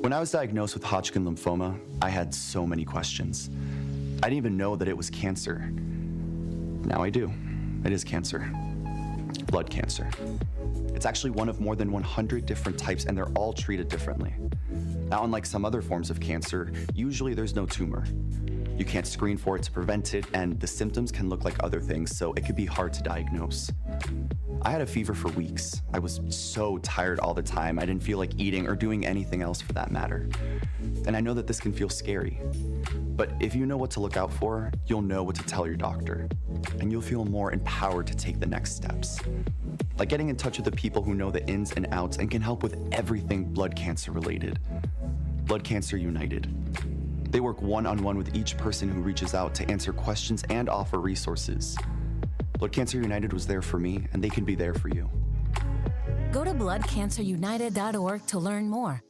When I was diagnosed with Hodgkin lymphoma, I had so many questions. I didn't even know that it was cancer. Now I do. It is cancer. Blood cancer. It's actually one of more than 100 different types, and they're all treated differently. Now, unlike some other forms of cancer, usually there's no tumor. You can't screen for it to prevent it, and the symptoms can look like other things, so it could be hard to diagnose. I had a fever for weeks. I was so tired all the time. I didn't feel like eating or doing anything else for that matter. And I know that this can feel scary. But if you know what to look out for, you'll know what to tell your doctor. And you'll feel more empowered to take the next steps. Like getting in touch with the people who know the ins and outs and can help with everything blood cancer related. Blood Cancer United. They work one-on-one with each person who reaches out to answer questions and offer resources. Blood Cancer United was there for me, and they can be there for you. Go to bloodcancerunited.org to learn more.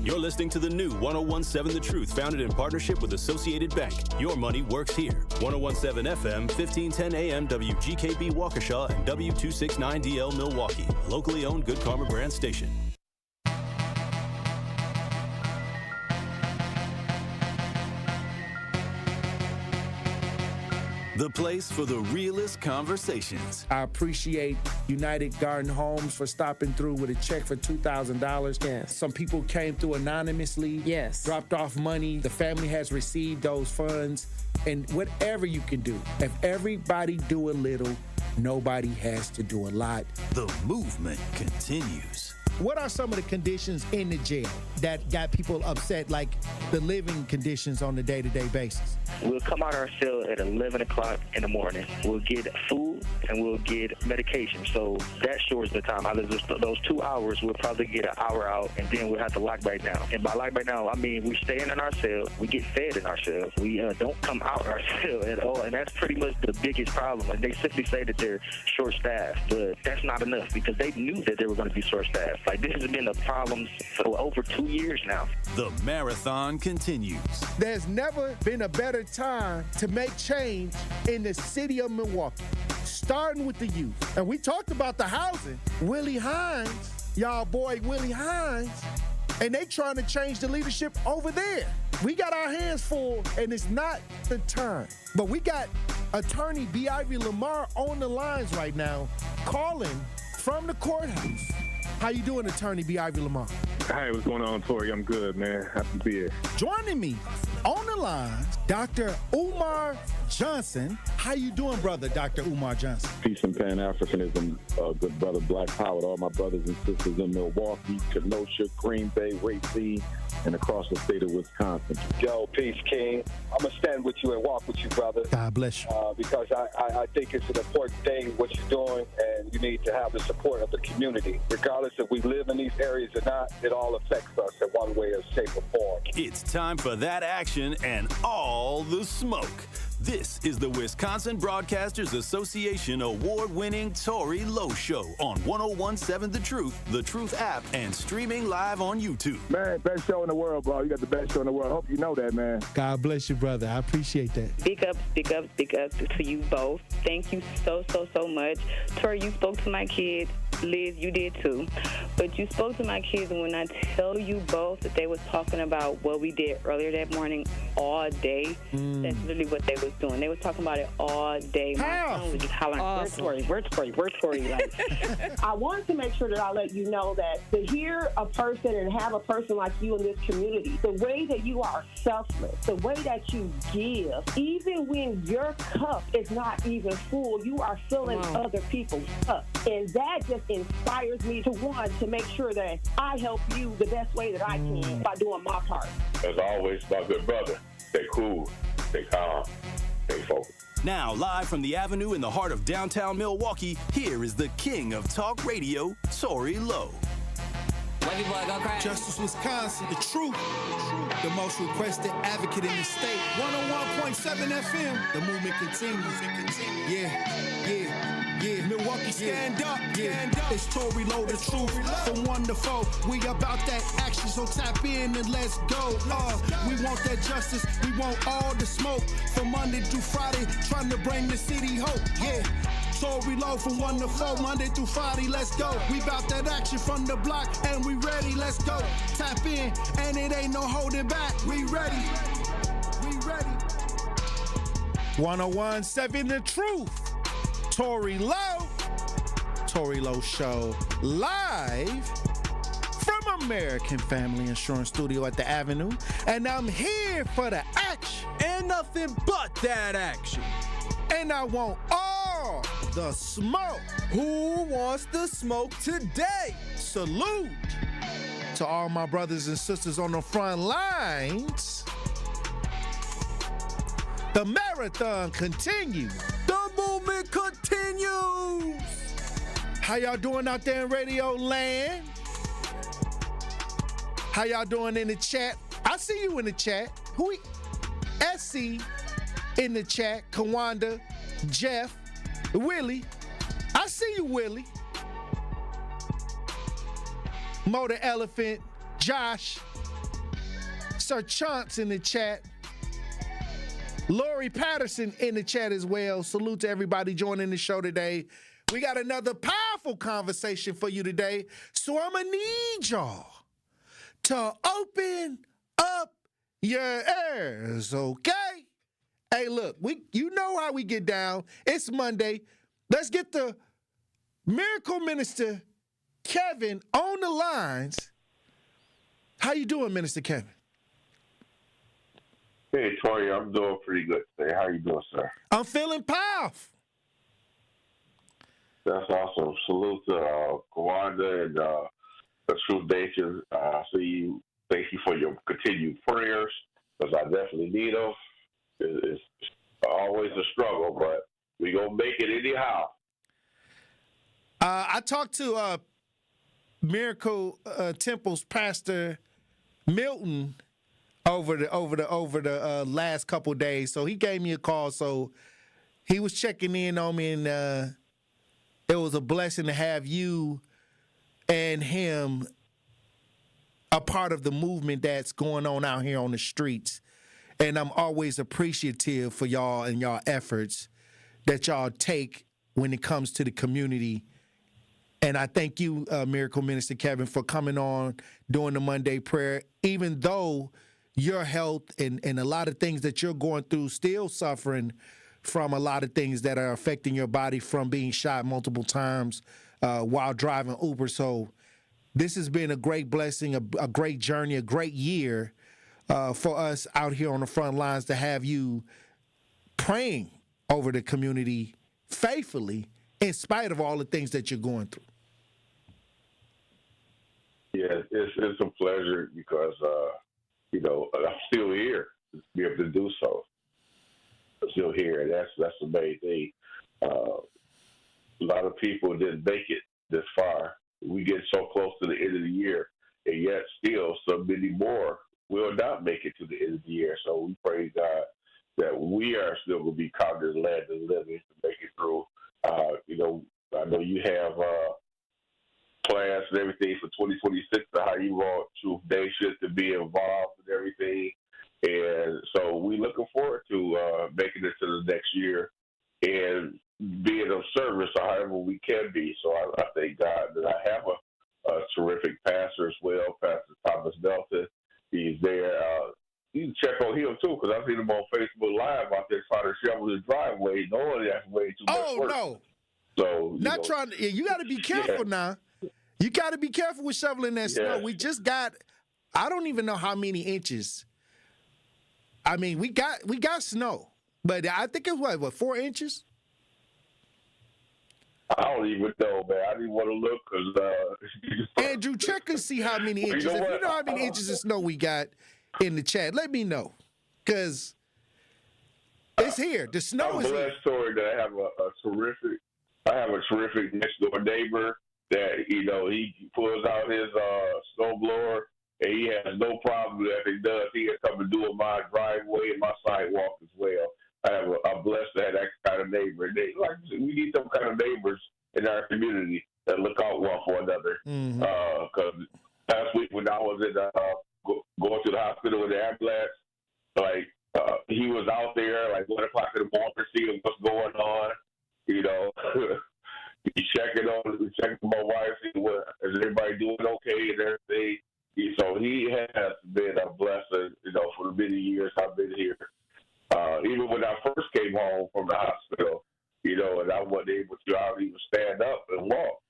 You're listening to the new 1017 The Truth, founded in partnership with Associated Bank. Your money works here. 1017 FM, 1510 AM, WGKB Waukesha, and W269DL Milwaukee. Locally owned Good Karma brand station. The place for the realest conversations. I appreciate United Garden Homes for stopping through with a check for $2,000. Yes. Some people came through anonymously. Yes. Dropped off money. The family has received those funds. And whatever you can do, if everybody do a little, nobody has to do a lot. The movement continues. What are some of the conditions in the jail that got people upset, like the living conditions on a day-to-day basis? We'll come out our cell at 11 o'clock in the morning. We'll get food and we'll get medication. So that shortens the time. Out of those 2 hours, we'll probably get an hour out, and then we'll have to lock back down. And by lock back down, I mean we stay in our cell. We get fed in our cell. We don't come out our cell at all, and that's pretty much the biggest problem. Like, they simply say that they're short-staffed, but that's not enough because they knew that they were going to be short-staffed. Like, this has been a problem for over 2 years now. The marathon continues. There's never been a better time to make change in the city of Milwaukee, starting with the youth. And we talked about the housing. Willie Hines, y'all boy Willie Hines, and they trying to change the leadership over there. We got our hands full, and it's not the time. But we got attorney B. Ivy Lamar on the lines right now, calling from the courthouse. How you doing, attorney B. Ivy Lamar? Hey, what's going on, Tory? I'm good, man. Happy to be here. Joining me on the line, Dr. Umar Johnson. How you doing, brother, Dr. Umar Johnson? Peace and Pan-Africanism, good brother Black Power, all my brothers and sisters in Milwaukee, Kenosha, Green Bay, Racine, and across the state of Wisconsin. Yo, peace, King. I'm going to stand with you and walk with you, brother. God bless you. Because I think it's an important thing, what you're doing, and you need to have the support of the community. Regardless if we live in these areas or not, it all affects us in one way or shape or form. It's time for that action and all the smoke. This is the Wisconsin Broadcasters Association award-winning Tory Lowe Show on 1017 The Truth app, and streaming live on YouTube. Man, best show in the world, bro. You got the best show in the world. Hope you know that, man. God bless you, brother. I appreciate that. Big up to you both. Thank you so much. Tory, you spoke to my kids. Liz, you did too. But you spoke to my kids, and when I tell you both that they was talking about what we did earlier that morning all day, that's literally what they was doing. They was talking about it all day. My son was just hollering, Awesome. Where's Tory? Like, I wanted to make sure that I let you know that to hear a person and have a person like you in this community, the way that you are selfless, the way that you give, even when your cup is not even full, you are filling other people's cup. And that just inspires me to make sure that I help you the best way that I can by doing my part. As always, my good brother, stay cool, stay calm, stay focused. Now, live from the Avenue in the heart of downtown Milwaukee, here is the king of talk radio, Tory Lowe. Justice Wisconsin, the truth, the most requested advocate in the state. 101.7 FM, the movement continues. Yeah. Milwaukee, stand up. It's Tory Lowe, the truth. From 1 to 4, we about that action, so tap in and let's go. We want that justice, we want all the smoke. From Monday through Friday, trying to bring the city hope. Yeah. Tory Lowe from 1 to 4, Monday through Friday, let's go. We bout that action from the block, and we ready, let's go. Tap in, and it ain't no holding back. We ready. We ready. 101.7 The Truth. Tory Lowe. Tory Lowe Show live from American Family Insurance Studio at the Avenue. And I'm here for the action. And nothing but that action. And I want all the smoke. Who wants the smoke today? Salute to all my brothers and sisters on the front lines. The marathon continues. The movement continues. How y'all doing out there in Radio Land? How y'all doing in the chat? I see you in the chat. SC in the chat. Kawanda, Jeff, Willie. I see you, Willie. Motor Elephant, Josh, Sir Chance in the chat. Lori Patterson in the chat as well. Salute to everybody joining the show today. We got another powerful conversation for you today. So I'm gonna need y'all to open up your ears, okay? Hey, look, you know how we get down. It's Monday. Let's get the Miracle Minister Kevin on the lines. How you doing, Minister Kevin? Hey, Tory, I'm doing pretty good today. How you doing, sir? I'm feeling powerful. That's awesome. Salute to Kawanda and the Truth Nation. I see you. Thank you for your continued prayers, because I definitely need them. It's always a struggle, but we gonna make it anyhow. I talked to Miracle Temple's pastor Milton over the last couple of days, so he gave me a call. So he was checking in on me, and it was a blessing to have you and him a part of the movement that's going on out here on the streets. And I'm always appreciative for y'all and y'all efforts that y'all take when it comes to the community. And I thank you, Miracle Minister Kevin, for coming on, doing the Monday prayer, even though your health and a lot of things that you're going through, still suffering from a lot of things that are affecting your body from being shot multiple times while driving Uber. So this has been a great blessing, a great journey, a great year for us out here on the front lines to have you praying over the community faithfully in spite of all the things that you're going through. Yeah, it's a pleasure because, I'm still here to be able to do so. I'm still here, and that's the main thing. A lot of people didn't make it this far. We get so close to the end of the year, and yet still so many more will not make it to the end of the year. So we praise God that we are still going to be counted in the land of the living to make it through. I know you have plans and everything for 2026 to how you want Truth Nation to be involved and everything. And so we're looking forward to making it to the next year and being of service however we can be. So I thank God that I have a terrific pastor as well, Pastor Thomas Nelson. He's there. You can check on him, too, because I've seen him on Facebook Live out there trying to shovel his driveway, knowing that's way too much work. No. So, you got to be careful now. You got to be careful with shoveling that snow. We just got, I don't even know how many inches. I mean, we got snow, but I think it's what 4 inches? I don't even know, man. I didn't want to look because Andrew, check and see how many inches. If you know how many inches of snow we got in the chat, let me know, because it's here. The snow is here. I'm blessed, Tory, that I have a terrific next door neighbor that he pulls out his snowblower and he has no problem with that. He does. He has come and do my driveway and my sidewalk as well. I'm blessed to have that kind of neighbor. We need some kind of neighbors in our community that look out one for another. Because last week when I was going to the hospital with the ambulance, he was out there 1 o'clock in the morning seeing what's going on. you know, you checking my wife, see what is everybody doing okay and everything. So he has been a blessing, you know, for the many years I've been here. Even when I first came home from the hospital, you know, and I wasn't able to even stand up and walk.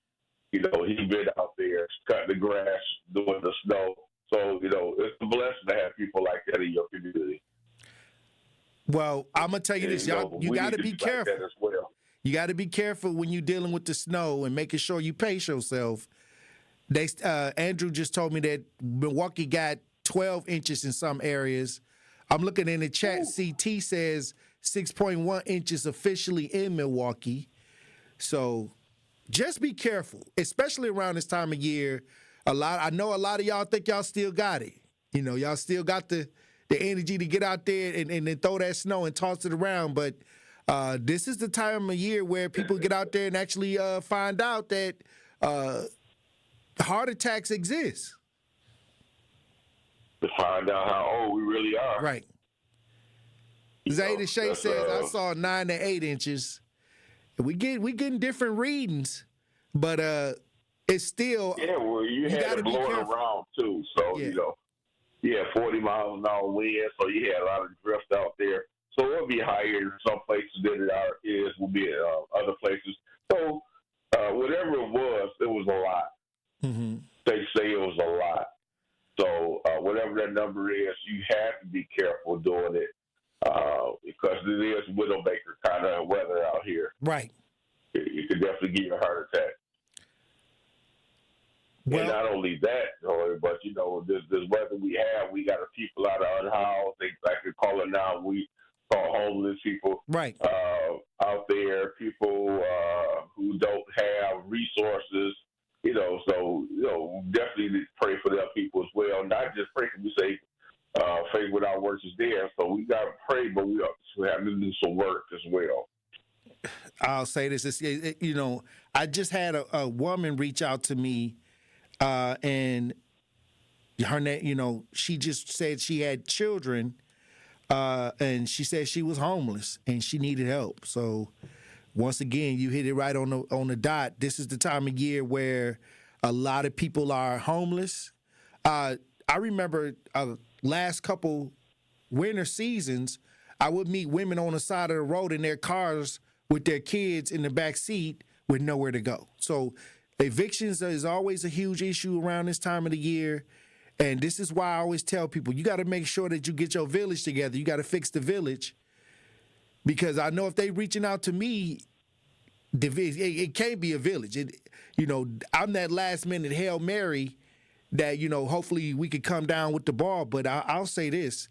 You know, he's been out there cutting the grass, doing the snow. So, you know, it's a blessing to have people like that in your community. Well, I'm going to tell you this. Y'all, you got to be careful. Like that as well. You got to be careful when you're dealing with the snow and making sure you pace yourself. Andrew just told me that Milwaukee got 12 inches in some areas. I'm looking in the chat. CT says 6.1 inches officially in Milwaukee. So just be careful, especially around this time of year. I know a lot of y'all think y'all still got it. You know, y'all still got the energy to get out there and then throw that snow and toss it around. But this is the time of year where people get out there and actually find out that heart attacks exist. To find out how old we really are. Right. Zay Shay says, I saw 9 to 8 inches. We getting different readings, but it's still. Yeah, well, you had it blowing around too, so you know, 40 miles an hour wind, so you had a lot of drift out there. So it'll be higher in some places than it is. Will be other places. So whatever it was a lot. Mm-hmm. They say it was a lot. So whatever that number is, you have to be careful doing it because it is widowmaker kind of weather out here. Right. It could definitely give you a heart attack. Well, and not only that, but you know, this weather we have, we got people out of unhoused. They like to call it now. We call homeless people. Right. Out there, people who don't have resources. You know, so you know, definitely pray for their people as well. Not just pray, we say faith without works is there. So we got to pray, but we have to do some work as well. I'll say this: you know, I just had a woman reach out to me, and her name, you know, she just said she had children, and she said she was homeless and she needed help. So. Once again, you hit it right on the dot. This is the time of year where a lot of people are homeless. I remember last couple winter seasons, I would meet women on the side of the road in their cars with their kids in the back seat with nowhere to go. So evictions is always a huge issue around this time of the year. And this is why I always tell people, you got to make sure that you get your village together. You got to fix the village. Because I know if they reaching out to me, it can't be a village. You know, I'm that last minute Hail Mary that, you know, hopefully we could come down with the ball. But I'll say this.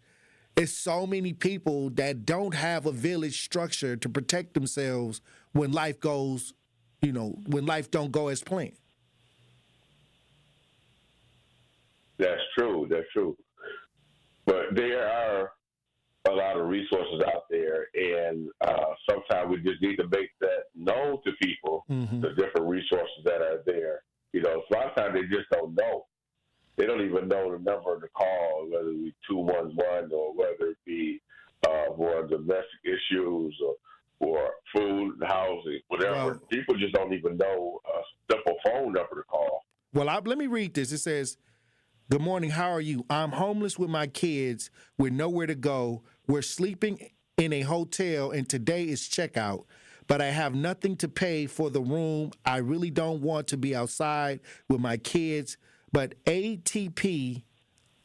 It's so many people that don't have a village structure to protect themselves when life goes, you know, when life don't go as planned. That's true. That's true. But there are a lot of resources out there, and sometimes we just need to make that known to people, the different resources that are there. You know, a lot of times they just don't know. They don't even know the number to call, whether it be 211 or whether it be for domestic issues or food, housing, whatever. Well, people just don't even know a simple phone number to call. Well, let me read this. It says, "Good morning, how are you? I'm homeless with my kids with nowhere to go. We're sleeping in a hotel, and today is checkout, but I have nothing to pay for the room. I really don't want to be outside with my kids, but ATP,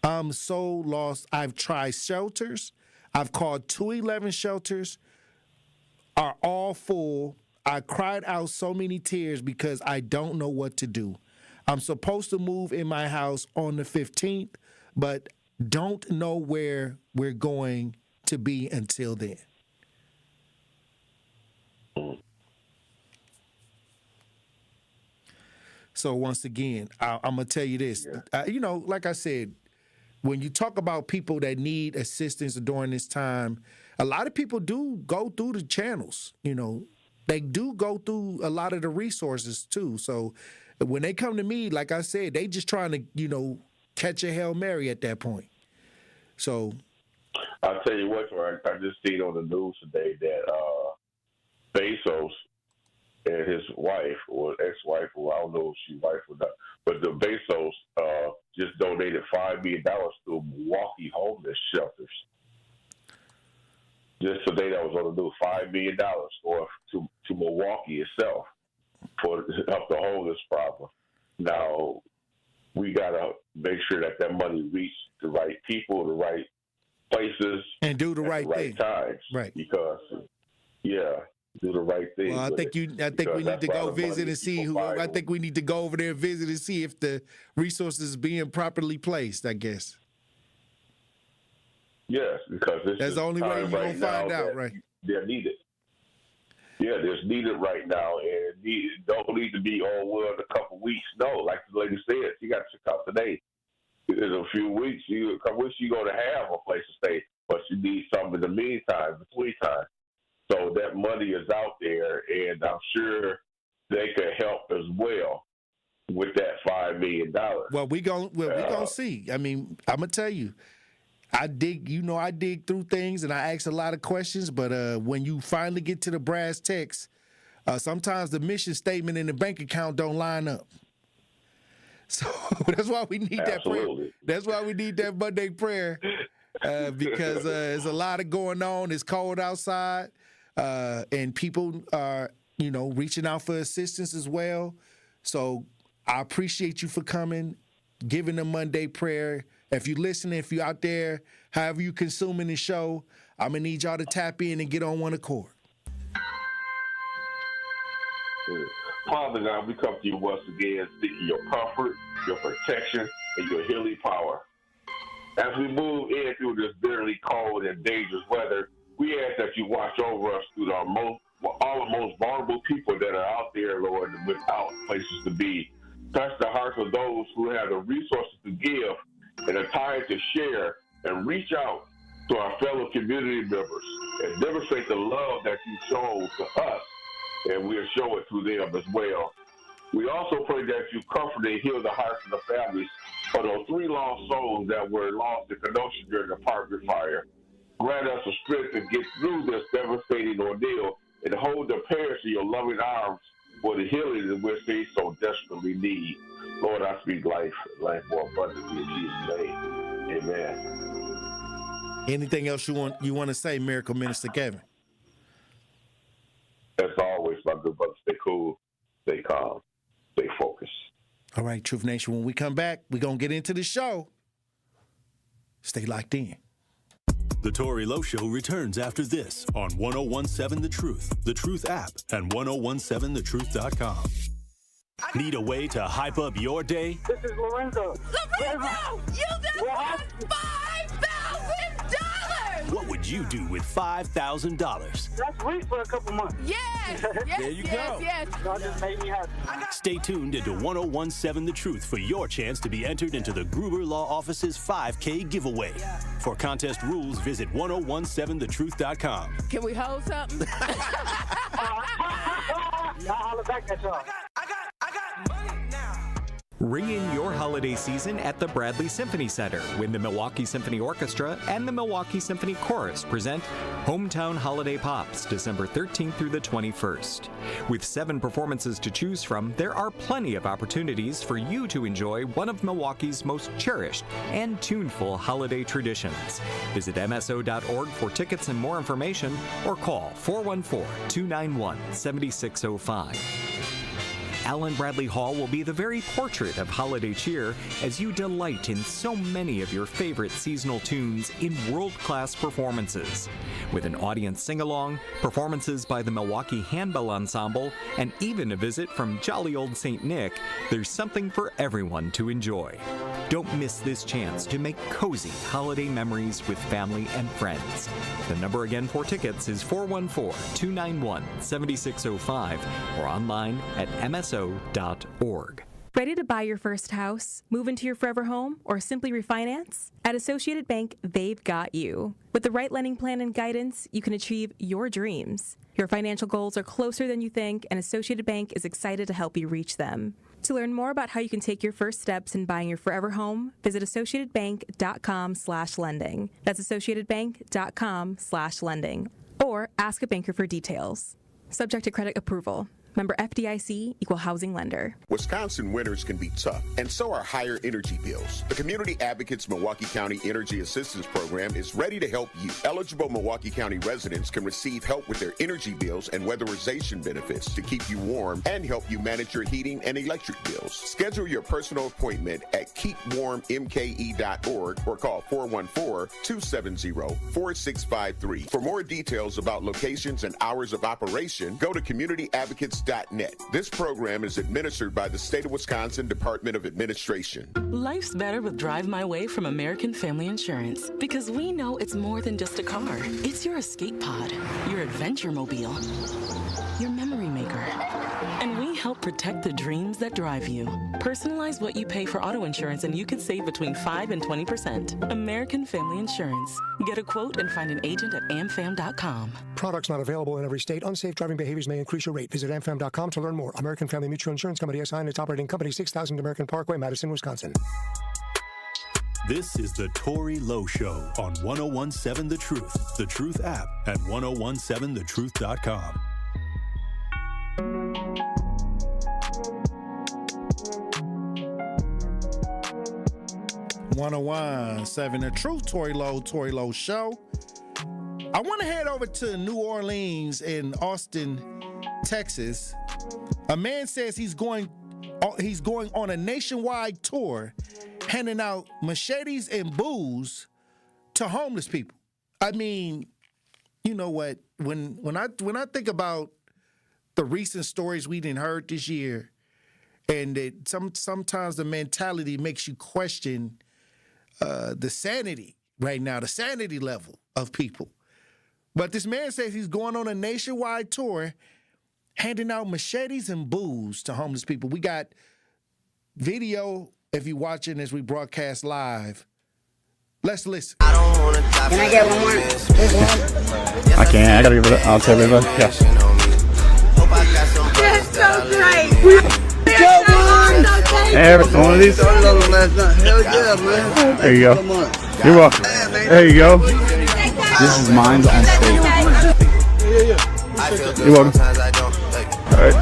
I'm so lost. I've tried shelters. I've called 211 shelters, are all full. I cried out so many tears because I don't know what to do. I'm supposed to move in my house on the 15th, but don't know where we're going to be until then." So once again, I'm going to tell you this. You know, like I said, when you talk about people that need assistance during this time, a lot of people do go through the channels. You know, they do go through a lot of the resources too. So when they come to me, like I said, they just trying to, you know, catch a Hail Mary at that point. So I'll tell you what, I just seen on the news today that Bezos and his wife or ex-wife, or I don't know if she's wife or not, but the Bezos just donated $5 million to Milwaukee homeless shelters. Just today, that was going to do $5 million to Milwaukee itself for to help the homeless problem. Now, we got to make sure that money reaches the right people, the right places, and do the right thing. Times. Right. Because, do the right thing. Well, I think we need to go visit and see who. I think we need to go over there and visit and see if the resources are being properly placed, I guess. Yes, because that's the only way you're going to find out, right? They're needed. Yeah, they're needed right now, and don't need to be in a couple weeks. No, like the lady said, she got to come today. In a few weeks, you're going to have a place to stay, but you need something in the meantime, between time. So that money is out there, and I'm sure they could help as well with that $5 million. Well, we gonna see. I mean, I'm gonna tell you, I dig through things and I ask a lot of questions, but when you finally get to the brass tacks, sometimes the mission statement and the bank account don't line up. So that's why we need that prayer. That's why we need that Monday prayer, because there's a lot of going on. It's cold outside, and people are, reaching out for assistance as well. So I appreciate you for coming, giving the Monday prayer. If you're listening, if you're out there, however you consuming the show, I'm going to need y'all to tap in and get on one accord. Father God, we come to you once again, seeking your comfort, your protection, and your healing power. As we move in through this bitterly cold and dangerous weather, we ask that you watch over us through all the most vulnerable people that are out there, Lord, without places to be. Touch the hearts of those who have the resources to give and a time to share and reach out to our fellow community members and demonstrate the love that you show to us, and we'll show it to them as well. We also pray that you comfort and heal the hearts of the families of those 3 lost souls that were lost in Kenosha during the Parkland fire. Grant us the strength to get through this devastating ordeal and hold the parents in your loving arms for the healing in which they so desperately need. Lord, I speak life more abundantly in Jesus' name. Amen. Anything else you want to say, Miracle Minister Kevin? As always, my good brother, stay cool, stay calm, stay focused. All right, Truth Nation, when we come back, we're going to get into the show. Stay locked in. The Tory Lowe Show returns after this on 1017 The Truth app, and 1017thetruth.com. Need a way to hype up your day? This is Lorenzo. Lorenzo, you just won $5,000! What would you do with $5,000? That's free for a couple months. Yes! There you go. Yes. Y'all just made me happy. Stay tuned into 1017 The Truth for your chance to be entered into the Gruber Law Office's 5K giveaway. For contest rules, visit 1017thetruth.com. Can we hold something? Y'all holler back at y'all. I got money now. Ring in your holiday season at the Bradley Symphony Center when the Milwaukee Symphony Orchestra and the Milwaukee Symphony Chorus present Hometown Holiday Pops, December 13th through the 21st. With 7 performances to choose from, there are plenty of opportunities for you to enjoy one of Milwaukee's most cherished and tuneful holiday traditions. Visit MSO.org for tickets and more information, or call 414-291-7605. Allen Bradley Hall will be the very portrait of holiday cheer as you delight in so many of your favorite seasonal tunes in world-class performances. With an audience sing-along, performances by the Milwaukee Handbell Ensemble, and even a visit from jolly old St. Nick, there's something for everyone to enjoy. Don't miss this chance to make cozy holiday memories with family and friends. The number again for tickets is 414-291-7605 or online at mso.org. Ready to buy your first house, move into your forever home, or simply refinance? At Associated Bank, they've got you. With the right lending plan and guidance, you can achieve your dreams. Your financial goals are closer than you think, and Associated Bank is excited to help you reach them. To learn more about how you can take your first steps in buying your forever home, visit associatedbank.com/lending. That's associatedbank.com/lending. Or ask a banker for details. Subject to credit approval. Member FDIC, Equal Housing Lender. Wisconsin winters can be tough, and so are higher energy bills. The Community Advocates Milwaukee County Energy Assistance Program is ready to help you. Eligible Milwaukee County residents can receive help with their energy bills and weatherization benefits to keep you warm and help you manage your heating and electric bills. Schedule your personal appointment at keepwarmmke.org or call 414-270-4653. For more details about locations and hours of operation, go to communityadvocates.net. This program is administered by the State of Wisconsin Department of Administration. Life's better with Drive My Way from American Family Insurance because we know it's more than just a car. It's your escape pod, your adventure mobile, your memory maker. And we help protect the dreams that drive you. Personalize what you pay for auto insurance and you can save between 5 and 20%. American Family Insurance. Get a quote and find an agent at amfam.com. Products not available in every state. Unsafe driving behaviors may increase your rate. Visit amfam.com to learn more. American Family Mutual Insurance Company SI and its operating company 6000 American Parkway, Madison, Wisconsin. This is the Tory Lowe Show on 1017 The Truth, The Truth app, and 1017thetruth.com. 1017 The Truth, Tory Lowe Show. I want to head over to New Orleans in Austin, Texas. A man says he's going on a nationwide tour handing out machetes and booze to homeless people. I mean, you know what? When I think about the recent stories we didn't heard this year, and that sometimes the mentality makes you question the sanity right now, the sanity level of people. But this man says he's going on a nationwide tour handing out machetes and booze to homeless people. We got video if you're watching as we broadcast live. Let's listen. Can I get one more? I can't. I gotta give it. I'll tell everybody. Yes. That's so great. Every one of these. Hell yeah, man. There you go. You're welcome. There you go. This is mine on stage. You're welcome. All right.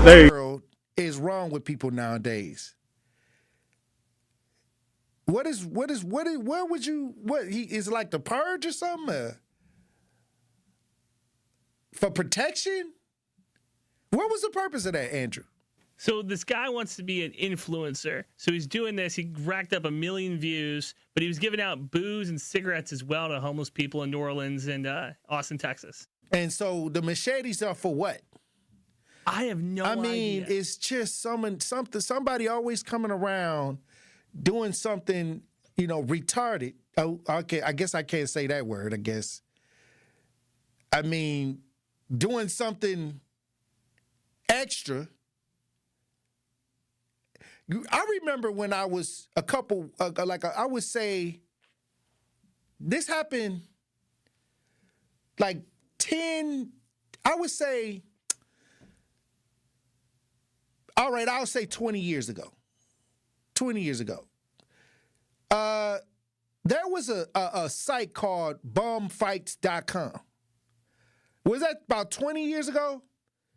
There you go. What is wrong with people nowadays? Where would you, he is like the purge or something? For protection? What was the purpose of that, Andrew? So this guy wants to be an influencer. So he's doing this. He racked up 1 million views, but he was giving out booze and cigarettes as well to homeless people in New Orleans and Austin, Texas. And so the machetes are for what? I have no idea. I mean, it's just somebody always coming around doing something, retarded. Oh, okay, I guess I can't say that word, I guess. I mean, doing something extra. I remember when I was I would say, this happened like 10, I would say, all right, I'll say 20 years ago. 20 years ago. There was a site called bumfights.com. Was that about 20 years ago?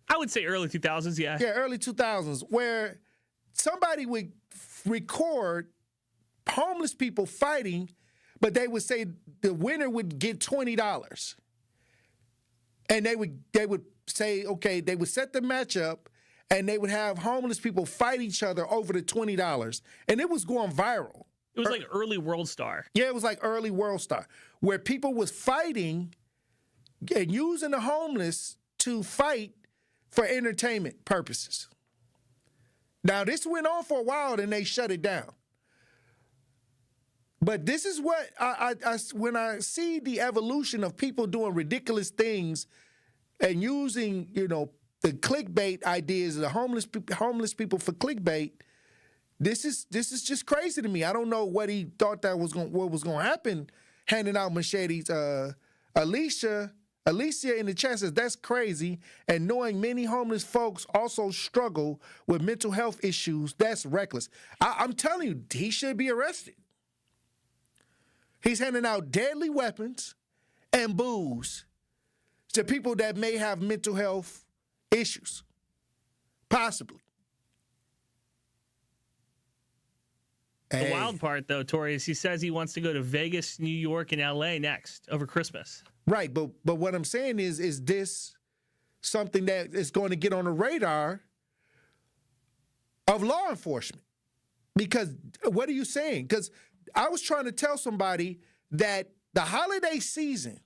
I would say early 2000s, yeah. Yeah, early 2000s, where somebody would record homeless people fighting, but they would say the winner would get $20. And they would say, okay, they would set the match up, and they would have homeless people fight each other over the $20. And it was going viral. It was like early World Star. Yeah, it was like early World Star, where people was fighting and using the homeless to fight for entertainment purposes. Now, this went on for a while, and they shut it down. But this is what when I see the evolution of people doing ridiculous things and using, the clickbait ideas of the homeless people for clickbait, this is just crazy to me. I don't know what he thought what was going to happen, handing out machetes. Alicia in the chat says that's crazy, and knowing many homeless folks also struggle with mental health issues, that's reckless. I'm telling you, he should be arrested. He's handing out deadly weapons and booze to people that may have mental health issues. Possibly. The wild part, though, Tory, is he says he wants to go to Vegas, New York, and L.A. next over Christmas. Right, but what I'm saying is this something that is going to get on the radar of law enforcement? Because what are you saying? Because I was trying to tell somebody that the holiday season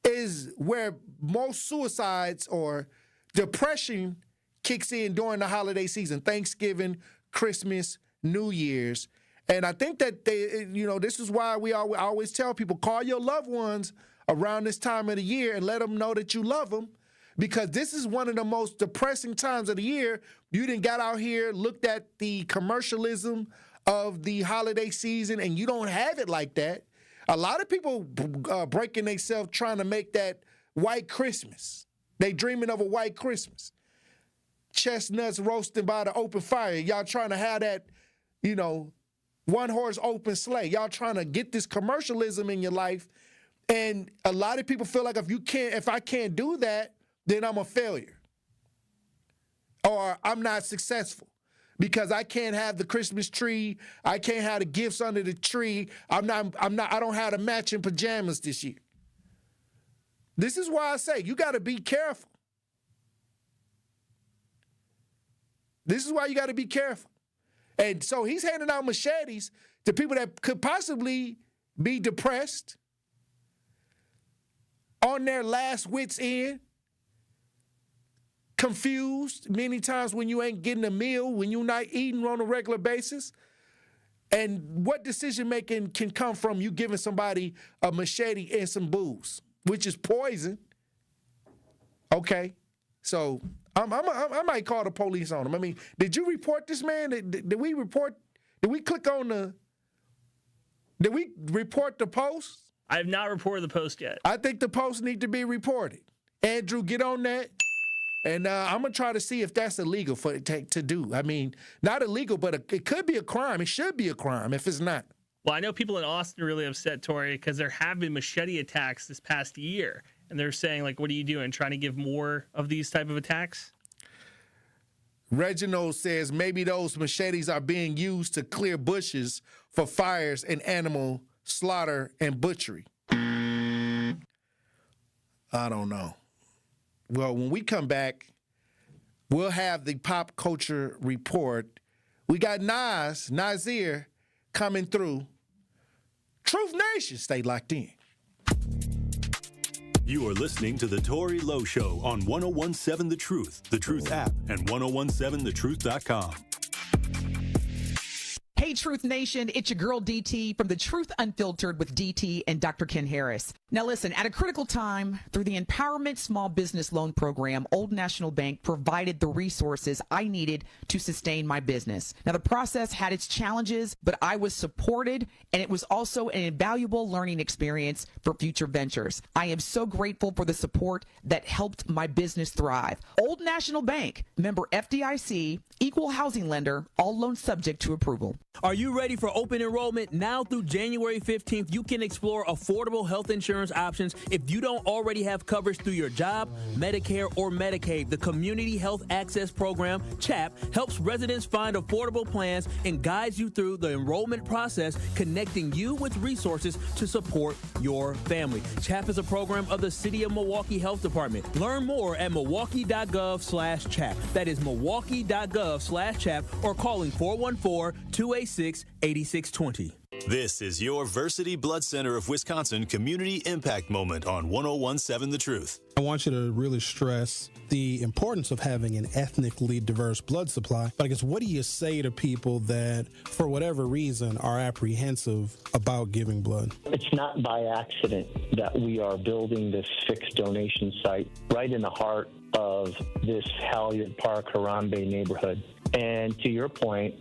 is where most suicides or depression kicks in during the holiday season, Thanksgiving, Christmas, New Year's. And I think that this is why I always tell people, call your loved ones around this time of the year and let them know that you love them, because this is one of the most depressing times of the year. You done got out here, looked at the commercialism of the holiday season, and you don't have it like that. A lot of people breaking themselves trying to make that white Christmas. They dreaming of a white Christmas. Chestnuts roasting by the open fire. Y'all trying to have that, one horse open sleigh. Y'all trying to get this commercialism in your life. And a lot of people feel like if I can't do that, then I'm a failure. Or I'm not successful because I can't have the Christmas tree. I can't have the gifts under the tree. I don't have the matching pajamas this year. This is why I say you got to be careful. This is why you got to be careful. And so he's handing out machetes to people that could possibly be depressed, on their last wits end, confused many times when you ain't getting a meal, when you're not eating on a regular basis. And what decision making can come from you giving somebody a machete and some booze, which is poison? Okay, so I might call the police on him. I mean, did you report this man? Did we report? Did we click on the? Did we report the post? I have not reported the post yet. I think the post need to be reported. Andrew, get on that. And I'm going to try to see if that's illegal for it to do. I mean, not illegal, but it could be a crime. It should be a crime if it's not. Well, I know people in Austin are really upset, Tory, because there have been machete attacks this past year. And they're saying, like, what are you doing? Trying to give more of these type of attacks? Reginald says maybe those machetes are being used to clear bushes for fires and animal slaughter and butchery. I don't know. Well, when we come back, we'll have the pop culture report. We got Nazir coming through. Truth Nation, stay locked in. You are listening to the Tory Lowe Show on 101.7 The Truth app, and 101.7thetruth.com. Hey, Truth Nation, it's your girl DT from The Truth Unfiltered with DT and Dr. Ken Harris. Now listen, at a critical time, through the Empowerment Small Business Loan Program, Old National Bank provided the resources I needed to sustain my business. Now the process had its challenges, but I was supported, and it was also an invaluable learning experience for future ventures. I am so grateful for the support that helped my business thrive. Old National Bank, member FDIC, equal housing lender, all loans subject to approval. Are you ready for open enrollment? Now through January 15th, you can explore affordable health insurance options if you don't already have coverage through your job, Medicare, or Medicaid. The Community Health Access Program, CHAP, helps residents find affordable plans and guides you through the enrollment process, connecting you with resources to support your family. CHAP is a program of the City of Milwaukee Health Department. Learn more at milwaukee.gov/CHAP. That is milwaukee.gov/CHAP, or calling 414-286-8620. This is your Versity Blood Center of Wisconsin Community Impact Moment on 101.7 The Truth. I want you to really stress the importance of having an ethnically diverse blood supply. But I guess, what do you say to people that, for whatever reason, are apprehensive about giving blood? It's not by accident that we are building this fixed donation site right in the heart of this Halyard Park, Harambe neighborhood. And to your point,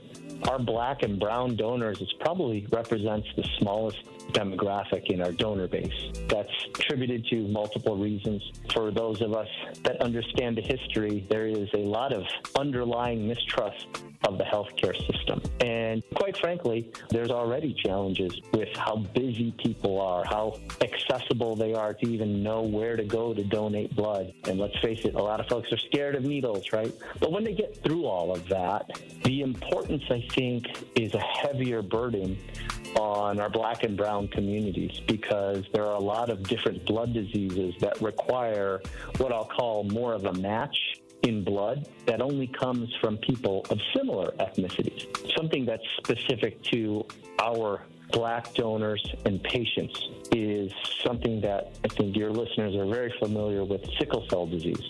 our black and brown donors probably represents the smallest demographic in our donor base. That's attributed to multiple reasons. For those of us that understand the history, there is a lot of underlying mistrust of the healthcare system. And quite frankly, there's already challenges with how busy people are, how accessible they are to even know where to go to donate blood. And let's face it, a lot of folks are scared of needles, right? But when they get through all of that, the importance, I think, is a heavier burden on our black and brown communities, because there are a lot of different blood diseases that require what I'll call more of a match in blood that only comes from people of similar ethnicities. Something that's specific to our black donors and patients is something that I think your listeners are very familiar with: sickle cell disease.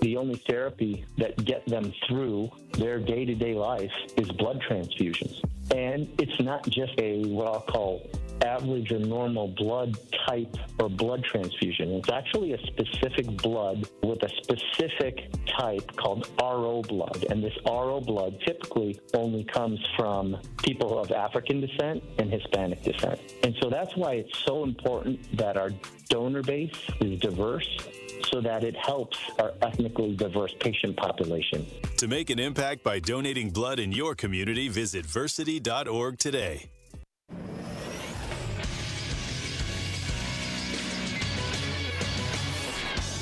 The only therapy that get them through their day-to-day life is blood transfusions. And it's not just a what I'll call average or normal blood type or blood transfusion. It's actually a specific blood with a specific type called RO blood. And this RO blood typically only comes from people of African descent and Hispanic descent. And so that's why it's so important that our donor base is diverse, so that it helps our ethnically diverse patient population. To make an impact by donating blood in your community, visit versity.org today.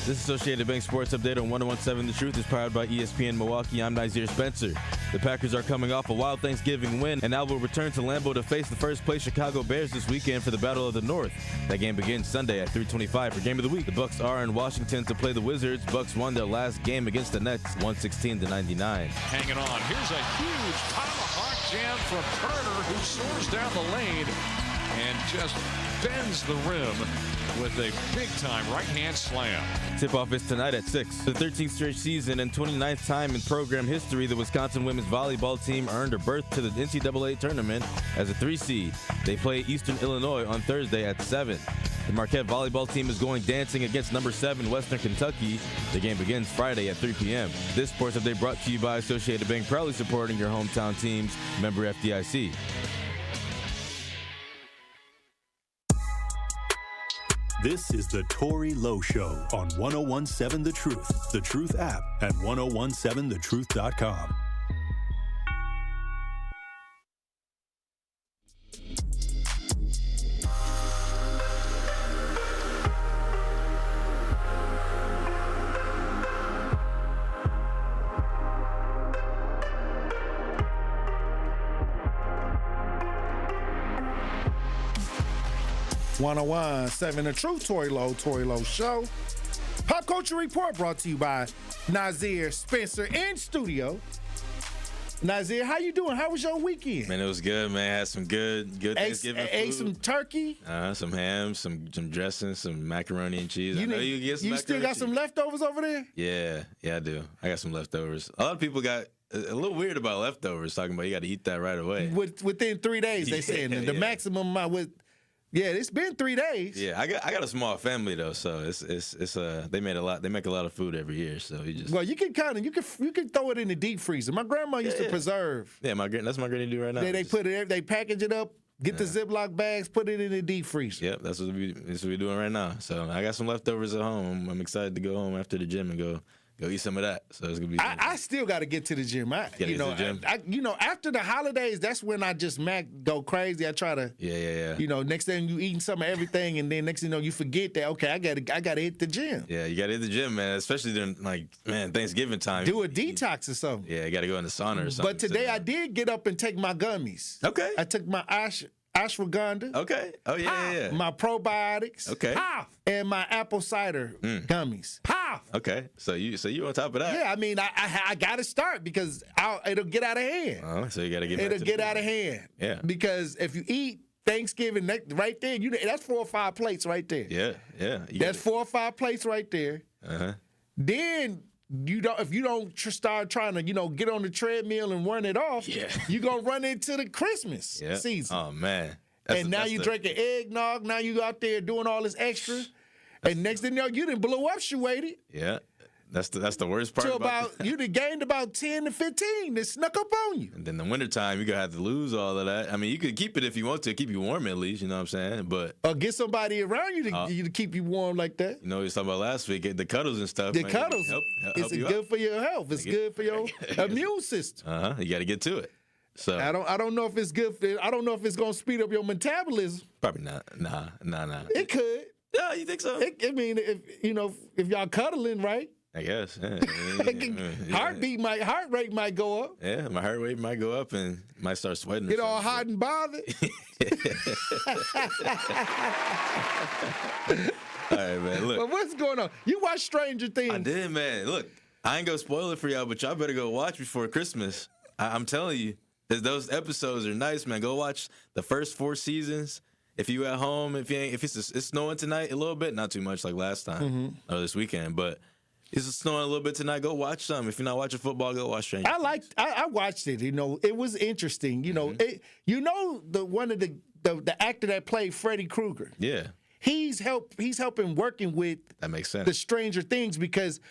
This Associated Bank Sports Update on 101.7 The Truth is powered by ESPN Milwaukee. I'm Nazir Spencer. The Packers are coming off a wild Thanksgiving win and now will return to Lambeau to face the first-place Chicago Bears this weekend for the Battle of the North. That game begins Sunday at 3:25 for Game of the Week. The Bucs are in Washington to play the Wizards. Bucs won their last game against the Nets, 116-99. Hanging on. Here's a huge tomahawk jam from Turner, who soars down the lane and just bends the rim with a big-time right-hand slam. Tip-off is tonight at 6. The 13th straight season and 29th time in program history, the Wisconsin women's volleyball team earned a berth to the NCAA tournament as a 3 seed. They play Eastern Illinois on Thursday at 7. The Marquette volleyball team is going dancing against number 7 Western Kentucky. The game begins Friday at 3 p.m. This sports update brought to you by Associated Bank, proudly supporting your hometown teams. Member FDIC. This is the Tory Lowe Show on 101.7 The Truth app, at 1017thetruth.com. .101.7 The Truth, Tory Lowe Show. Pop Culture Report brought to you by Nazir Spencer in studio. Nazir, how you doing? How was your weekend? Man, it was good, man. Had some good Thanksgiving food. Ate some turkey. Some ham, some dressing, some macaroni and cheese. You still got some leftovers over there? Yeah, I do. I got some leftovers. A lot of people got a little weird about leftovers, talking about you got to eat that right away. Within 3 days, they saying the maximum amount with. Yeah, it's been 3 days. Yeah, I got a small family though, so it's they make a lot of food every year, so you just. Well, you can throw it in the deep freezer. My grandma used to preserve. Yeah, that's my granny do right now. They package it up, get the Ziploc bags, put it in the deep freezer. Yep, that's what we're doing right now. So I got some leftovers at home. I'm excited to go home after the gym and go eat some of that. So it's gonna be. I still got to get to the gym. After the holidays, that's when I just go crazy. I try to. Yeah. Next thing you eating some of everything, and then next thing you know, you forget that. Okay, I gotta hit the gym. Yeah, you gotta hit the gym, man. Especially during Thanksgiving time. Do a detox or something. Yeah, you gotta go in the sauna or something. But today I did get up and take my gummies. Okay. I took my ashwagandha. Okay. Oh yeah. My probiotics. Okay. And my apple cider gummies. Okay. So you on top of that? Yeah. I mean, I got to start because it'll get out of hand. Oh, so you got to get. It'll get out of hand. Yeah. Because if you eat Thanksgiving right there, that's 4 or 5 plates right there. Yeah. That's 4 or 5 plates right there. Then. If you don't start trying to, get on the treadmill and run it off, you're going to run into the Christmas season. Oh, man. Now you drinking eggnog. Now you out there doing all this extra. And next thing you know, you done blew up, Shuady. Yeah. That's the worst part. To about you done gained about 10 to 15 that snuck up on you. And then the wintertime, you're gonna have to lose all of that. I mean, you could keep it if you want to, keep you warm at least. You know what I'm saying? But or get somebody around you to keep you warm like that. You know, we was talking about last week, the cuddles and stuff. The man, cuddles, help it's you good out. for your health. It's good for your immune system. You got to get to it. So I don't know if it's good. I don't know if it's gonna speed up your metabolism. Probably not. Nah. It could. Yeah, you think so? I mean, if y'all cuddling, right? I guess. Yeah. Heart rate might go up. Yeah, my heart rate might go up and might start sweating. Get all hot and bothered. All right, man. Look. But what's going on? You watch Stranger Things? I did, man. Look, I ain't gonna spoil it for y'all, but y'all better go watch before Christmas. I'm telling you, those episodes are nice, man. Go watch the first 4 seasons. If you at home, if it's snowing tonight a little bit, not too much like last time or this weekend, but it's snowing a little bit tonight. Go watch some. If you're not watching football, go watch Stranger Things. I watched it. You know, it was interesting. You know, one of the actor that played Freddy Krueger. Yeah, he's helping working with that makes sense. The Stranger Things because,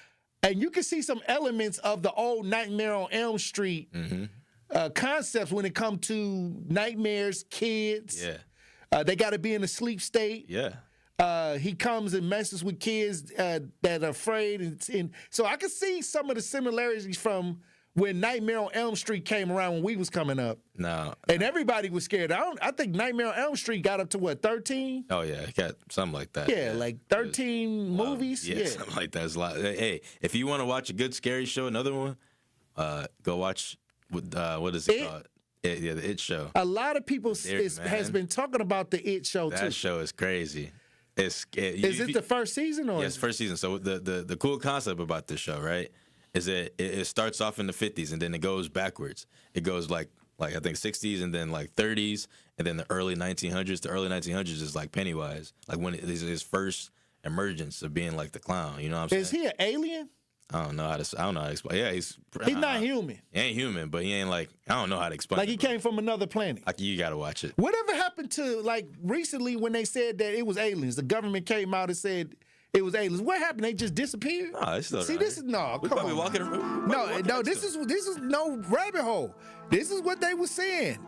and you can see some elements of the old Nightmare on Elm Street concepts when it comes to nightmares, kids. Yeah. They got to be in a sleep state. Yeah. He comes and messes with kids that are afraid. And so I can see some of the similarities from when Nightmare on Elm Street came around when we was coming up. No. And everybody was scared. I think Nightmare on Elm Street got up to, 13? Oh, yeah. It got something like that. Yeah, like 13 movies. Yeah, something like that. It's a lot. Hey, if you want to watch a good scary show, another one, go watch, what is it called? Yeah, the It Show. A lot of people has been talking about the It Show, too. That show is crazy. Is it the first season? Or yes, first season. So the cool concept about this show, right, is that it starts off in the 50s and then it goes backwards. It goes like I think 60s and then like 30s and then the early 1900s. The early 1900s is like Pennywise, like when his first emergence of being like the clown. You know what I'm saying? Is he an alien? I don't know how to explain. Yeah, he's not human. He ain't human, but he ain't like, I don't know how to explain. Like he came from another planet. Like you got to watch it. Whatever happened to like recently when they said that it was aliens? The government came out and said it was aliens. What happened? They just disappeared? No, it's still See, right. this is no. We Come probably on. walking around. No. This is no rabbit hole. This is what they were saying.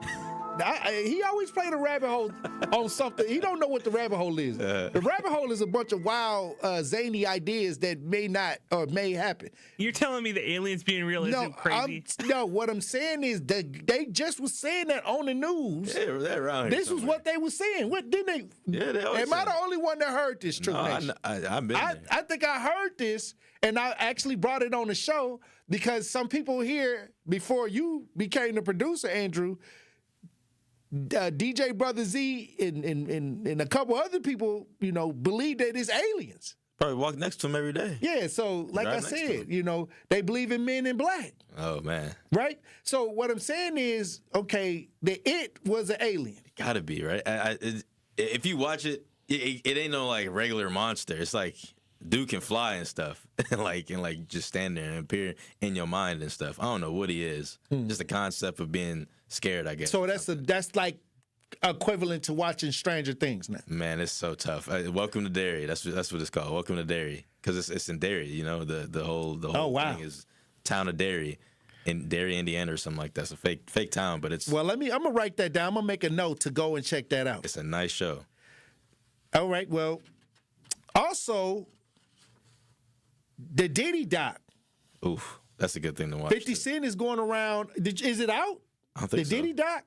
He always played a rabbit hole on something. He don't know what the rabbit hole is. The rabbit hole is a bunch of wild, zany ideas that may not or may happen. You're telling me the aliens being real isn't crazy? What I'm saying is that they just was saying that on the news. Yeah, they're around here This was what they were saying. What didn't they? Yeah, they always Am I the only one that heard this? True Nation? I've been there. I think I heard this, and I actually brought it on the show because some people here, before you became the producer, Andrew, DJ Brother Z and a couple other people, believe that it's aliens. Probably walk next to him every day. Yeah, so like I said, they believe in men in black. Oh, man. Right? So what I'm saying is, okay, it was an alien. Gotta be, right? If you watch it, it ain't no like regular monster. It's like dude can fly and stuff, and like just stand there and appear in your mind and stuff. I don't know what he is. Just the concept of being scared, I guess. So that's like equivalent to watching Stranger Things now. Man, it's so tough. Welcome to Derry. That's what it's called. Welcome to Derry, because it's in Derry. The whole thing is town of Derry. In Derry, Indiana, or something like that. It's a fake town, but it's. Well, I'm gonna write that down. I'm gonna make a note to go and check that out. It's a nice show. All right. Well, also the Diddy doc. Oof, that's a good thing to watch. 50 Cent is going around. Is it out? I don't think the Diddy doc.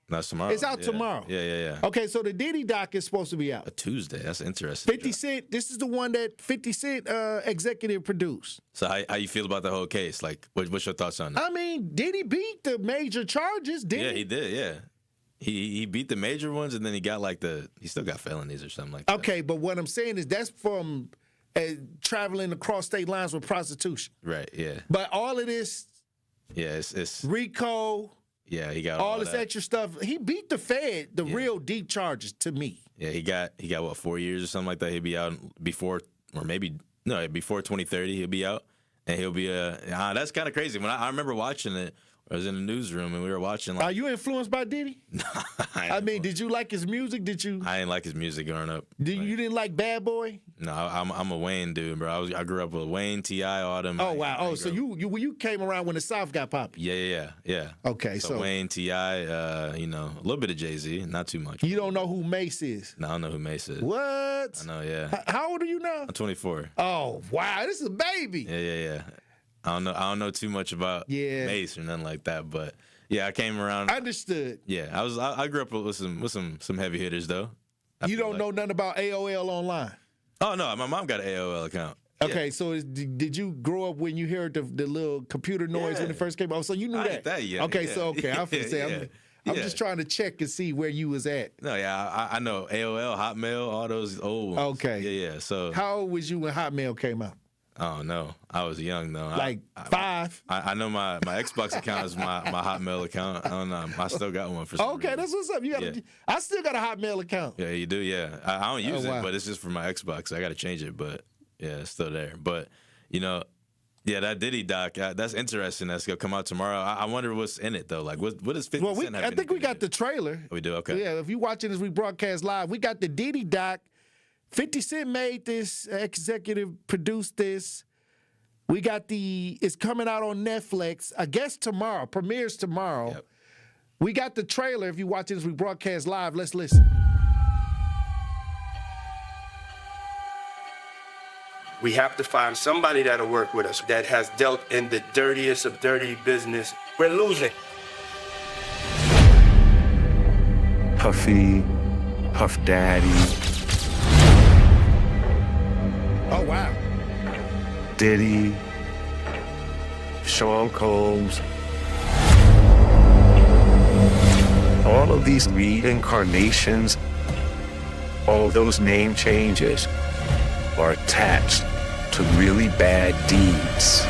No, it's tomorrow. It's out tomorrow. Yeah. Okay, so the Diddy doc is supposed to be out. A Tuesday. That's interesting. 50 Cent, this is the one that 50 Cent executive produced. So how you feel about the whole case? Like, what's your thoughts on that? I mean, Diddy beat the major charges, didn't he? Yeah, he did, yeah. He beat the major ones, and then he got he still got felonies or something like that. Okay, but what I'm saying is that's from traveling across state lines with prostitution. Right, yeah. But all of this. Yeah, it's RICO. Yeah, he got all this extra stuff. He beat the Fed, the real deep charges to me. Yeah, he got what, 4 years or something like that. He'll be out before 2030. He'll be out, and he'll be that's kind of crazy. When I remember watching it, I was in the newsroom and we were watching. Are you influenced by Diddy? I mean, did you like his music? Did you? I didn't like his music growing up. You didn't like Bad Boy? No, I'm a Wayne dude, bro. I grew up with Wayne, T.I., all them. Oh wow! Oh, so you came around when the South got popular? Yeah. Okay, so Wayne, T.I., a little bit of Jay-Z, not too much. You don't know who Mace is? No, I don't know who Mace is. What? I know, yeah. How old are you now? I'm 24. Oh wow, this is a baby. Yeah. I don't know too much about Mace or nothing like that, but yeah, I came around. Understood. Yeah, I grew up with some heavy hitters though. You don't know nothing about AOL online? Oh no, my mom got an AOL account. Okay, so did you grow up when you heard the little computer noise when it first came out? So you knew I that? ain't that young, Okay, yeah. so I'm finna say I'm just trying to check and see where you was at. No, yeah, I know AOL, Hotmail, all those old ones. Okay. Yeah. So how old was you when Hotmail came out? Oh no, I was young though. Like 5. I know my Xbox account is my Hotmail account. I don't know. I still got one for some reason. That's what's up. You got. I still got a Hotmail account. Yeah, you do. Yeah, I don't use wow. it, but it's just for my Xbox. I got to change it, but yeah, it's still there. But that Diddy doc, that's interesting. That's gonna come out tomorrow. I wonder what's in it though. Like, what does 50 Cent have? I think we got the trailer. We do. Okay. Yeah, if you watching as we broadcast live, we got the Diddy doc. 50 Cent made this, executive produced this. We got it's coming out on Netflix. I guess tomorrow, premieres tomorrow. Yep. We got the trailer. If you watch it as we broadcast live, let's listen. We have to find somebody that'll work with us that has dealt in the dirtiest of dirty business. We're losing. Puffy, Puff Daddy. Oh, wow. Diddy, Sean Combs. All of these reincarnations, all those name changes are attached to really bad deeds.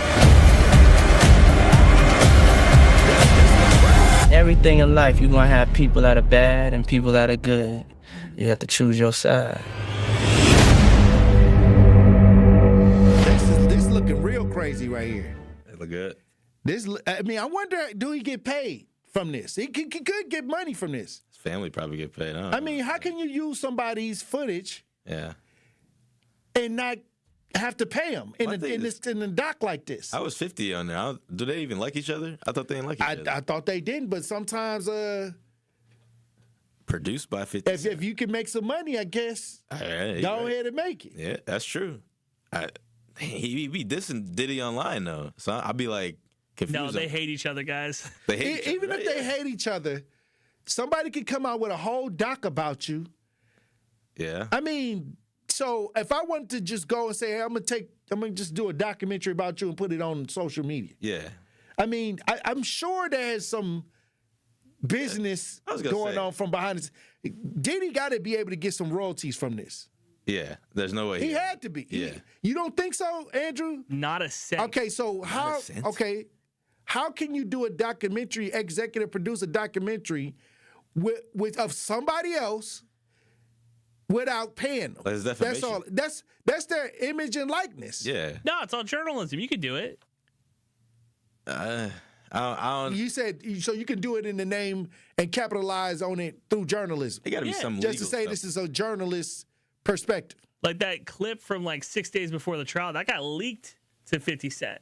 Everything in life, you're gonna have people that are bad and people that are good. You have to choose your side. This looking real crazy right here. It look good. I wonder, do he get paid from this? He could get money from this. His family probably get paid. I mean, how can you use somebody's footage Yeah. and not have to pay them in a doc like this? I was 50 on there. Do they even like each other? I thought they didn't like each other. I thought they didn't, but sometimes Produced by 50 Cent. if you can make some money, I guess Right, go ahead and make it. Yeah, that's true. He be dissing Diddy online though, so I'll be like confused. No, they hate each other, guys. They hate each Even other, if they hate each other, somebody could come out with a whole doc about you. Yeah. I mean, so if I wanted to just go and say, hey, I'm gonna just do a documentary about you and put it on social media. Yeah. I mean, I'm sure there's some business going on from behind this. Diddy got to be able to get some royalties from this. Yeah. There's no way. He had to be. Yeah. You don't think so, Andrew? Not a cent. Okay, so how can you do a documentary, executive produce a documentary with of somebody else without paying them? That's That's defamation. all. That's their image and likeness. Yeah. No, it's all journalism. You could do it. I don't. You said so you can do it in the name and capitalize on it through journalism. It got to be some just to legal say stuff. this is a journalist perspective. Like that clip from like 6 days before the trial, that got leaked to 50 Cent.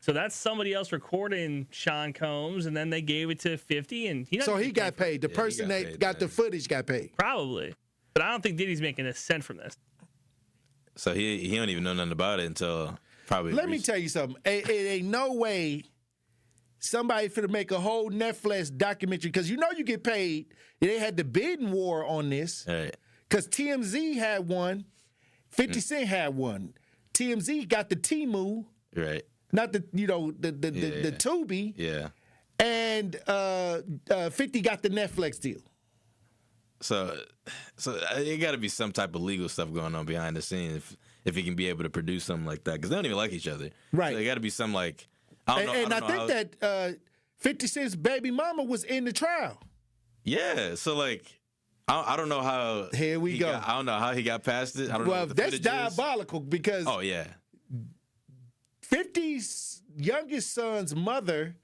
So that's somebody else recording Sean Combs, and then they gave it to 50, and he got paid. The person that got the footage got paid. Probably, but I don't think Diddy's making a cent from this. So he don't even know nothing about it until probably. Let me tell you something. It ain't no way somebody finna make a whole Netflix documentary because you know you get paid. They had the bidding war on this. Right. Because TMZ had one, 50 Cent had one. TMZ got the Temu, Right. not the the Tubi, Yeah. and 50 got the Netflix deal. So it got to be some type of legal stuff going on behind the scenes if he can be able to produce something like that because they don't even like each other. Right. So it got to be some like. I think that 50 Cent's baby mama was in the trial. Yeah. So like. I don't know how. Here we go. I don't know how he got past it. I don't know. Well, what the that's footage diabolical because. Oh yeah. 50's youngest son's mother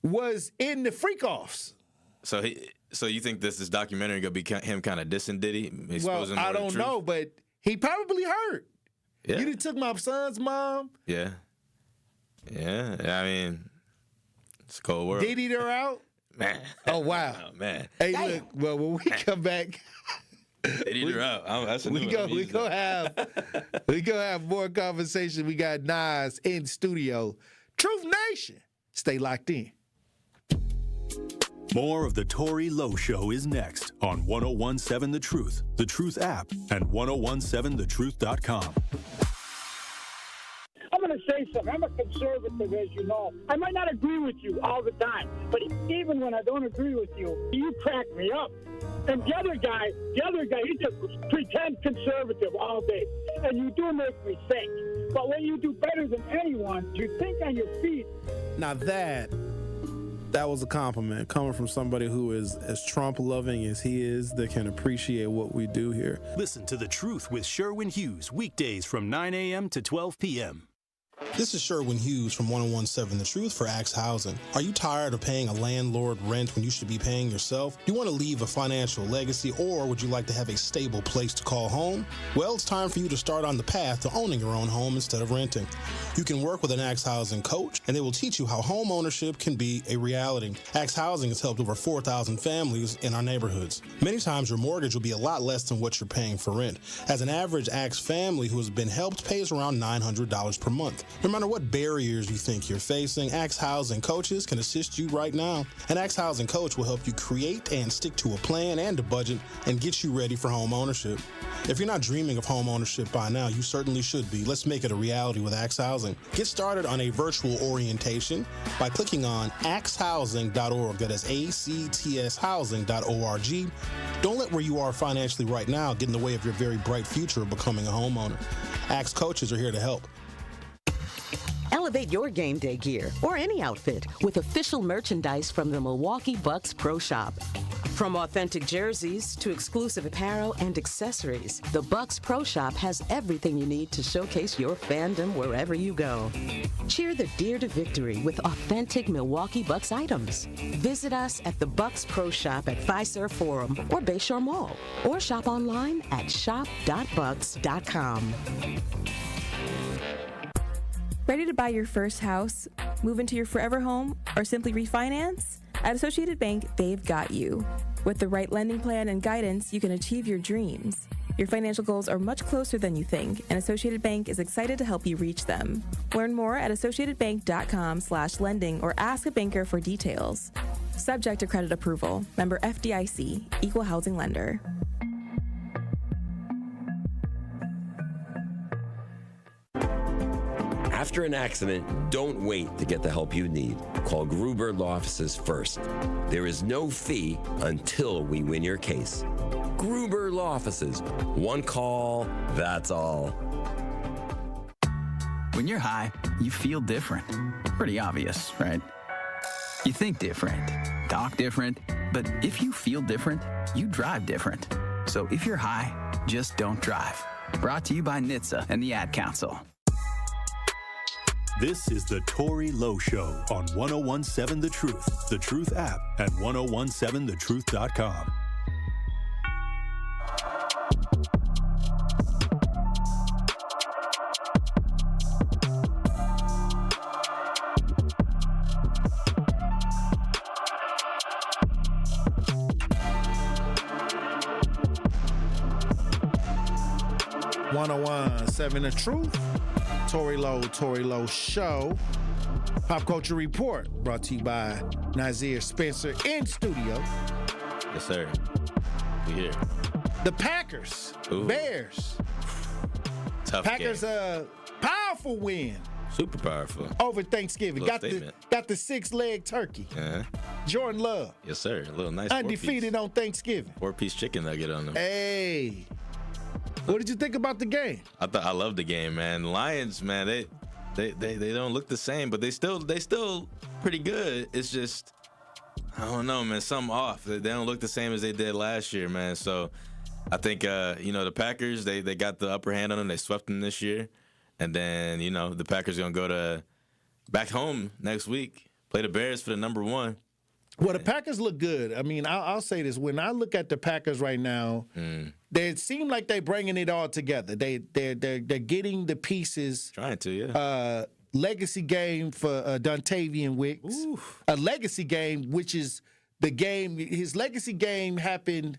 was in the freak-offs. So you think this documentary gonna be him kind of dissing Diddy? Well, I don't know, but he probably hurt. Yeah. You done took my son's mom. Yeah. I mean, it's a cold world. Diddy, they're out. Man. Oh wow. Oh man. Hey, look. Well, when we come back. Diddy, they're out. That's a new one. We gonna have more conversation. We got Nas in studio. Truth Nation. Stay locked in. More of the Tory Lowe Show is next on 1017 The Truth app, and 1017thetruth.com. I'm going to say something. I'm a conservative, as you know. I might not agree with you all the time, but even when I don't agree with you, you crack me up. And the other guy, he just pretends conservative all day. And you do make me think. But when you do better than anyone, you think on your feet. Now that was a compliment coming from somebody who is as Trump-loving as he is, that can appreciate what we do here. Listen to The Truth with Sherwin Hughes, weekdays from 9 a.m. to 12 p.m. This is Sherwin Hughes from 1017 The Truth for Axe Housing. Are you tired of paying a landlord rent when you should be paying yourself? Do you want to leave a financial legacy, or would you like to have a stable place to call home? Well, it's time for you to start on the path to owning your own home instead of renting. You can work with an Axe Housing coach, and they will teach you how home ownership can be a reality. Axe Housing has helped over 4,000 families in our neighborhoods. Many times your mortgage will be a lot less than what you're paying for rent. As an average Axe family who has been helped pays around $900 per month. No matter what barriers you think you're facing, Axe Housing coaches can assist you right now. An Axe Housing coach will help you create and stick to a plan and a budget and get you ready for home ownership. If you're not dreaming of home ownership by now, you certainly should be. Let's make it a reality with Axe Housing. Get started on a virtual orientation by clicking on axehousing.org. That is ACTS housing.org. Don't let where you are financially right now get in the way of your very bright future of becoming a homeowner. Axe coaches are here to help. Elevate your game day gear or any outfit with official merchandise from the Milwaukee Bucks Pro Shop. From authentic jerseys to exclusive apparel and accessories, the Bucks Pro Shop has everything you need to showcase your fandom wherever you go. Cheer the deer to victory with authentic Milwaukee Bucks items. Visit us at the Bucks Pro Shop at Fiserv Forum or Bayshore Mall, or shop online at shop.bucks.com. Ready to buy your first house, move into your forever home, or simply refinance? At Associated Bank, they've got you. With the right lending plan and guidance, you can achieve your dreams. Your financial goals are much closer than you think, and Associated Bank is excited to help you reach them. Learn more at associatedbank.com/lending or ask a banker for details. Subject to credit approval. Member FDIC, Equal Housing Lender. After an accident, don't wait to get the help you need. Call Gruber Law Offices first. There is no fee until we win your case. Gruber Law Offices. One call, that's all. When you're high, you feel different. Pretty obvious, right? You think different, talk different, but if you feel different, you drive different. So if you're high, just don't drive. Brought to you by NHTSA and the Ad Council. This is the Tory Lowe Show on 1017 The Truth app, and 1017thetruth.com. The Truth. Tory Lowe Show. Pop Culture Report brought to you by Nazir Spencer in studio. Yes, sir. We here. The Packers, Ooh. Bears. Tough Packers, game. Powerful win Super powerful. over Thanksgiving. Got the 6-leg turkey. Uh-huh. Jordan Love. Yes, sir. A little nice undefeated on Thanksgiving. 4-piece chicken nugget on them. Hey. What did you think about the game? I loved the game, man. The Lions, man, they don't look the same, but they still pretty good. It's just, I don't know, man, something off. They don't look the same as they did last year, man. So I think the Packers, they got the upper hand on them. They swept them this year, and then the Packers are gonna go back home next week, Play the Bears for the number 1. Well, the Packers look good. I mean, I'll say this. When I look at the Packers right now, they seem like they're bringing it all together. They're getting the pieces. Trying to, yeah. Legacy game for Dontavian Wicks. Ooh. A legacy game, which is the game. His legacy game happened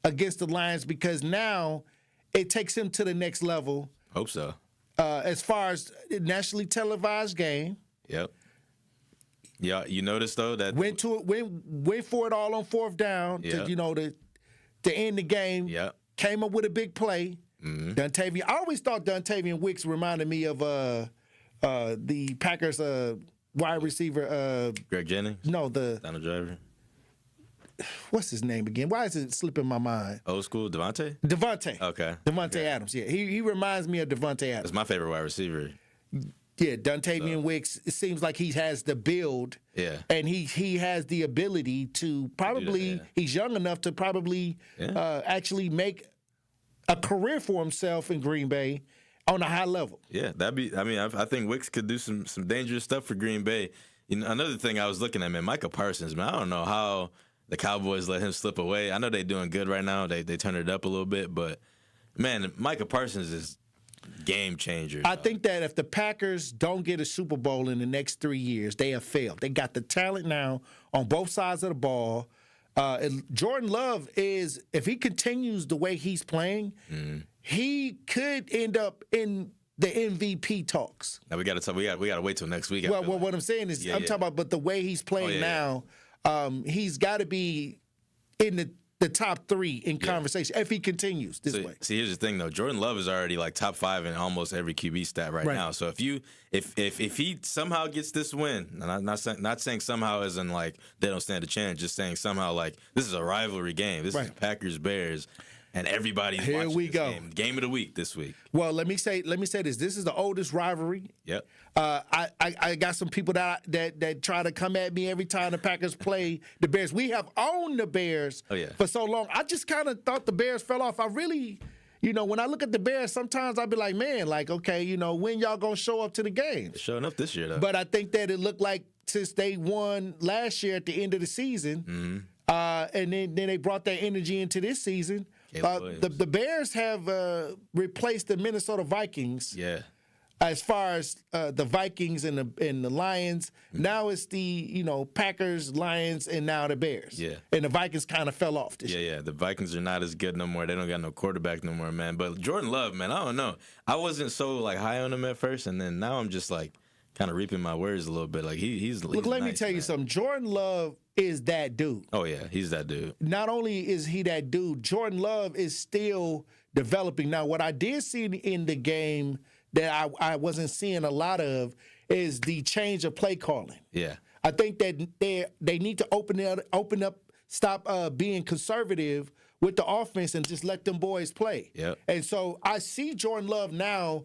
against the Lions because now it takes him to the next level. Hope so. As far as nationally televised game. Yep. Yeah, you noticed though that went for it all on 4th down to end the game. Yeah, came up with a big play. Dontavian. I always thought Dontavian Wicks reminded me of the Packers wide receiver. Greg Jennings. No, the Donald Driver. What's his name again? Why is it slipping my mind? Old school Devontae. Okay. Devontae Adams. Yeah, he reminds me of Devontae Adams. That's my favorite wide receiver. Yeah, Dontavian Wicks, it seems like he has the build. Yeah. And he has the ability to probably, he's young enough to probably actually make a career for himself in Green Bay on a high level. Yeah, I think Wicks could do some dangerous stuff for Green Bay. You know, another thing I was looking at, man, Micah Parsons, man, I don't know how the Cowboys let him slip away. I know they're doing good right now. They turned it up a little bit, but, man, Micah Parsons is game changer. I think that if the Packers don't get a Super Bowl in the next 3 years, they have failed. They got the talent now on both sides of the ball. Jordan Love is, if he continues the way he's playing, he could end up in the MVP talks. Now we got to wait till next week. Well, what I'm saying is, I'm talking about, but the way he's playing now, he's got to be in the top 3 in conversation if he continues this way. See, here's the thing though. Jordan Love is already like top 5 in almost every QB stat right now. So if he somehow gets this win, and I'm not saying somehow as in like they don't stand a chance, just saying somehow like this is a rivalry game. This is Packers Bears. And everybody's here watching we go. Game of the week this week. Well, let me say this. This is the oldest rivalry. Yep. I got some people that try to come at me every time the Packers play the Bears. We have owned the Bears for so long. I just kind of thought the Bears fell off. I really, when I look at the Bears, sometimes I'll be like, man, like, okay, when y'all gonna show up to the games? Showing up this year though. But I think that it looked like since they won last year at the end of the season, and then they brought that energy into this season. The Bears have replaced the Minnesota Vikings. Yeah. As far as the Vikings and the Lions, now it's the Packers, Lions, and now the Bears. Yeah. And the Vikings kind of fell off this year. Yeah. The Vikings are not as good no more. They don't got no quarterback no more, man. But Jordan Love, man, I don't know. I wasn't so like high on him at first, and then now I'm just like kind of reaping my words a little bit. Like he's look. Let nice, me tell you man. something. Jordan Love is that dude. Oh yeah, he's that dude. Not only is he that dude, Jordan Love is still developing. Now, what I did see in the game that I wasn't seeing a lot of is the change of play calling. Yeah, I think that they need to open up, stop being conservative with the offense and just let them boys play. Yeah, and so I see Jordan Love now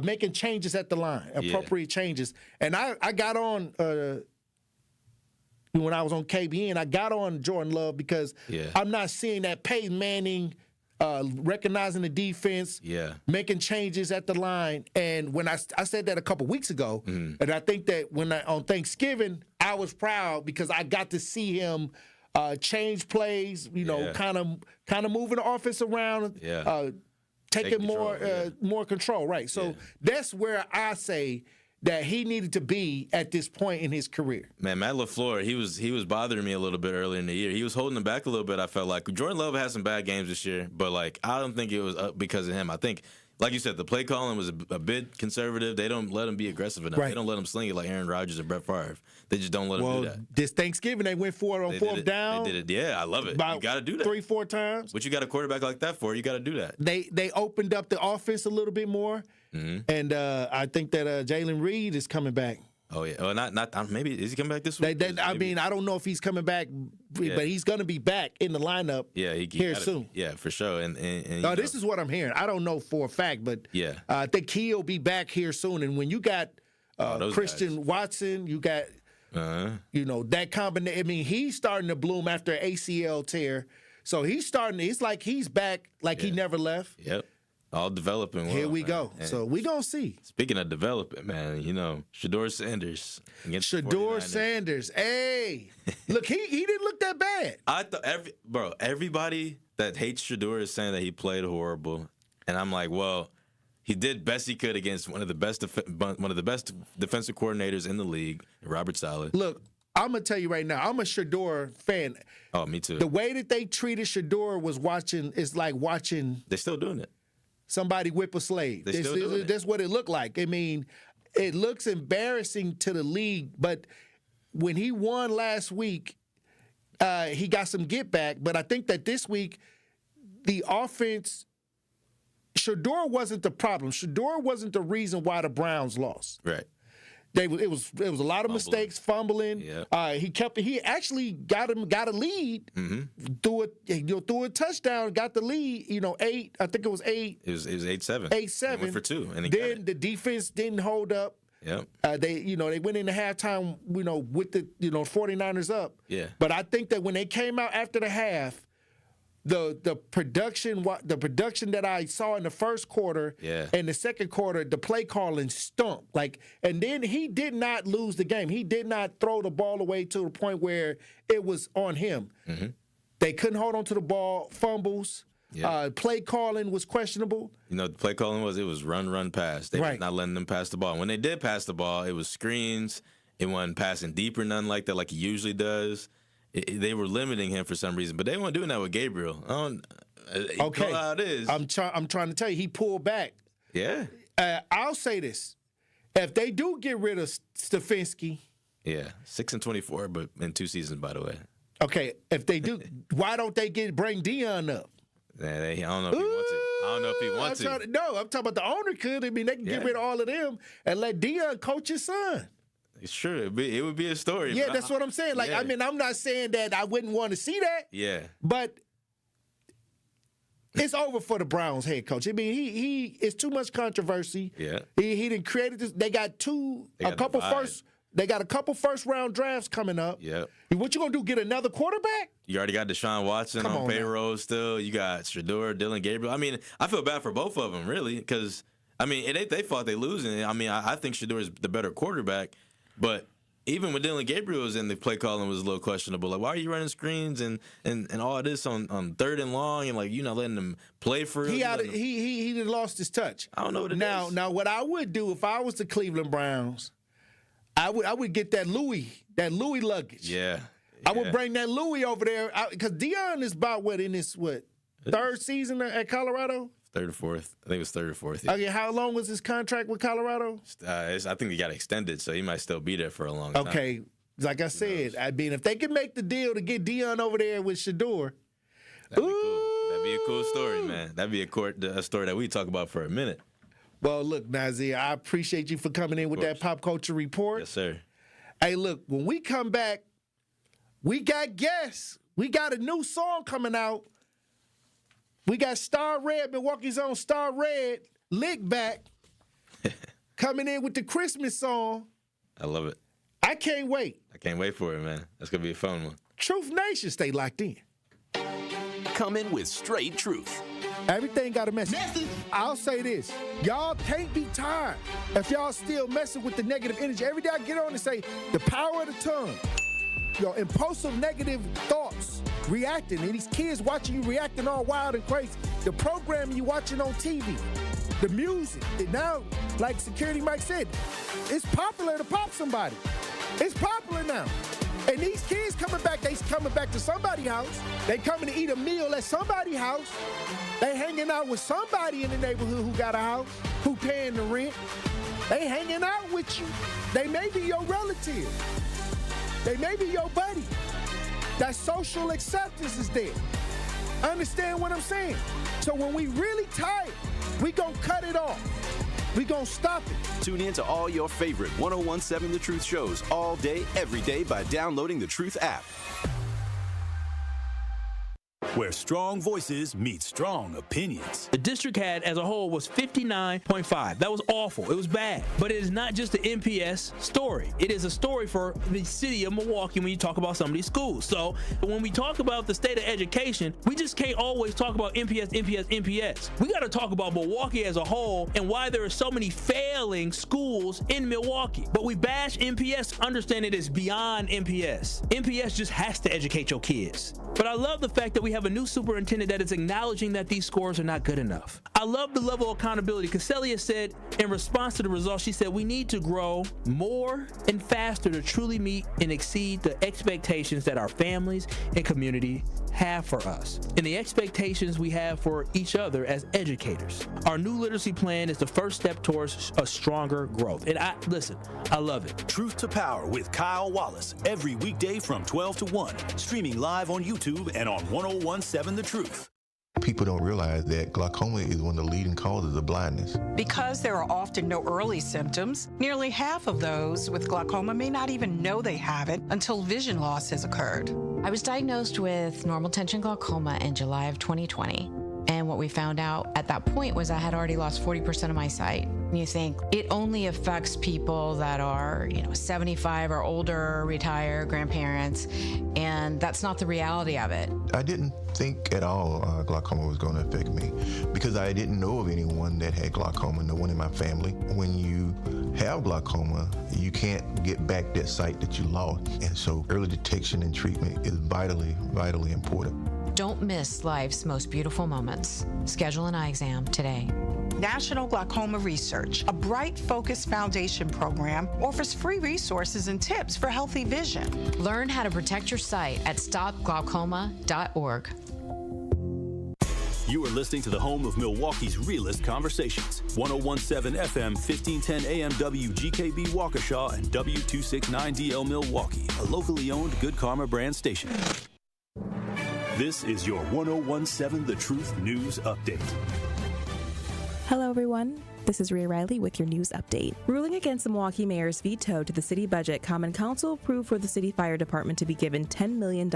making changes at the line, appropriate changes, and I got on. When I was on KBN, I got on Jordan Love because I'm not seeing that Peyton Manning recognizing the defense, making changes at the line. And when I said that a couple weeks ago, and I think that on Thanksgiving, I was proud because I got to see him change plays, kind of moving the offense around, taking more control. Right. So that's where I say that he needed to be at this point in his career. Man, Matt LaFleur, he was bothering me a little bit earlier in the year. He was holding him back a little bit, I felt like. Jordan Love had some bad games this year, but, like, I don't think it was because of him. I think, like you said, the play calling was a bit conservative. They don't let him be aggressive enough. Right. They don't let him sling it like Aaron Rodgers or Brett Favre. They just don't let him do that. This Thanksgiving, they went for it on 4th down. They did it. Yeah, I love it. You got to do that. 3-4 times. What you got a quarterback like that for? You got to do that. They opened up the offense a little bit more. And I think that Jalen Reed is coming back. Oh yeah, not maybe is he coming back this week? I mean, I don't know if he's coming back, but he's going to be back in the lineup. Yeah, here soon. Yeah, for sure. And this is what I'm hearing. I don't know for a fact, but I think he'll be back here soon. And when you got Christian Watson, you got that combination. I mean, he's starting to bloom after an ACL tear, so he's starting. It's like he's back, like he never left. Yep. All developing well. Here we man. go. And so we going to see. Speaking of development, man, Shedeur Sanders. Shedeur Sanders. Hey. Look, he didn't look that bad. I thought everybody that hates Shedeur is saying that he played horrible. And I'm like, well, he did best he could against one of the best defensive coordinators in the league, Robert Saleh. Look, I'm going to tell you right now, I'm a Shedeur fan. Oh, me too. The way that they treated Shedeur is like watching. They're still doing it. Somebody whip a slave. That's what it looked like. I mean, it looks embarrassing to the league, but when he won last week, he got some get back. But I think that this week, the offense, Shedeur wasn't the problem. Shedeur wasn't the reason why the Browns lost. Right. It was a lot of mistakes, fumbling. Yeah. He actually got a lead threw a touchdown, got the lead. 8. I think it was 8. It was 8-7. 8-7. Went for 2, and then the defense didn't hold up. Yep. They went into halftime, with the 49ers up. Yeah. But I think that when they came out after the half, the production that I saw in the first quarter and the second quarter, the play calling stunk. And then he did not lose the game. He did not throw the ball away to the point where it was on him. Mm-hmm. They couldn't hold on to the ball, fumbles. Yeah. Play calling was questionable. The play calling was run, pass. They were not letting them pass the ball. And when they did pass the ball, it was screens. It wasn't passing deep or nothing like that, like he usually does. They were limiting him for some reason, but they weren't doing that with Gabriel. Okay, you know how it is. I'm trying to tell you, he pulled back. Yeah. I'll say this: if they do get rid of Stefanski, 6-24, but in 2 seasons, by the way. Okay, if they do, why don't they bring Dion up? I don't know if he wants to. I don't know if he wants to. I'm talking about the owner could. I mean, they can get rid of all of them and let Dion coach his son. Sure, it would be a story. Yeah, that's what I'm saying. I mean, I'm not saying that I wouldn't want to see that. Yeah. But it's over for the Browns head coach. I mean, he it's too much controversy. Yeah. He didn't create this. They got a couple first round drafts coming up. Yep. What you gonna do? Get another quarterback? You already got Deshaun Watson on payroll still. You got Shedeur, Dylan Gabriel. I mean, I feel bad for both of them, really, because I mean, it ain't they fault they losing. I mean, I think Shedeur is the better quarterback. But even when Dylan Gabriel was in, the play calling was a little questionable. Like, why are you running screens and all this on 3rd and long and you're not letting them play for real? He lost his touch. I don't know what it is. Now, what I would do if I was the Cleveland Browns, I would get that Louis luggage. Yeah. I would bring that Louis over there because Dion is about in his 3rd season at Colorado. 3rd or 4th. I think it was 3rd or 4th. Yeah. Okay, how long was his contract with Colorado? I think he got extended, so he might still be there for a long time. Okay, like I said, I mean, if they can make the deal to get Dion over there with Shedeur, that'd be cool. That'd be a cool story, man. That'd be a story that we talk about for a minute. Well, look, Nazir, I appreciate you for coming in with that pop culture report. Yes, sir. Hey, look, when we come back, we got guests. We got a new song coming out. We got Star Red, Milwaukee's own Star Red, Lick Back, coming in with the Christmas song. I love it. I can't wait. I can't wait for it, man. That's going to be a fun one. Truth Nation, stay locked in. Come in with straight truth. Everything got a message. I'll say this. Y'all can't be tired if y'all still messing with the negative energy. Every day I get on and say, the power of the tongue. Your impulsive negative thoughts, reacting, and these kids watching you reacting all wild and crazy. The programming you watching on TV, the music. And now, like Security Mike said, it's popular to pop somebody. It's popular now. And these kids coming back to somebody's house. They coming to eat a meal at somebody's house. They hanging out with somebody in the neighborhood who got a house, who paying the rent. They hanging out with you. They may be your relative. They may be your buddy. That social acceptance is there. Understand what I'm saying? So when we really tired, we gonna cut it off. We gonna stop it. Tune in to all your favorite 1017 The Truth shows all day, every day by downloading the Truth app. where strong voices meet strong opinions. The district as a whole was 59.5. That was awful. It was bad. But it is not just the MPS story. It is a story for the city of Milwaukee when you talk about some of these schools. So when we talk about the state of education, we just can't always talk about MPS. We got to talk about Milwaukee as a whole and why there are so many failing schools in Milwaukee. But we bash MPS, understand it is beyond MPS. MPS just has to educate your kids. But I love the fact that we have a new superintendent that is acknowledging that these scores are not good enough. I love the level of accountability. Casellia said in response to the results, she said, we need to grow more and faster to truly meet and exceed the expectations that our families and community have for us and the expectations we have for each other as educators. Our new literacy plan is the first step towards a stronger growth. And I love it. Truth to Power with Kyle Wallace, every weekday from 12 to 1, streaming live on YouTube and on 1017 The Truth. People don't realize that glaucoma is one of the leading causes of blindness. Because there are often no early symptoms, nearly half of those with glaucoma may not even know they have it until vision loss has occurred. I was diagnosed with normal tension glaucoma in July of 2020. And what we found out at that point was I had already lost 40% of my sight. And you think it only affects people that are, 75 or older, retired, grandparents, and that's not the reality of it. I didn't think at all glaucoma was going to affect me because I didn't know of anyone that had glaucoma, no one in my family. When you have glaucoma, you can't get back that sight that you lost. And so early detection and treatment is vitally, vitally important. Don't miss life's most beautiful moments. Schedule an eye exam today. National Glaucoma Research, a bright, focused foundation program, offers free resources and tips for healthy vision. Learn how to protect your sight at stopglaucoma.org. You are listening to the home of Milwaukee's realest conversations. 1017 FM, 1510 AM WGKB Waukesha and W269DL Milwaukee, a locally owned Good Karma brand station. This is your 1017 The Truth News Update. Hello, everyone. This is Rhea Riley with your news update. Ruling against the Milwaukee mayor's veto to the city budget, Common Council approved for the city fire department to be given $10 million.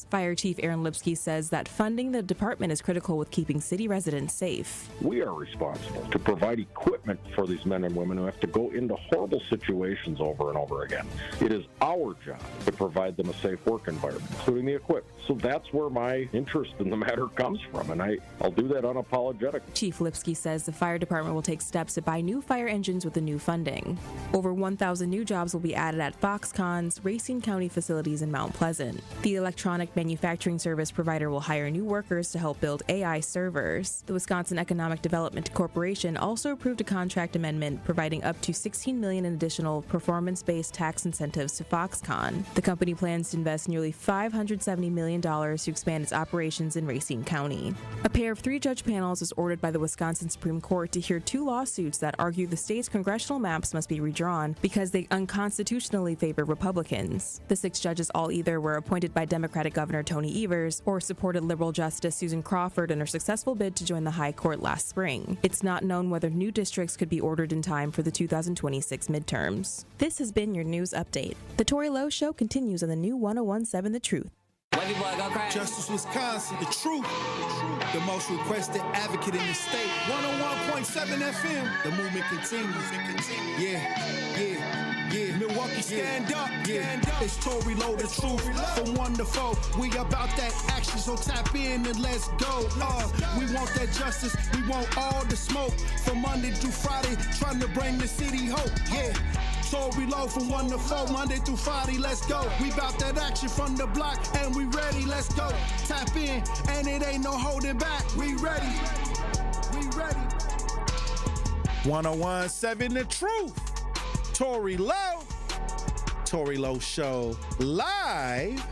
Fire Chief Aaron Lipsky says that funding the department is critical with keeping city residents safe. We are responsible to provide equipment for these men and women who have to go into horrible situations over and over again. It is our job to provide them a safe work environment, including the equipment. So that's where my interest in the matter comes from, and I'll do that unapologetically. Chief Lipsky says the fire department will take steps to buy new fire engines with the new funding. Over 1,000 new jobs will be added at Foxconn's Racine County facilities in Mount Pleasant. The electronic manufacturing service provider will hire new workers to help build AI servers. The Wisconsin Economic Development Corporation also approved a contract amendment providing up to $16 million in additional performance-based tax incentives to Foxconn. The company plans to invest nearly $570 million to expand its operations in Racine County. A pair of 3-judge panels is ordered by the Wisconsin Supreme Court to hear 2 lawsuits that argue the state's congressional maps must be redrawn because they unconstitutionally favor Republicans. The 6 judges all either were appointed by Democratic Governor Tony Evers or supported liberal Justice Susan Crawford in her successful bid to join the High Court last spring. It's not known whether new districts could be ordered in time for the 2026 midterms. This has been your news update. The Tory Lowe Show continues on the new 1017 The Truth. Justice Wisconsin, the truth, the most requested advocate in the state. 101.7 FM, the movement continues. Yeah. Milwaukee, stand up. It's Tory Lowe, the truth, from 1 to 4. We about that action, so tap in and let's go. We want that justice, we want all the smoke. From Monday through Friday, trying to bring the city hope. Yeah. Tory Lowe from 1 to 4, Monday through Friday, let's go. We bout that action from the block, and we ready, let's go. Tap in, and it ain't no holding back. We ready. 1017 The Truth. Tory Lowe. Tory Lowe Show live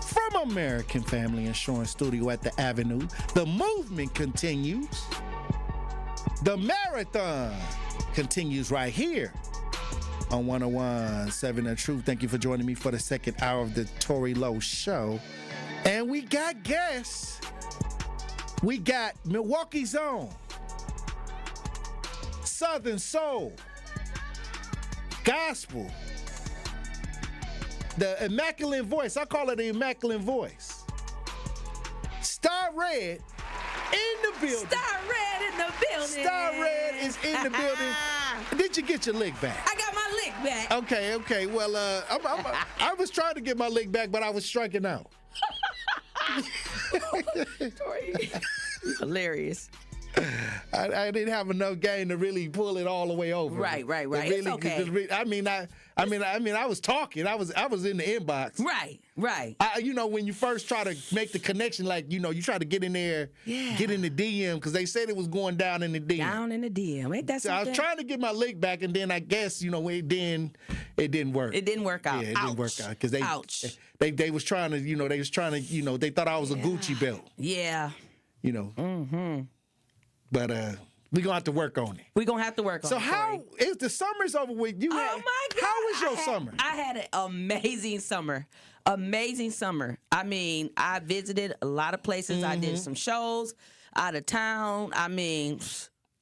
from American Family Insurance Studio at the Avenue. The movement continues. The marathon continues right here on 1017 The Truth. Thank you for joining me for the second hour of the Tory Lowe Show. And we got guests. We got Milwaukee's own Southern Soul, Gospel, the Immaculate Voice. I call it the Immaculate Voice. Star Red in the building. Star Red in the building. Star Red is in the building. Did you get your lick back? I got my lick back. Okay. Well, I was trying to get my lick back, but I was striking out. Tory, hilarious. I didn't have enough game to really pull it all the way over. Right. Really, It's okay. I was talking. I was in the inbox. Right. When you first try to make the connection, like, you try to get in there, get in the DM, because they said it was going down in the DM. Down in the DM. Ain't that So something? I was trying to get my lick back, and then I guess, it didn't work. It didn't work out. Yeah, it didn't work out because they was trying to, they thought I was a Gucci belt. Yeah. Mm-hmm. But we're going to have to work on it. We're going to have to work on it. So how is the summer's over with? Oh, my God. How was your summer? I had an amazing summer. Amazing summer. I mean, I visited a lot of places. I did some shows out of town. I mean,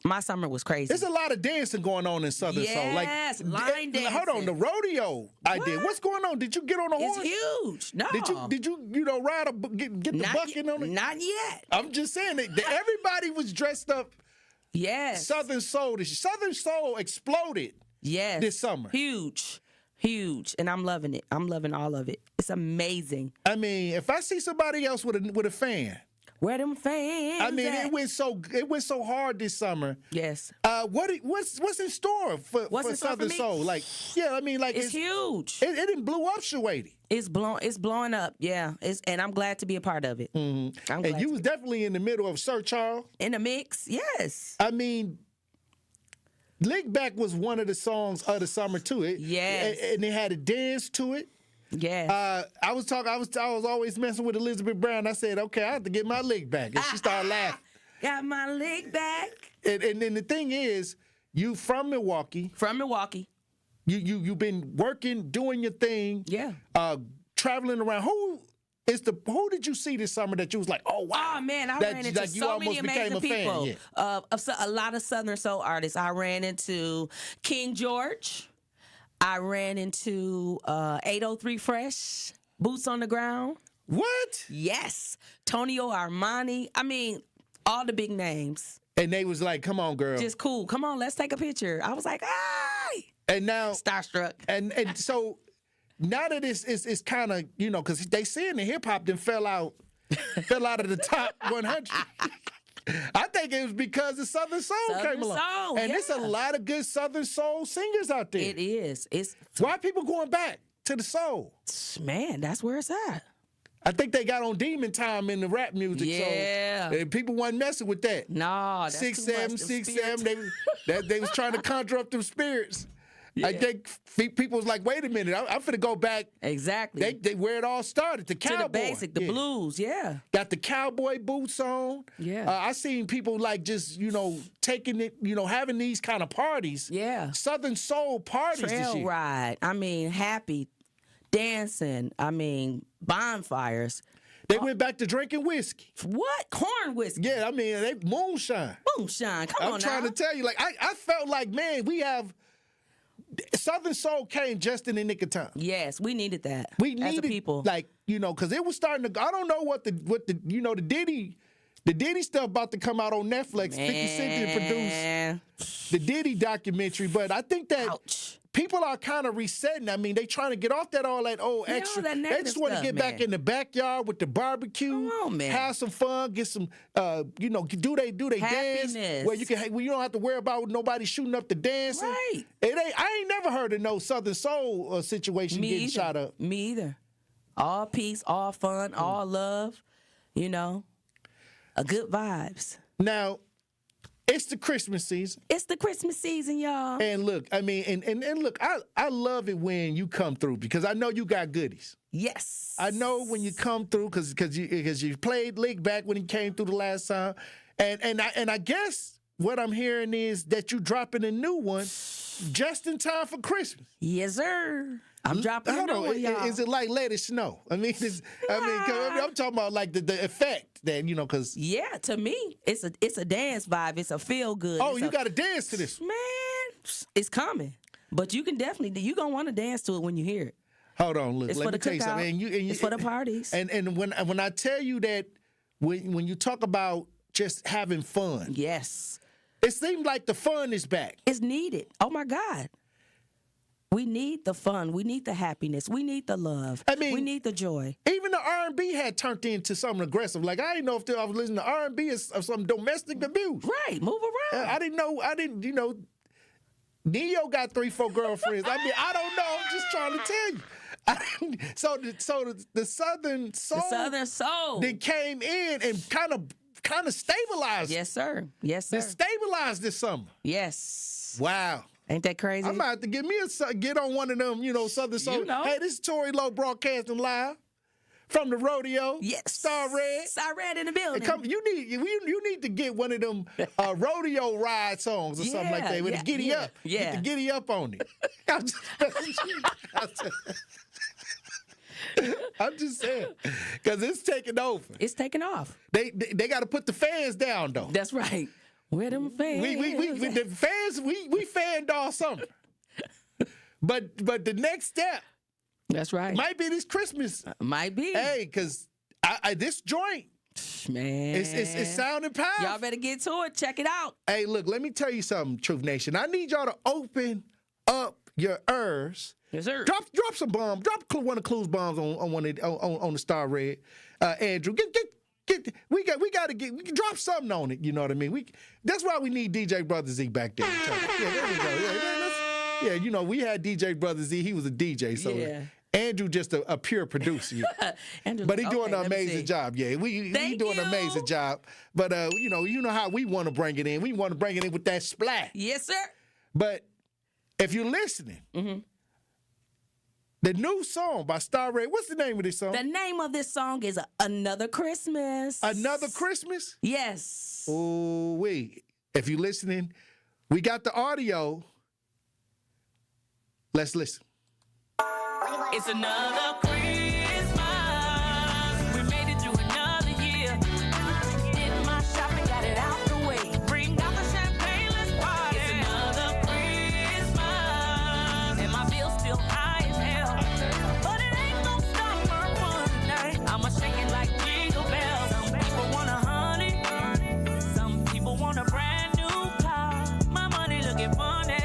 my summer was crazy. There's a lot of dancing going on in Southern Soul. Yes, line dancing. Hold on, the rodeo I did. What's going on? Did you get on a horse? It's huge. No. Did you ride get the bucket on it? Not yet. I'm just saying that everybody was dressed up. Yes. Southern Soul. Southern Soul exploded. Yes. This summer. Huge. And I'm loving it. I'm loving all of it. It's amazing. I mean, if I see somebody else with a fan. Where them fans? I mean, at? it went so hard this summer. Yes. What's in store for Southern Soul? Like, it's huge. It didn't blew up, Shawady. It's blowing up. Yeah. And I'm glad to be a part of it. Mm-hmm. And you was definitely in the middle of Sir Charles. In the mix, yes. I mean, Lick Back was one of the songs of the summer too. Yes. And they had a dance to it. Yeah. I was always messing with Elizabeth Brown. I said, okay, I have to get my lick back. And she started laughing. Got my lick back. And then the thing is, you from Milwaukee. From Milwaukee. You've been working, doing your thing. Yeah. Traveling around. Who did you see this summer that you was like, oh wow? Oh man, I ran into so many amazing people. Yeah. A lot of Southern Soul artists. I ran into King George. I ran into 803 Fresh, Boots on the Ground. What? Yes. Tonio Armani. I mean, all the big names. And they was like, come on, girl. Just cool. Come on, let's take a picture. I was like, hi. And now. Starstruck. And so now that it's kind of, because they saying the hip hop then fell out of the top 100. I think it was because the Southern Soul came along. And there's a lot of good Southern Soul singers out there. It is. Why are people going back to the soul? Man, that's where it's at. I think they got on demon time in the rap music. Yeah. So people wasn't messing with that. No, that's 6'7", they was trying to conjure up them spirits. Yeah. I think people was like, wait a minute, I'm finna go back. Exactly. They where it all started, the cowboy. To the basic, the blues, yeah. Got the cowboy boots on. Yeah. I seen people like just, taking it, having these kind of parties. Yeah. Southern Soul parties. Trail ride. I mean, happy, dancing. I mean, bonfires. They went back to drinking whiskey. What? Corn whiskey? Yeah, I mean, they moonshine. Moonshine, come on I'm trying to tell you, like, I felt like, man, we have... Southern Soul came just in the nick of time. Yes, we needed that. We needed, as a people, like, because it was starting to. I don't know what the the Diddy stuff about to come out on Netflix. 50 Cent did produce the Diddy documentary, but I think that people are kind of resetting. I mean, they trying to get off that all that old extra. That they just want to get back in the backyard with the barbecue, come on, man. have some fun, get some, do they dance where you don't have to worry about nobody shooting up the dancing. Right. I ain't never heard of no Southern Soul situation getting shot up. Me either. All peace, all fun, all love. A good vibes. Now, it's the Christmas season. It's the Christmas season, y'all. And look, I mean, and look, I love it when you come through because I know you got goodies. Yes. I know when you come through because you played Lick Back when he came through the last time, and I guess what I'm hearing is that you dropping a new one just in time for Christmas. Yes, sir. I'm dropping a new one, y'all. Is it like Let It Snow? I mean, I'm talking about like the effect that because to me it's a dance vibe. It's a feel good. Oh, you got to dance to this, man. It's coming, but you can you gonna want to dance to it when you hear it. Hold on, look. It's let for me the tell you cookout. something. It's for the parties. And when I tell you that when you talk about just having fun. Yes. It seems like the fun is back. It's needed. Oh, my God. We need the fun. We need the happiness. We need the love. I mean, we need the joy. Even the R&B had turned into something aggressive. Like, I didn't know if I was listening to R&B of some domestic abuse. Right. Move around. I didn't know. Neo got 3-4 girlfriends. I mean, I don't know. I'm just trying to tell you. So the Southern Soul that came in and kind of stabilized. Yes, sir. Yes, sir. It stabilized this summer. Yes. Wow. Ain't that crazy? I'm about to get on one of them, Southern Soul. You know. Hey, this is Tory Lowe broadcasting live from the rodeo. Yes. Star Red. Star Red in the building. You need to get one of them rodeo ride songs or something like that with a giddy up. Yeah. Get the giddy up on it. I'm just saying, because it's taking over. It's taking off. They got to put the fans down though. That's right. Where them fans? The fans we fanned all summer. But the next step. That's right. Might be this Christmas. Might be. Hey, because this joint, man, it's sounding powerful. Y'all better get to it. Check it out. Hey, look, let me tell you something, Truth Nation. I need y'all to open up your ears. Yes, sir. Drop some bombs. Drop one of Clue's bombs on the Star Red. Andrew, we got to drop something on it. You know what I mean? That's why we need DJ Brother Z back there. Yeah, there we go. Yeah, we had DJ Brother Z. He was a DJ, so Andrew just a pure producer. But he doing an amazing job. Yeah, he doing an amazing job. But you know how we want to bring it in. We want to bring it in with that splat. Yes, sir. But if you're listening. Mm-hmm. The new song by Star Red, what's the name of this song? The name of this song is Another Christmas. Another Christmas? Yes. Oh, wait. If you're listening, we got the audio. Let's listen. It's another Christmas. We made it through another year. Did my shopping, got it out the way. Bring out the champagne, let's party. It's another Christmas. And my bill's still high. But it ain't no stop for one night. I'ma shake it like jingle bells. Some people want a honey. Some people want a brand new car. My money looking funny.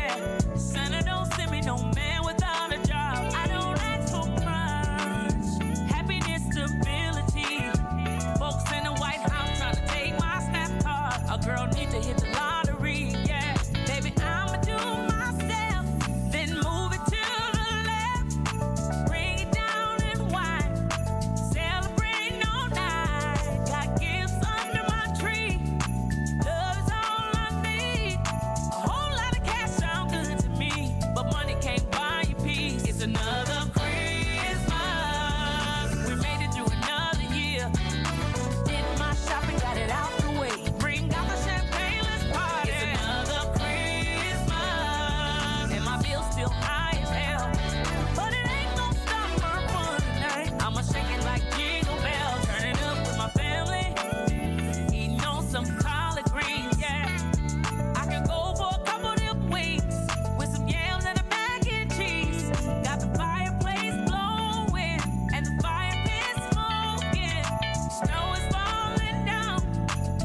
Santa don't send me no man without a job. I don't ask for much. Happiness, stability. Folks in the White House trying to take my snap card. A girl need to hit the lottery. Yeah, baby, I'ma do my step. Then move it to the left. Bring it down and wine. Celebrate all night. Got gifts under my tree. Love is all I need. A whole lot of cash sound good to me, but money can't buy you peace. It's another Christmas. We made it through another year. Did my shopping, got it out the way. Bring out the champagne, let's party. It's another Christmas. And my bill's still high as hell. But it ain't no stop for fun tonight. I'ma shake it like jingle bells. Turn it up with my family. Eating on some collard greens, yeah. I can go for a couple of them wings with some yams and a mac and cheese. Got the fireplace blowing and the fire pit smoking. Snow is falling down.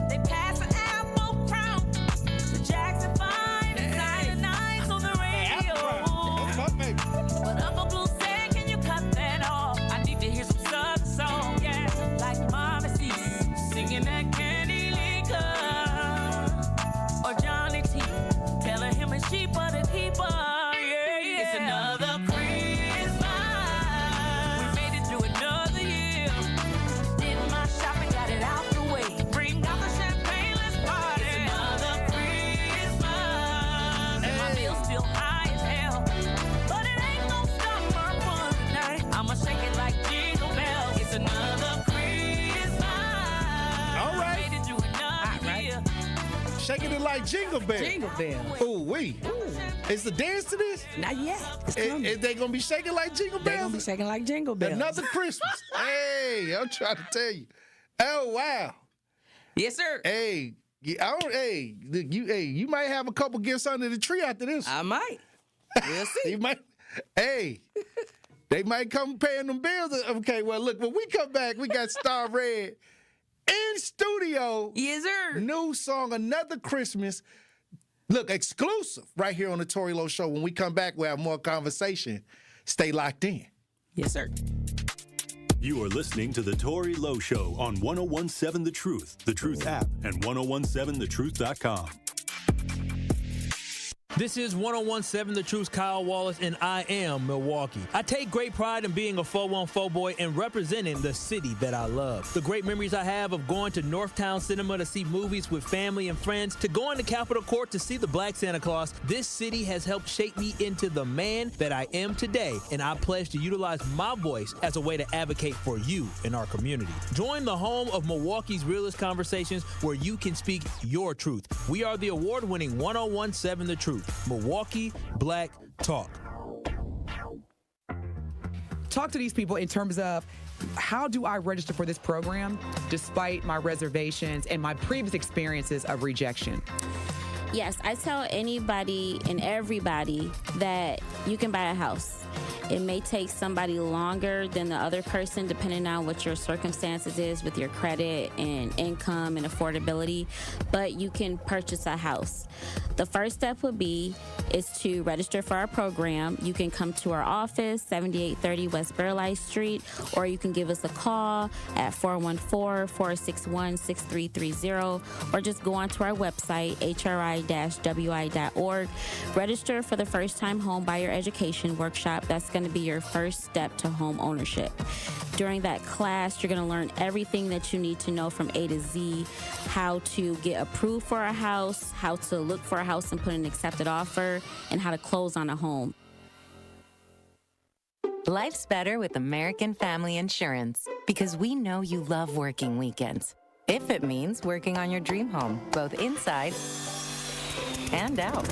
They pass an apple crown. The Jackson 5 and Silent Nights on the radio. But Uncle Blue said, can you cut that off? I need to hear some Southern song, yeah. Like Mama C singing that candy liquor. Or Johnny T telling him a sheep but a keeper, yeah. It's another Christmas. We made it through another year. Did my shopping, got it out the way. Bring out the champagne, let's party. It's another Christmas. And my bill's still high as hell. But it ain't no stop for fun tonight. I'ma shake it like jingle bells. It's another Christmas. All right. We made it through another year. Shaking it like jingle bells. Jingle bells. Ooh, wee. Is the dance to this? Not yet. It's coming. Is they gonna be shaking like jingle bells? They're going to be shaking like jingle bells. Another Christmas. Hey, I'm trying to tell you. Oh wow. Yes, sir. Hey, you might have a couple gifts under the tree after this. I might. We'll see. You might. Hey, they might come paying them bills. Okay, well look, when we come back, we got Star Red in studio. Yes, sir. New song, Another Christmas. Look, exclusive right here on the Tory Lowe Show. When we come back, we'll have more conversation. Stay locked in. Yes, sir. You are listening to The Tory Lowe Show on 1017 The Truth app, and 1017thetruth.com. This is 1017 The Truth's Kyle Wallace, and I am Milwaukee. I take great pride in being a 414 boy and representing the city that I love. The great memories I have of going to Northtown Cinema to see movies with family and friends, to going to Capitol Court to see the Black Santa Claus, this city has helped shape me into the man that I am today, and I pledge to utilize my voice as a way to advocate for you in our community. Join the home of Milwaukee's realest conversations where you can speak your truth. We are the award-winning 1017 The Truth. Milwaukee Black Talk. Talk to these people in terms of how do I register for this program despite my reservations and my previous experiences of rejection? Yes, I tell anybody and everybody that you can buy a house. It may take somebody longer than the other person depending on what your circumstances is with your credit and income and affordability, but you can purchase a house. The first step would be is to register for our program. You can come to our office, 7830 West Burleigh Street, or you can give us a call at 414-461-6330, or just go onto our website, hri-wi.org. Register for the first-time home buyer education workshop. That's going to be your first step to home ownership. During that class, you're going to learn everything that you need to know from A to Z, how to get approved for a house, how to look for a house and put an accepted offer, and how to close on a home. Life's better with American Family Insurance because we know you love working weekends. If it means working on your dream home, both inside and out.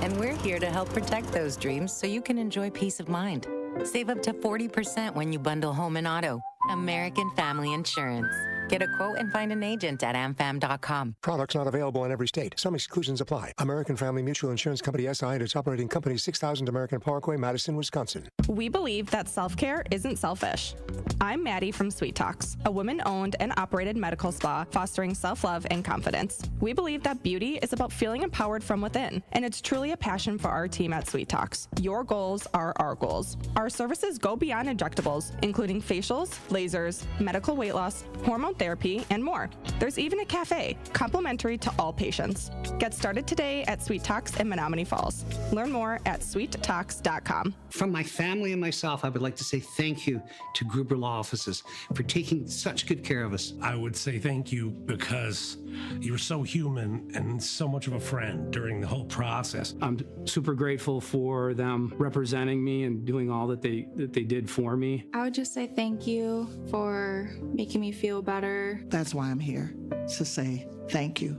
And we're here to help protect those dreams so you can enjoy peace of mind. Save up to 40% when you bundle home and auto. American Family Insurance. Get a quote and find an agent at amfam.com. Products not available in every state. Some exclusions apply. American Family Mutual Insurance Company SI and its operating company 6000 American Parkway, Madison, Wisconsin. We believe that self-care isn't selfish. I'm Maddie from Sweet Talks, a women-owned and operated medical spa fostering self-love and confidence. We believe that beauty is about feeling empowered from within, and it's truly a passion for our team at Sweet Talks. Your goals are our goals. Our services go beyond injectables, including facials, lasers, medical weight loss, hormone therapy, and more. There's even a cafe, complimentary to all patients. Get started today at Sweet Talks in Menominee Falls. Learn more at sweettalks.com. From my family and myself, I would like to say thank you to Gruber Law Offices for taking such good care of us. I would say thank you because you were so human and so much of a friend during the whole process. I'm super grateful for them representing me and doing all that they did for me. I would just say thank you for making me feel better. That's why I'm here, to say thank you,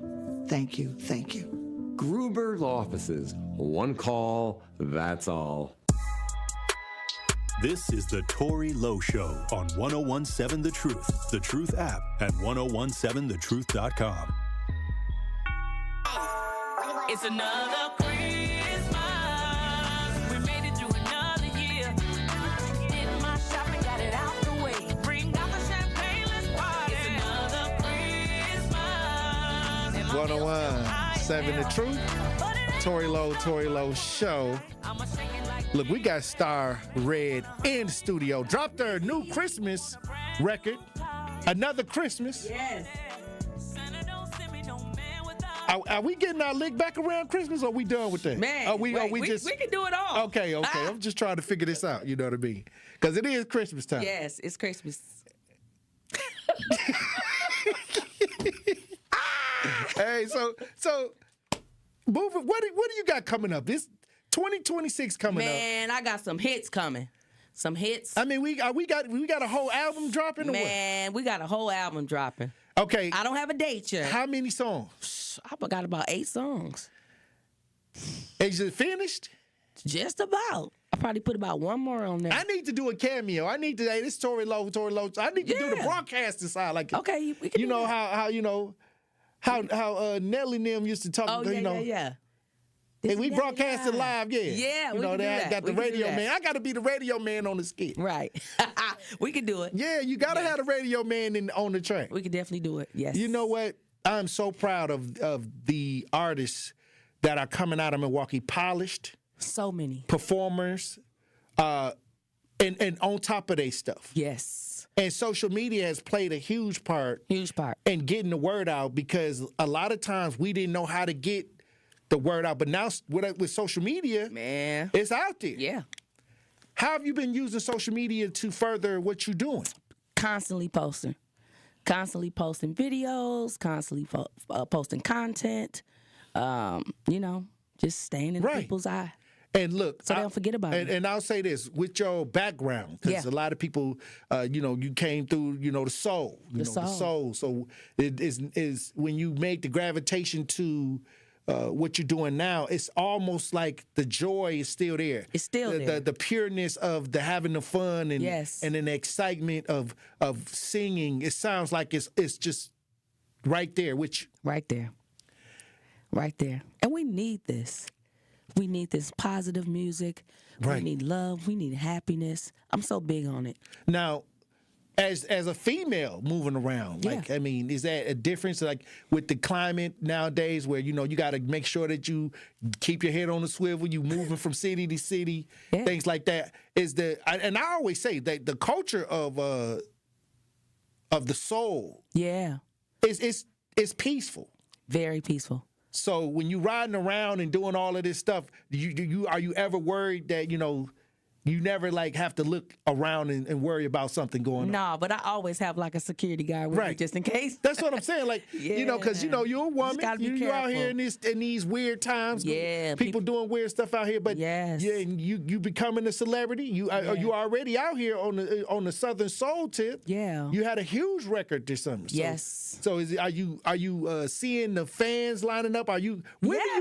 thank you, thank you. Gruber Law Offices. One call, that's all. This is the Tory Lowe Show on 1017 The Truth app, and 1017thetruth.com. It's another Christmas. We made it through another year. Did my shopping, got it out the way. Bring out the champagne, let's party. It's another Christmas. 1017 The Truth. Tory Lowe Show. Look, we got Star Red in the studio. Dropped their new Christmas record, Another Christmas. Yes. Are we getting our lick back around Christmas, or are we done with that? Man, we can do it all. Okay. I'm just trying to figure this out. You know what I mean? Because it is Christmas time. Yes, it's Christmas. Hey, so moving. What do you got coming up? This 2026 coming up. Man, I got some hits coming. Some hits. I mean, we got a whole album dropping. Man, we got a whole album dropping. Okay. I don't have a date yet. How many songs? I got about 8 songs. Is it finished? Just about. I probably put about one more on there. I need to do a cameo. I need to. Hey, this Tory Lowe. I need to do the broadcasting side, like okay. We can you know how Nelly and them used to talk. Oh you know, yeah. Hey, we broadcasted live, yeah. Yeah, you we know, can do that. got the We can do radio that. man. I got to be the radio man on the skit. Right. We can do it. Yeah, you got to have the radio man on the track. We can definitely do it. Yes. You know what? I'm so proud of the artists that are coming out of Milwaukee, polished. So many performers, and on top of their stuff. Yes. And social media has played a huge part. In getting the word out, because a lot of times we didn't know how to get the word out. But now with social media, man, it's out there. Yeah. How have you been using social media to further what you're doing? Constantly posting videos, constantly posting content. Just staying in people's eye. And look, so they don't forget about it. And I'll say this with your background, because a lot of people, you came through, the soul, the soul. So it is when you make the gravitation to what you're doing now, it's almost like the joy is still there. It's still there. The pureness of the having the fun and and then the excitement of singing. It sounds like it's just right there, right there. And we need this. We need this positive music. Right. We need love. We need happiness. I'm so big on it. Now, as a female moving around, is that a difference, like with the climate nowadays, where you got to make sure that you keep your head on the swivel, you moving from city to city, things like that. And I always say that the culture of the soul, is peaceful, very peaceful. So when you riding around and doing all of this stuff, are you ever worried that you never have to look around and worry about something going on? No, but I always have a security guard with me just in case. That's what I'm saying. Because you're a woman, you're out here in these weird times. Yeah, people doing weird stuff out here. But you becoming a celebrity. You already out here on the Southern Soul tip. Yeah, you had a huge record this summer. So, yes. So are you seeing the fans lining up? When are you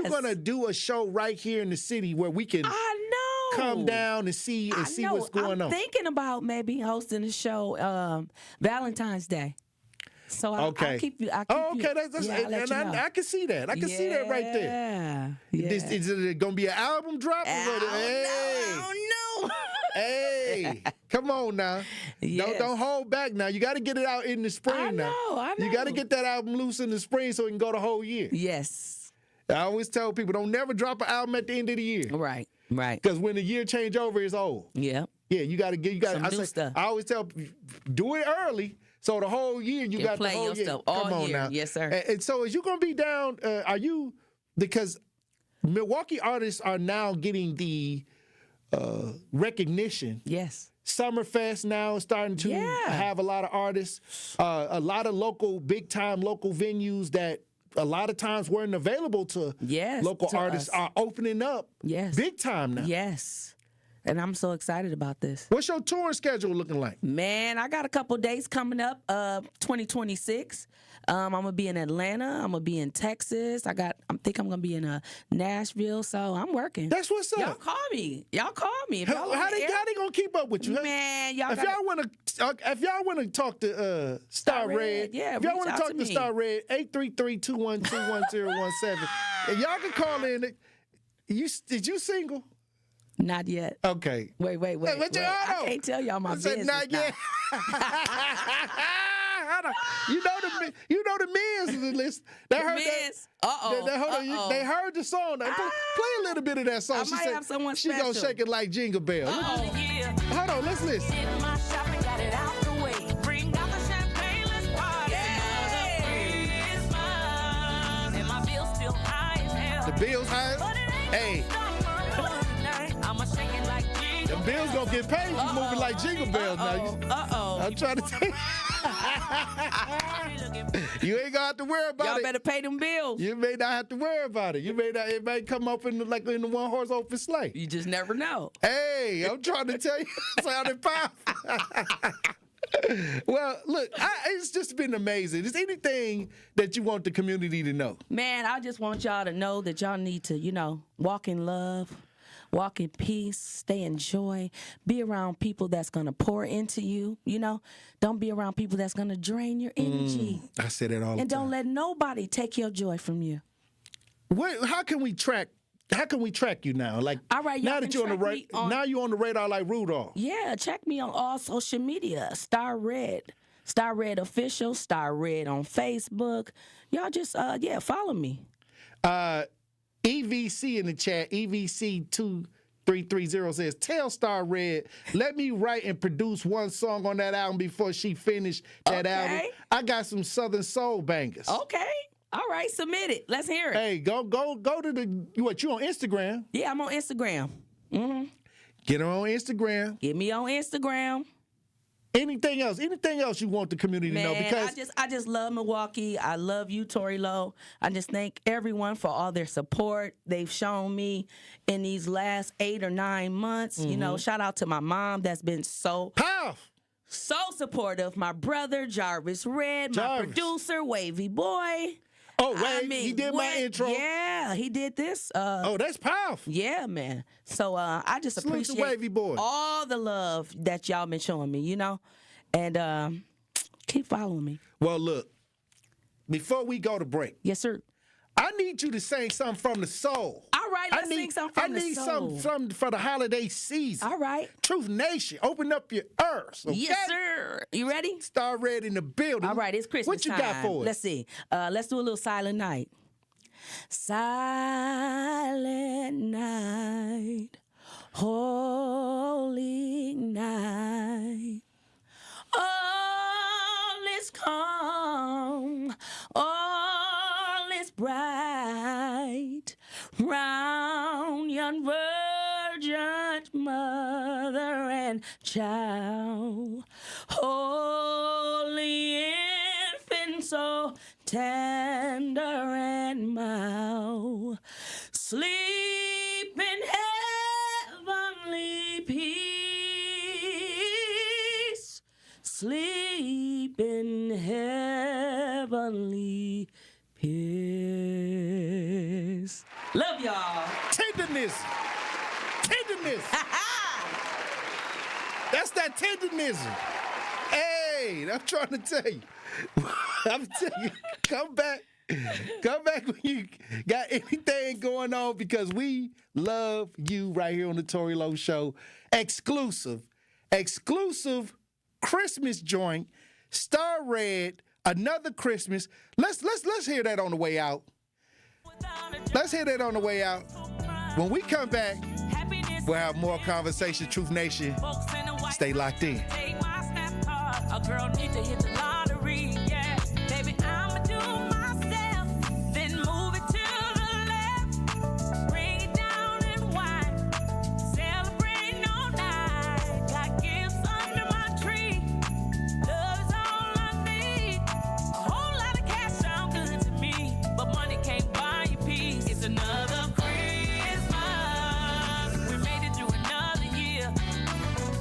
gonna do a show right here in the city where we can? I know. Come down and see what's going on. I'm thinking about maybe hosting a show Valentine's Day. So I'll keep you. That's I can see that. I can see that right there. Yeah. Is it gonna be an album drop? No. Hey, come on now. Yes. Don't hold back now. You got to get it out in the spring I know. You got to get that album loose in the spring so it can go the whole year. Yes. I always tell people, don't never drop an album at the end of the year. Right. Because when the year change over, it's old. Yeah. Yeah, you got to some new stuff. I always tell people, do it early. So the whole year you got play the whole your year. stuff Come all on year. now. Yes, sir. And so is you going to be down, because Milwaukee artists are now getting the recognition. Yes. Summerfest now is starting to have a lot of artists, a lot of big-time local venues that a lot of times weren't available to local artists are opening up big time now. Yes. And I'm so excited about this. What's your touring schedule looking like? Man, I got a couple dates coming up, 2026. I'm going to be in Atlanta. I'm going to be in Texas. I think I'm going to be in Nashville. So I'm working. That's what's up. Y'all call me. If how they going to keep up with you? Man, y'all if y'all want to talk to Star Red, if y'all want to talk to Star Red, 833-212-1017. And y'all can call in. Is you single? Not yet. Okay. Wait. I can't tell y'all my business. Not yet. You know the men's list. They heard that. They heard the song. Play a little bit of that song. I might have someone she special. gonna shake it like Jingle Bell. Hold on, let's listen. The bills high. Hey. The bills gonna get paid. You moving like Jingle Bells now. I'm trying to tell you. You ain't gonna have to worry about it. Y'all better pay them bills. You may not have to worry about it. It may come up in the one horse open sleigh. You just never know. Hey, I'm trying to tell you, sounding powerful. Well, look, it's just been amazing. Is anything that you want the community to know? Man, I just want y'all to know that y'all need to, walk in love, walk in peace, stay in joy, be around people that's going to pour into you, Don't be around people that's going to drain your energy. I say that all the time. And don't let nobody take your joy from you. How can we track how can we track you now? Like, all right, now that you're on the now you're on the radar like Rudolph. Yeah, check me on all social media. Star Red Official, Star Red on Facebook. Y'all just follow me. EVC in the chat, EVC2330 says, tell Star Red, let me write and produce one song on that album before she finished that album. I got some Southern Soul bangers. Okay. All right, submit it. Let's hear it. Hey, go to you on Instagram? Yeah, I'm on Instagram. Mm-hmm. Get her on Instagram. Get me on Instagram. Anything else you want the community to know? Because I just love Milwaukee. I love you, Tory Lowe. I just thank everyone for all their support they've shown me in these last 8 or 9 months. You know, shout out to my mom that's been so supportive. My brother, Jarvis Red, my producer, Wavy Boy. Oh, Wave, he did my intro. Yeah, he did this. That's powerful. Yeah, man. So I just Salute appreciate to Wavy Boy. all the love that y'all been showing me, you know? And keep following me. Well, look, before we go to break. Yes, sir. I need you to sing something from the soul. All right, let's sing something from the soul. I need something for the holiday season. All right. Truth Nation, open up your ears. Okay? Yes, sir. You ready? Star Red in the building. All right, it's Christmas What you time. got for us? Let's see. Let's do a little Silent Night. Silent night, holy night, all is calm, all is bright, round yon virgin mother and child, holy infant, so tender and mild, sleep in heavenly peace, sleep in heavenly peace. Love y'all. Tenderness. That's that tenderness. Hey, I'm trying to tell you. I'm telling you, come back when you got anything going on, because we love you right here on the Tory Lowe Show. Exclusive Christmas joint, Star Red, Another Christmas. Let's hear that on the way out. Let's hear that on the way out. When we come back, we'll have more conversation. Truth Nation, stay locked in. A girl need to hit the lottery, yeah. Baby, I'ma do myself, then move it to the left. Bring it down and wine, celebrate all night. Got gifts under my tree, love is all I need. A whole lot of cash sound good to me, but money can't buy you peace. It's another Christmas, we made it through another year.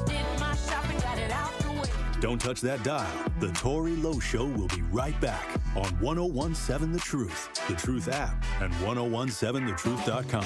Did my shopping, got it out the way. Don't touch that dial. The Tory Lowe Show will be right back on 1017 The Truth, The Truth app, and 1017thetruth.com.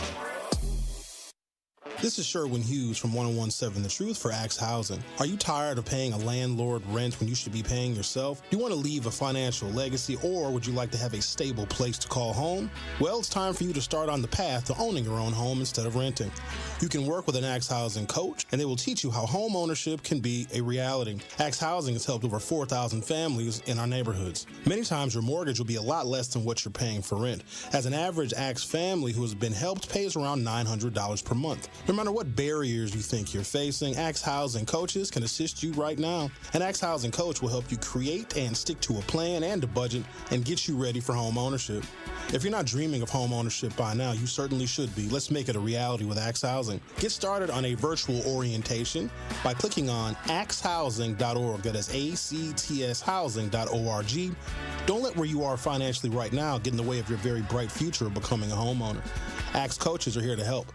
This is Sherwin Hughes from 1017 The Truth for Axe Housing. Are you tired of paying a landlord rent when you should be paying yourself? Do you want to leave a financial legacy, or would you like to have a stable place to call home? Well, it's time for you to start on the path to owning your own home instead of renting. You can work with an Axe Housing coach, and they will teach you how home ownership can be a reality. Axe Housing has helped over 4,000 families in our neighborhoods. Many times your mortgage will be a lot less than what you're paying for rent. As an average Axe family who has been helped pays around $900 per month. No matter what barriers you think you're facing, Axe Housing coaches can assist you right now. An Axe Housing coach will help you create and stick to a plan and a budget and get you ready for home ownership. If you're not dreaming of home ownership by now, you certainly should be. Let's make it a reality with Axe Housing. Get started on a virtual orientation by clicking on axehousing.org. That is ACTS housing.org. Don't let where you are financially right now get in the way of your very bright future of becoming a homeowner. Axe coaches are here to help.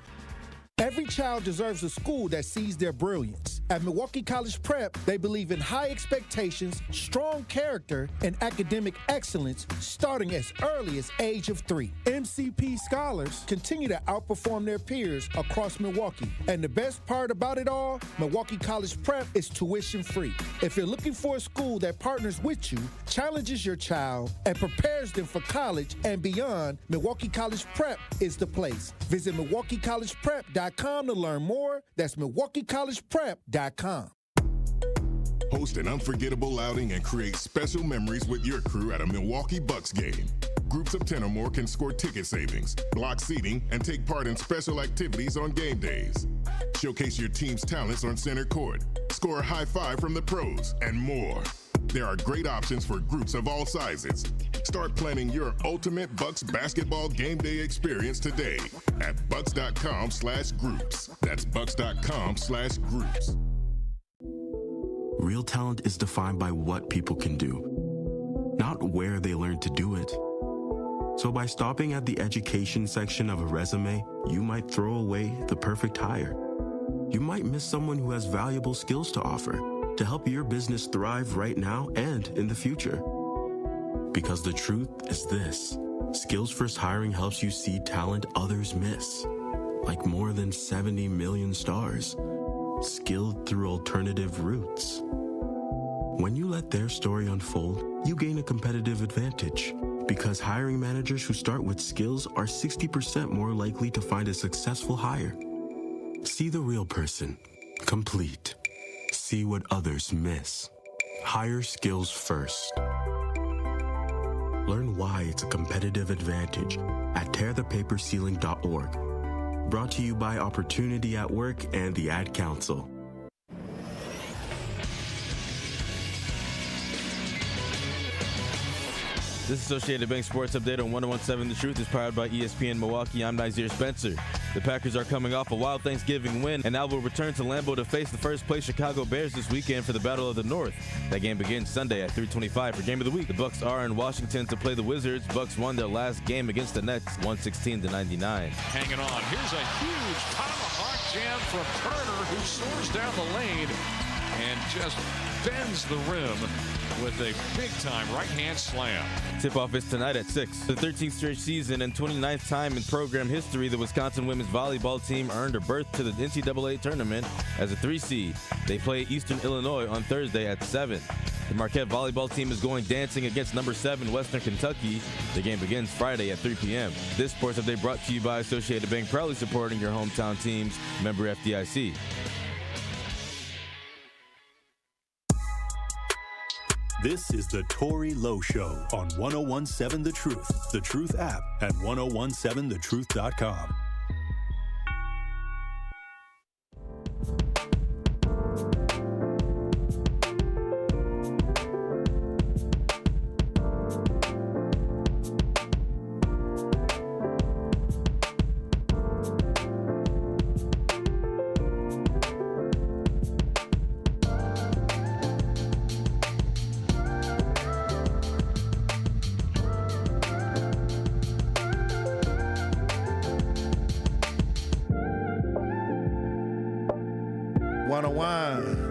Every child deserves a school that sees their brilliance. At Milwaukee College Prep, they believe in high expectations, strong character, and academic excellence starting as early as age of 3. MCP scholars continue to outperform their peers across Milwaukee. And the best part about it all, Milwaukee College Prep is tuition free. If you're looking for a school that partners with you, challenges your child, and prepares them for college and beyond, Milwaukee College Prep is the place. Visit MilwaukeeCollegePrep.com to learn more. That's MilwaukeeCollegePrep.com. Host an unforgettable outing and create special memories with your crew at a Milwaukee Bucks game. Groups of 10 or more can score ticket savings, block seating, and take part in special activities on game days. Showcase your team's talents on center court, score a high five from the pros, and more. There are great options for groups of all sizes. Start planning your ultimate Bucks basketball game day experience today at bucks.com/groups. That's bucks.com/groups. Real talent is defined by what people can do, not where they learn to do it. So by stopping at the education section of a resume, you might throw away the perfect hire. You might miss someone who has valuable skills to offer to help your business thrive right now and in the future. Because the truth is this: Skills First Hiring helps you see talent others miss, like more than 70 million stars, skilled through alternative routes. When you let their story unfold, you gain a competitive advantage, because hiring managers who start with skills are 60% more likely to find a successful hire. See the real person, complete. See what others miss. Hire skills first. Learn why it's a competitive advantage at tearthepaperceiling.org. Brought to you by Opportunity at Work and the Ad Council. This Associated Bank Sports Update on 101.7 The Truth is powered by ESPN Milwaukee. I'm Nazir Spencer. The Packers are coming off a wild Thanksgiving win and now will return to Lambeau to face the first-place Chicago Bears this weekend for the Battle of the North. That game begins Sunday at 3:25 for Game of the Week. The Bucks are in Washington to play the Wizards. Bucks won their last game against the Nets, 116-99. Hanging on. Here's a huge tomahawk jam from Turner, who soars down the lane and just bends the rim with a big-time right-hand slam. Tip-off is tonight at 6. The 13th straight season and 29th time in program history, the Wisconsin women's volleyball team earned a berth to the NCAA tournament as a 3 seed. They play Eastern Illinois on Thursday at 7. The Marquette volleyball team is going dancing against number 7 Western Kentucky. The game begins Friday at 3 p.m. This sports update brought to you by Associated Bank, proudly supporting your hometown teams. Member FDIC. This is the Tory Lowe Show on 101.7 The Truth, The Truth app, and 1017thetruth.com.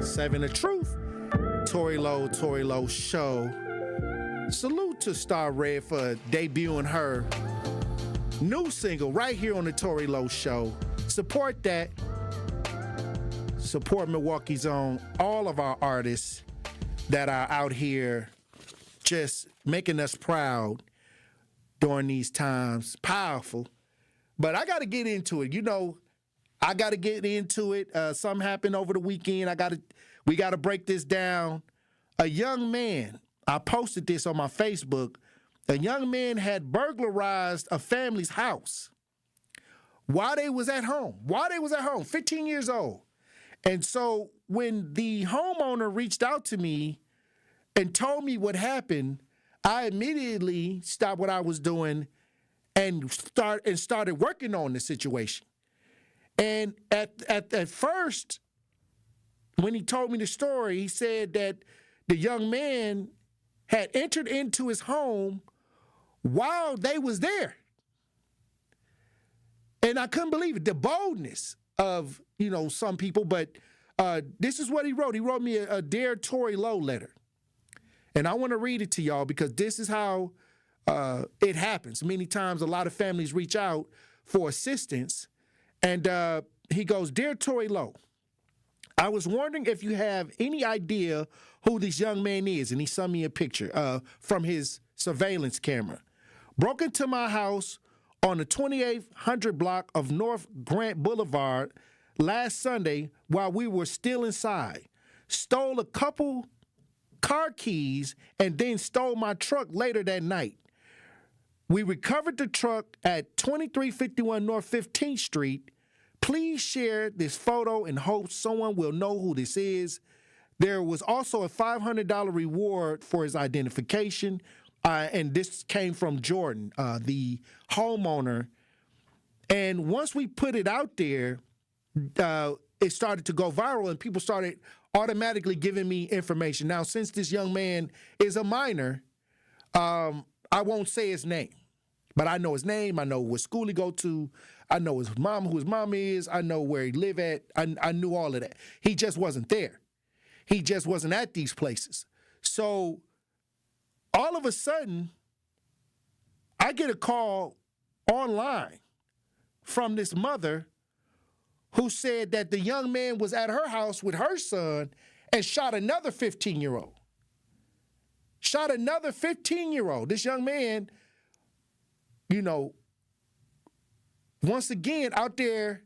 Seven The Truth, Tory Lowe Show. Salute to Star Red for debuting her new single right here on the Tory Lowe Show. Support that. Support Milwaukee's own, all of our artists that are out here just making us proud during these times. Powerful. But I got to get into it. You know, I got to get into it. Something happened over the weekend. We got to break this down. A young man, I posted this on my Facebook. A young man had burglarized a family's house while they was at home. 15 years old. And so when the homeowner reached out to me and told me what happened, I immediately stopped what I was doing and started working on the situation. And at first, when he told me the story, he said that the young man had entered into his home while they was there. And I couldn't believe it, the boldness of, some people. But This is what he wrote. He wrote me a Dear Tory Lowe letter. And I want to read it to y'all because this is how it happens. Many times a lot of families reach out for assistance. And he goes, Dear Tory Lowe, I was wondering if you have any idea who this young man is. And he sent me a picture from his surveillance camera. Broke into my house on the 2800 block of North Grant Boulevard last Sunday while we were still inside. Stole a couple car keys and then stole my truck later that night. We recovered the truck at 2351 North 15th Street. Please share this photo and hope someone will know who this is. There was also a $500 reward for his identification. And this came from Jordan, the homeowner. And once we put it out there, it started to go viral and people started automatically giving me information. Now, since this young man is a minor, I won't say his name, but I know his name. I know what school he go to. I know his mom, who his mom is. I know where he live at. I knew all of that. He just wasn't there. He just wasn't at these places. So all of a sudden, I get a call online from this mother who said that the young man was at her house with her son and shot another 15-year-old. Shot another 15-year-old. This young man, you know, once again out there,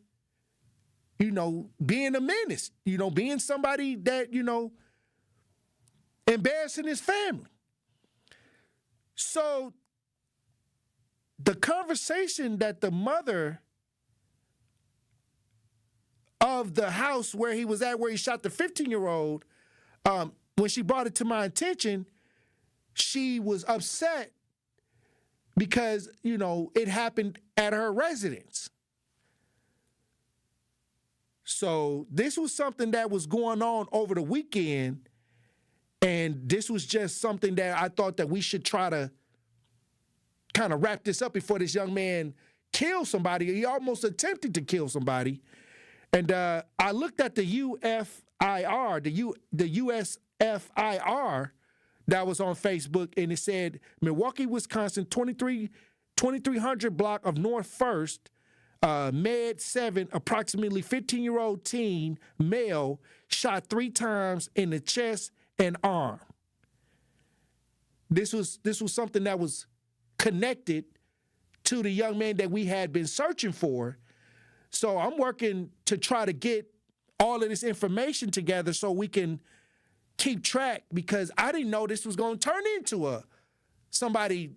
you know, being a menace, you know, being somebody that, you know, embarrassing his family. So the conversation that the mother of the house where he was at, where he shot the 15-year-old, when she brought it to my attention, she was upset because, you know, it happened at her residence. So this was something that was going on over the weekend, and this was just something that I thought that we should try to kind of wrap this up before this young man killed somebody. He almost attempted to kill somebody. And I looked at the UFIR, the USFIR that was on Facebook, and it said Milwaukee, Wisconsin, 2300 block of North 1st, Med 7, approximately 15-year-old teen, male, shot 3 times in the chest and arm. This was something that was connected to the young man that we had been searching for. So I'm working to try to get all of this information together so we can keep track, because I didn't know this was going to turn into somebody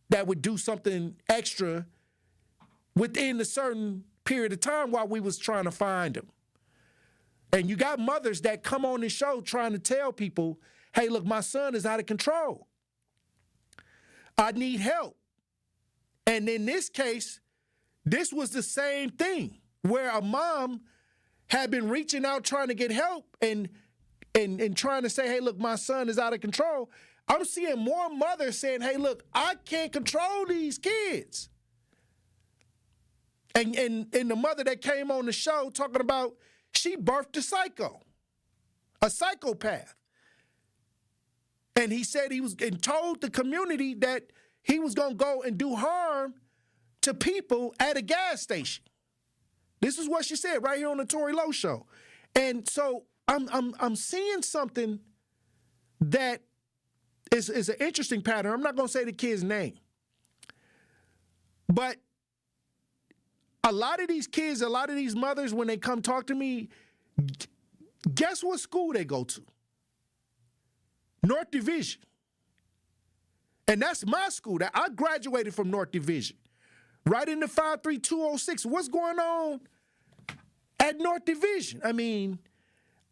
that would do something extra within a certain period of time while we was trying to find him. And you got mothers that come on this show trying to tell people, hey, look, my son is out of control. I need help. And in this case, this was the same thing, where a mom had been reaching out trying to get help and trying to say, hey, look, my son is out of control. I'm seeing more mothers saying, hey, look, I can't control these kids. And the mother that came on the show talking about she birthed a psychopath. And he said he was, and told the community that he was going to go and do harm to people at a gas station. This is what she said right here on the Tory Lowe show. And so I'm seeing something that is an interesting pattern. I'm not going to say the kid's name. But a lot of these kids, a lot of these mothers, when they come talk to me, guess what school they go to? North Division. And that's my school. That I graduated from North Division. Right in the 53206. What's going on at North Division? I mean,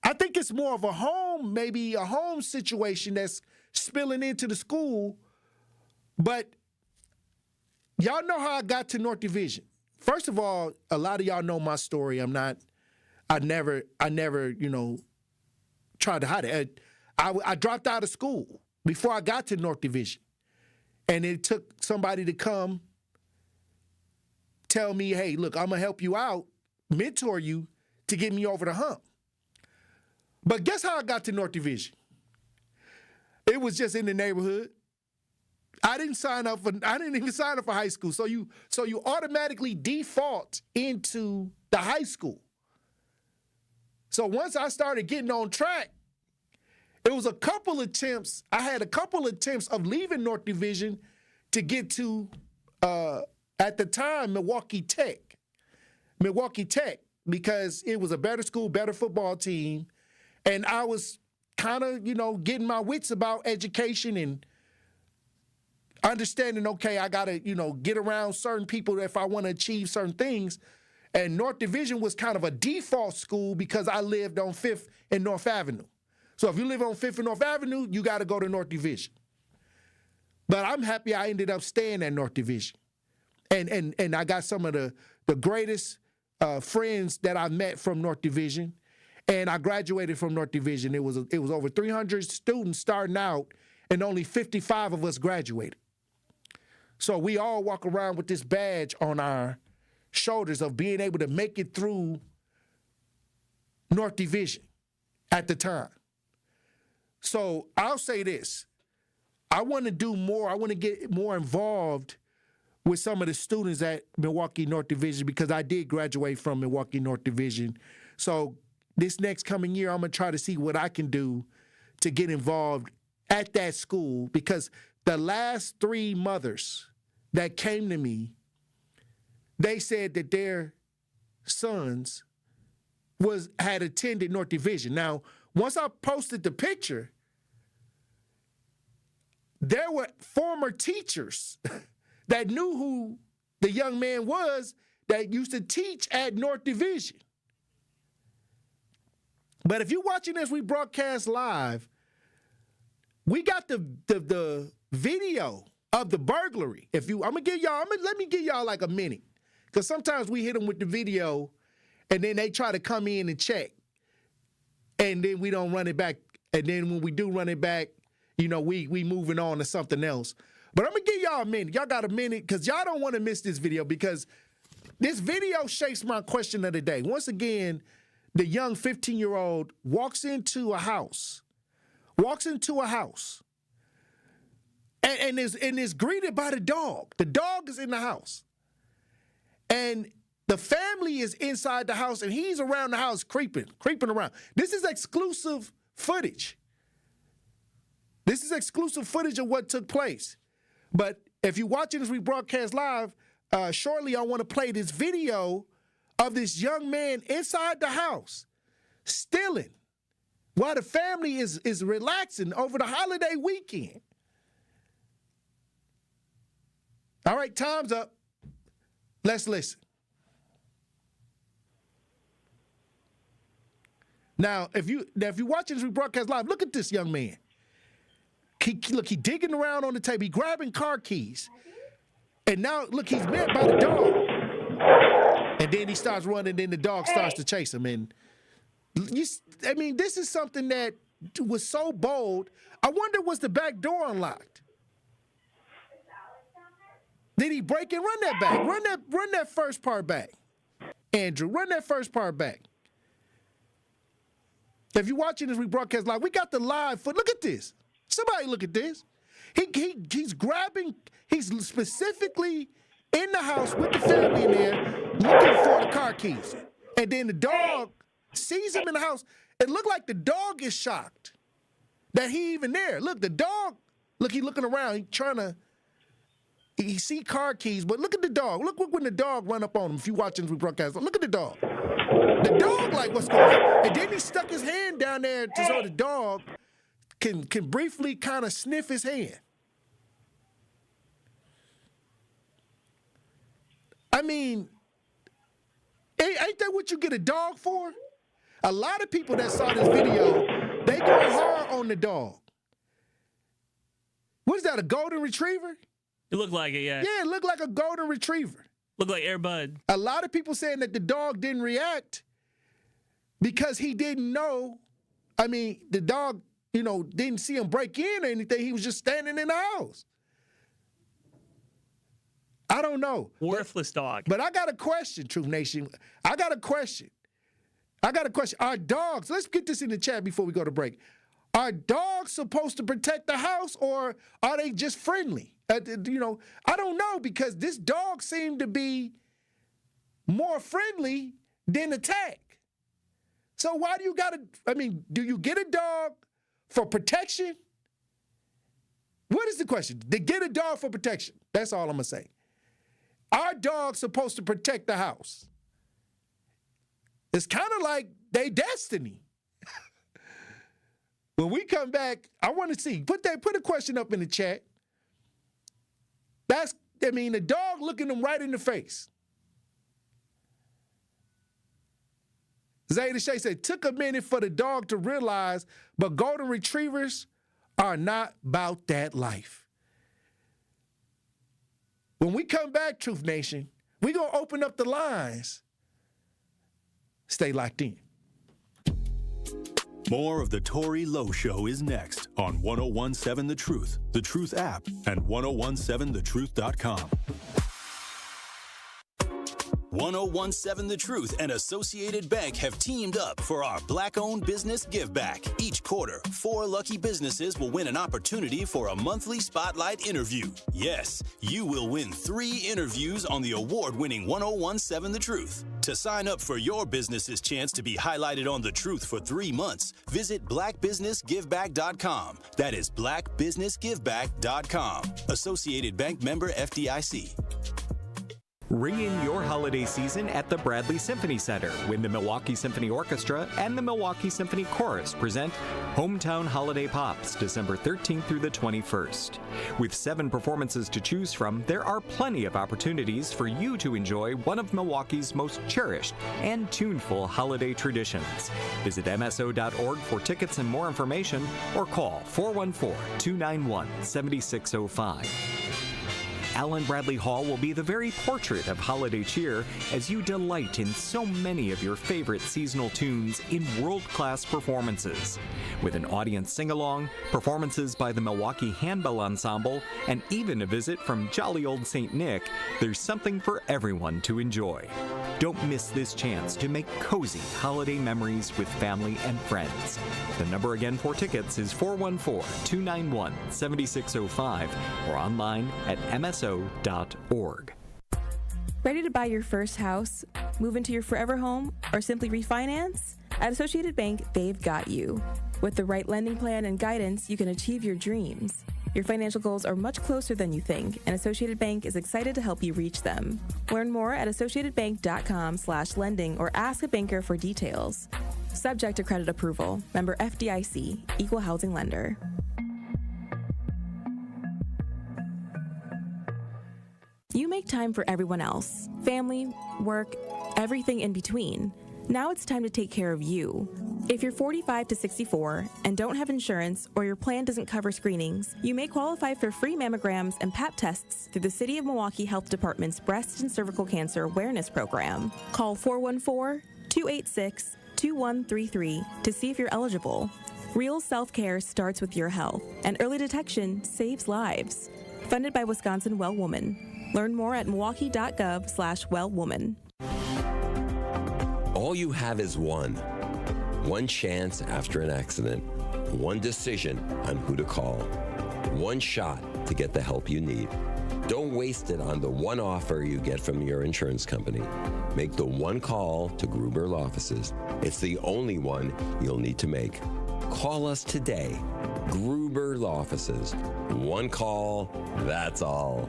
I think it's more of a home, maybe a home situation that's spilling into the school. But y'all know how I got to North Division. First of all, a lot of y'all know my story. I never, you know, tried to hide it. I dropped out of school before I got to North Division. And it took somebody to come tell me, hey, look, I'm going to help you out, mentor you to get me over the hump. But guess how I got to North Division? It was just in the neighborhood. I didn't even sign up for high school. So you automatically default into the high school. So once I started getting on track, it was a couple attempts. I had a couple attempts of leaving North Division to get to, at the time, Milwaukee Tech, because it was a better school, better football team. And I was kind of, getting my wits about education and understanding, okay, I got to, get around certain people if I want to achieve certain things. And North Division was kind of a default school because I lived on 5th and North Avenue. So if you live on 5th and North Avenue, you got to go to North Division. But I'm happy I ended up staying at North Division. And I got some of the greatest friends that I met from North Division. And I graduated from North Division. It was over 300 students starting out, and only 55 of us graduated. So we all walk around with this badge on our shoulders of being able to make it through North Division at the time. So I'll say this. I want to do more. I want to get more involved with some of the students at Milwaukee North Division because I did graduate from Milwaukee North Division. So this next coming year, I'm going to try to see what I can do to get involved at that school because the last 3 mothers that came to me, they said that their sons had attended North Division. Now, once I posted the picture, there were former teachers that knew who the young man was that used to teach at North Division. But if you're watching this, we broadcast live, we got the video of the burglary. Let me give y'all like a minute. Because sometimes we hit them with the video and then they try to come in and check. And then we don't run it back. And then when we do run it back, we moving on to something else. But I'm going to give y'all a minute. Y'all got a minute because y'all don't want to miss this video because this video shapes my question of the day. Once again, the young 15-year-old walks into a house and is greeted by the dog. The dog is in the house. And the family is inside the house, and he's around the house creeping around. This is exclusive footage. This is exclusive footage of what took place. But if you're watching this rebroadcast live, shortly I want to play this video of this young man inside the house stealing while the family is relaxing over the holiday weekend. All right, time's up. Let's listen. Now, if you're watching this rebroadcast live, look at this young man. He digging around on the table. He grabbing car keys. And now, look, he's met by the dog. And then he starts running, then the dog starts to chase him. And, this is something that was so bold. I wonder, was the back door unlocked? Did he break and run that back? Run that first part back. Andrew, run that first part back. If you're watching this rebroadcast live, we got the live foot. Look at this. Somebody look at this. He's specifically in the house with the family in there looking for the car keys. And then the dog sees him in the house. It looked like the dog is shocked that he even there. Look, the dog, he looking around. He see car keys, but look at the dog. Look when the dog run up on him. If you watching this rebroadcast, look at the dog. The dog like, what's going on? And then he stuck his hand down there so the dog can briefly kind of sniff his hand. Ain't that what you get a dog for? A lot of people that saw this video, they go hard on the dog. What is that, a golden retriever? It looked like it, yeah. Yeah, it looked like a golden retriever. Looked like Air Bud. A lot of people saying that the dog didn't react because he didn't know. The dog, didn't see him break in or anything. He was just standing in the house. I don't know. Worthless dog. But I got a question, Truth Nation. I got a question. I got a question. Are dogs, let's get this in the chat before we go to break. Are dogs supposed to protect the house, or are they just friendly? I don't know, because this dog seemed to be more friendly than attack. So why do you do you get a dog for protection? What is the question? They get a dog for protection. That's all I'm going to say. Are dogs supposed to protect the house? It's kind of like they destiny. When we come back, I want to see. Put a question up in the chat. The dog looking them right in the face. Zay the Shay said, took a minute for the dog to realize, but golden retrievers are not about that life. When we come back, Truth Nation, we're going to open up the lines. Stay locked in. More of the Tory Lowe Show is next on 1017 The Truth app, and 1017thetruth.com. 1017 The Truth and Associated Bank have teamed up for our Black-owned business give back. Each quarter, 4 lucky businesses will win an opportunity for a monthly spotlight interview. Yes, you will win 3 interviews on the award-winning 1017 The Truth. To sign up for your business's chance to be highlighted on The Truth for 3 months, visit blackbusinessgiveback.com. That is blackbusinessgiveback.com. Associated Bank member FDIC. Ring in your holiday season at the Bradley Symphony Center when the Milwaukee Symphony Orchestra and the Milwaukee Symphony Chorus present Hometown Holiday Pops, December 13th through the 21st. With 7 performances to choose from, there are plenty of opportunities for you to enjoy one of Milwaukee's most cherished and tuneful holiday traditions. Visit MSO.org for tickets and more information, or call 414-291-7605. Allen Bradley Hall will be the very portrait of holiday cheer as you delight in so many of your favorite seasonal tunes in world-class performances. With an audience sing-along, performances by the Milwaukee Handbell Ensemble, and even a visit from jolly old St. Nick, there's something for everyone to enjoy. Don't miss this chance to make cozy holiday memories with family and friends. The number again for tickets is 414-291-7605 or online at mso.org. Ready to buy your first house, move into your forever home, or simply refinance? At Associated Bank, they've got you. With the right lending plan and guidance, you can achieve your dreams. Your financial goals are much closer than you think, and Associated Bank is excited to help you reach them. Learn more at associatedbank.com/lending or ask a banker for details. Subject to credit approval. Member FDIC, Equal Housing Lender. You make time for everyone else. Family, work, everything in between. Now it's time to take care of you. If you're 45 to 64 and don't have insurance, or your plan doesn't cover screenings, you may qualify for free mammograms and Pap tests through the City of Milwaukee Health Department's Breast and Cervical Cancer Awareness Program. Call 414-286-2133 to see if you're eligible. Real self-care starts with your health, and early detection saves lives. Funded by Wisconsin Well Woman. Learn more at milwaukee.gov/wellwoman. All you have is one chance after an accident, one decision on who to call, one shot to get the help you need. Don't waste it on the one offer you get from your insurance company. Make the one call to Gruber Law Offices. It's the only one you'll need to make. Call us today. Gruber Law Offices. One call, that's all.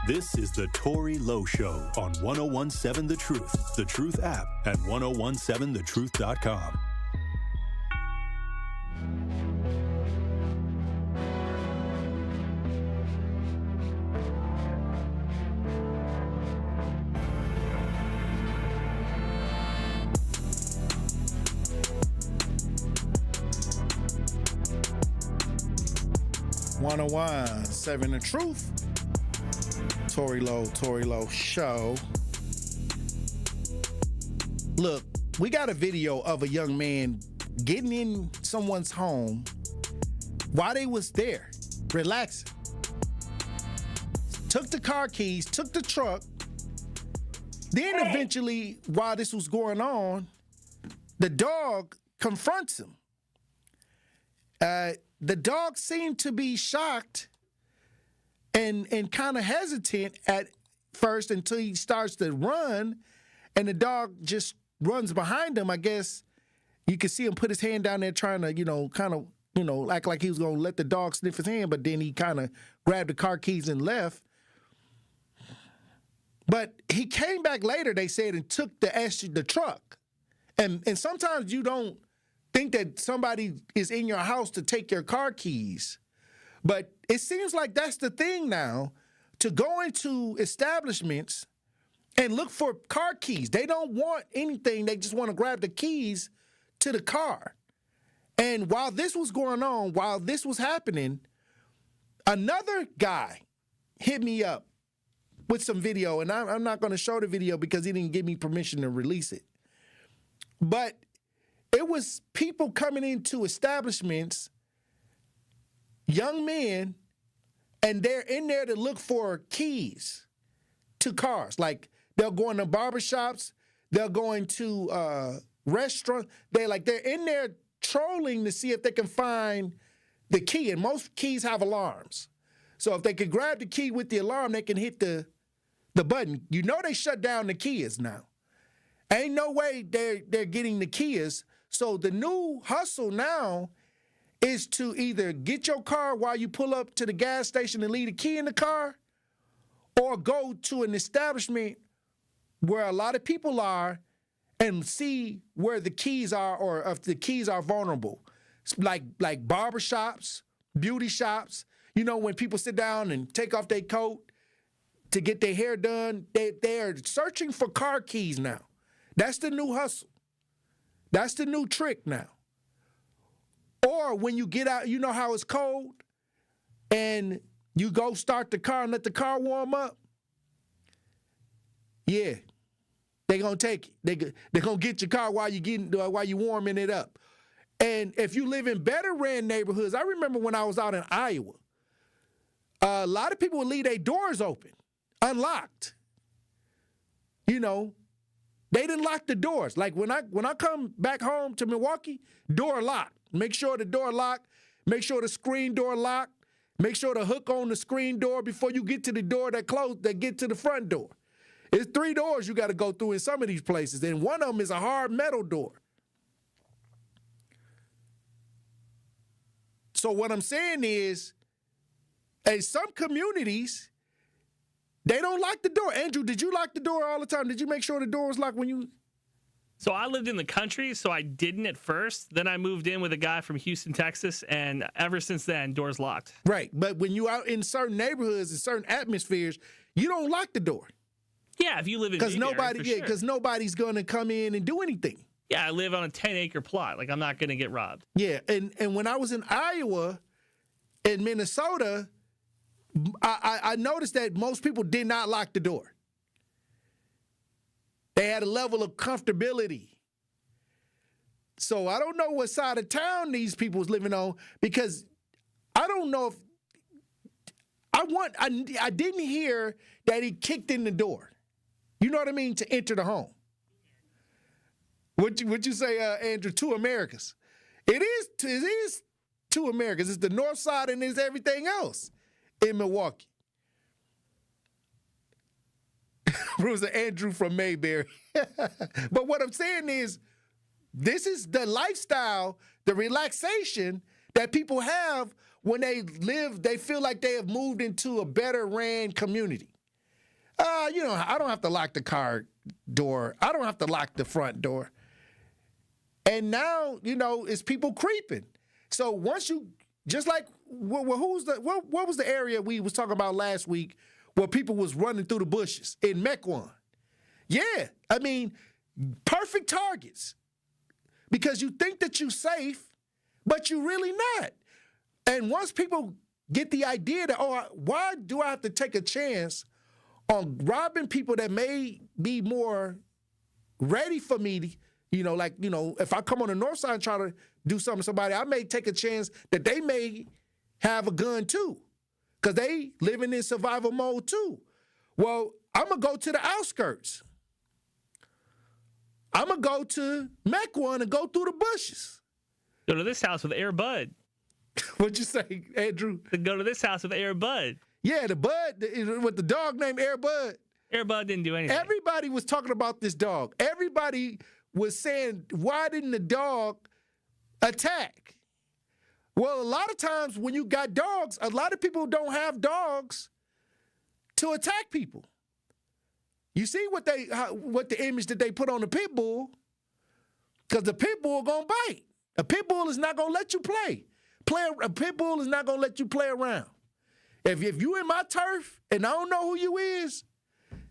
This is the Tory Lowe Show on 1017 The Truth app, and 1017thetruth.com. Seven The Truth. Tory Lowe Show. Look, we got a video of a young man getting in someone's home while they was there, relaxing. took the car keys, took the truck. Then eventually, while this was going on, the dog confronts him. The dog seemed to be shocked and kind of hesitant at first until he starts to run, and the dog just runs behind him. I guess you could see him put his hand down there trying to, act like he was going to let the dog sniff his hand, but then he kind of grabbed the car keys and left. But he came back later, they said, and took the truck. And sometimes you don't think that somebody is in your house to take your car keys. But it seems like that's the thing now, to go into establishments and look for car keys. They don't want anything. They just want to grab the keys to the car. And while this was going on, while this was happening, another guy hit me up with some video. And I'm not going to show the video because he didn't give me permission to release it. But it was people coming into establishments, young men, and they're in there to look for keys to cars. Like, they'll go into barbershops, they'll go into restaurants. They're in there trolling to see if they can find the key. And most keys have alarms. So if they could grab the key with the alarm, they can hit the button. You know they shut down the keys now. Ain't no way they're getting the keys. So the new hustle now is to either get your car while you pull up to the gas station and leave the key in the car, or go to an establishment where a lot of people are and see where the keys are, or if the keys are vulnerable. Like barbershops, beauty shops. You know, when people sit down and take off their coat to get their hair done, they're searching for car keys now. That's the new hustle. That's the new trick now. Or when you get out, you know how it's cold, and you go start the car and let the car warm up? Yeah, they're going to take it. They're going to get your car while you warming it up. And if you live in better ran neighborhoods, I remember when I was out in Iowa, a lot of people would leave their doors open, unlocked. You know, they didn't lock the doors. Like when I come back home to Milwaukee, door locked. Make sure the door locked. Make sure the screen door locked. Make sure the hook on the screen door before you get to the door that get to the front door. It's 3 doors you got to go through in some of these places, and one of them is a hard metal door. So what I'm saying is, in some communities, they don't lock the door. Andrew, did you lock the door all the time? Did you make sure the door was locked when you... So I lived in the country, so I didn't at first. Then I moved in with a guy from Houston, Texas, and ever since then, doors locked. Right, but when you out in certain neighborhoods and certain atmospheres, you don't lock the door. Yeah, if you live in because nobody's going to come in and do anything. Yeah, I live on a 10-acre plot. Like, I'm not going to get robbed. Yeah, and when I was in Iowa and Minnesota, I noticed that most people did not lock the door. They had a level of comfortability. So I don't know what side of town these people was living on, because I don't know if I didn't hear that he kicked in the door. You know what I mean? To enter the home. What you say, Andrew? 2 Americas. It is 2 Americas. It's the north side and it's everything else in Milwaukee. Bruce Andrew from Mayberry. But what I'm saying is, this is the lifestyle, the relaxation that people have when they feel like they have moved into a better ran community. I don't have to lock the car door. I don't have to lock the front door. And now, it's people creeping. So once you, just like, what was the area we was talking about last week where people was running through the bushes in Mequon? Yeah, I mean, perfect targets. Because you think that you're safe, but you're really not. And once people get the idea that, why do I have to take a chance on robbing people that may be more ready for me, if I come on the north side and try to do something to somebody, I may take a chance that they may have a gun too. because they living in survival mode too. Well, I'm going to go to the outskirts. I'm going to go to Mequon and go through the bushes. Go to this house with Air Bud. What'd you say, Andrew? Go to this house with Air Bud. Yeah, the Bud, with the dog named Air Bud. Air Bud didn't do anything. Everybody was talking about this dog. Everybody was saying, why didn't the dog attack? Well, a lot of times when you got dogs, a lot of people don't have dogs to attack people. You see what the image that they put on the pit bull, because the pit bull gonna bite. A pit bull is not gonna let you play. A pit bull is not gonna let you play around. If you in my turf and I don't know who you is,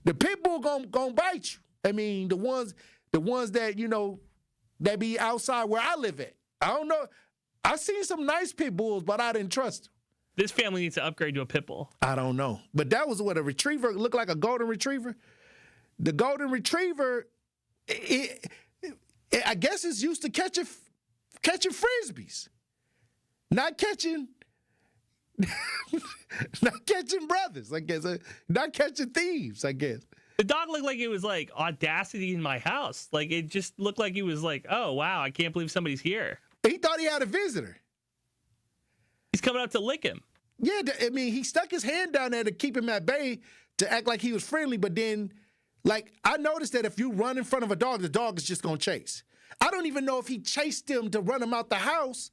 the pit bull gonna bite you. I mean, the ones that that be outside where I live at. I don't know. I seen some nice pit bulls, but I didn't trust them. This family needs to upgrade to a pit bull. I don't know, but that was what a retriever looked like, a golden retriever. The golden retriever, I guess it's used to catching frisbees, not catching brothers. I guess not catching thieves. I guess the dog looked like it was like Audacity in my house. Like it just looked like he was like, oh wow, I can't believe somebody's here. He thought he had a visitor. He's coming up to lick him. Yeah, I mean, he stuck his hand down there to keep him at bay, to act like he was friendly, but then, like, I noticed that if you run in front of a dog, the dog is just going to chase. I don't even know if he chased him to run him out the house.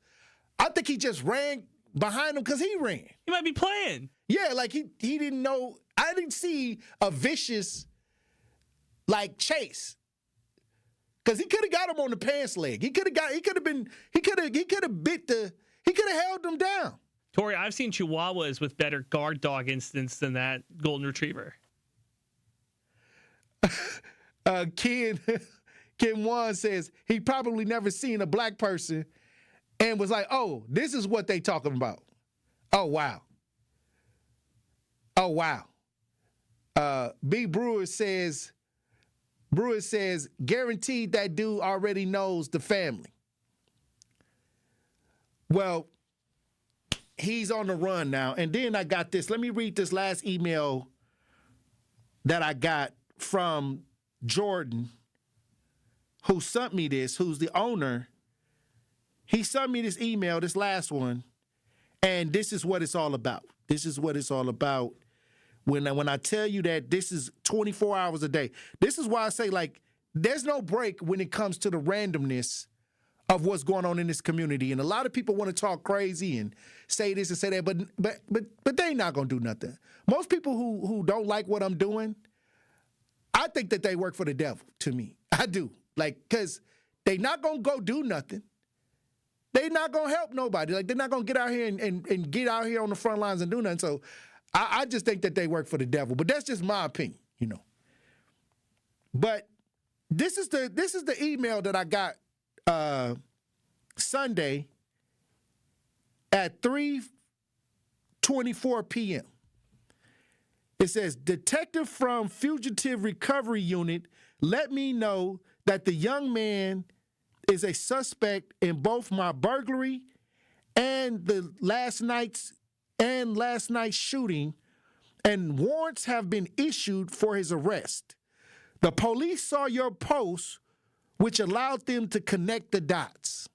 I think he just ran behind him because he ran. He might be playing. Yeah, like he didn't know. I didn't see a vicious, like, chase. Because he could have got him on the pants leg. He could have held him down. Tory, I've seen Chihuahuas with better guard dog instincts than that golden retriever. Ken Wan says he probably never seen a black person and was like, oh, this is what they talking about. Oh, wow. Oh, wow. B. Brewer says, guaranteed that dude already knows the family. Well, he's on the run now. And then I got this. Let me read this last email that I got from Jordan, who sent me this, who's the owner. He sent me this email, this last one, and this is what it's all about. This is what it's all about. When I tell you that this is 24 hours a day, this is why I say, like, there's no break when it comes to the randomness of what's going on in this community. And a lot of people want to talk crazy and say this and say that, but they ain't not gonna do nothing. Most people who don't like what I'm doing, I think that they work for the devil, to me. I do. Like, because they not gonna go do nothing. They not gonna help nobody. Like, they're not gonna get out here and get out here on the front lines and do nothing. So I just think that they work for the devil. But that's just my opinion, But this is the email that I got Sunday at 3:24 p.m. It says, detective from Fugitive Recovery Unit let me know that the young man is a suspect in both my burglary and the last night's shooting, and warrants have been issued for his arrest. The police saw your post, which allowed them to connect the dots.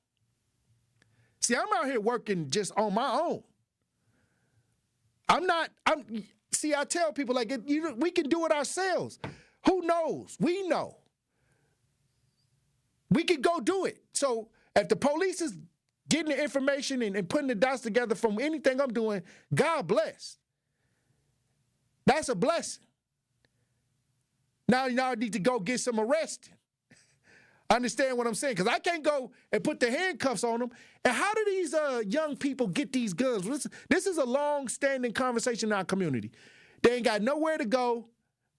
See, I'm out here working just on my own. I tell people, like, we can do it ourselves. Who knows? We know. We can go do it. So if the police is getting the information and putting the dots together from anything I'm doing, God bless. That's a blessing. Now y'all need to go get some arresting. Understand what I'm saying? Because I can't go and put the handcuffs on them. And how do these young people get these guns? This is a long-standing conversation in our community. They ain't got nowhere to go.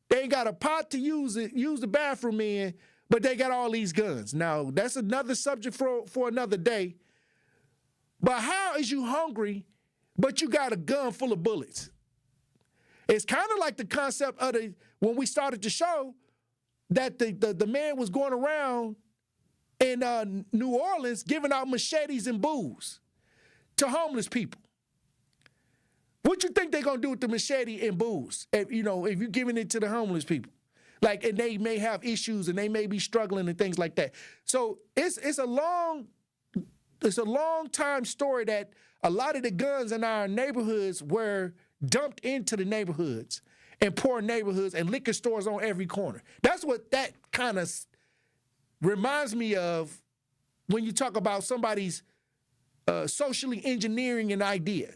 They ain't got a pot to use the bathroom in, but they got all these guns. Now, that's another subject for another day. But how is you hungry, but you got a gun full of bullets? It's kind of like the concept of when we started the show, that the man was going around in New Orleans giving out machetes and booze to homeless people. What you think they're going to do with the machete and booze? If you're giving it to the homeless people. Like, and they may have issues and they may be struggling and things like that. So it's a long time story that a lot of the guns in our neighborhoods were dumped into the neighborhoods and poor neighborhoods and liquor stores on every corner. That's what that kind of reminds me of when you talk about somebody's socially engineering an idea.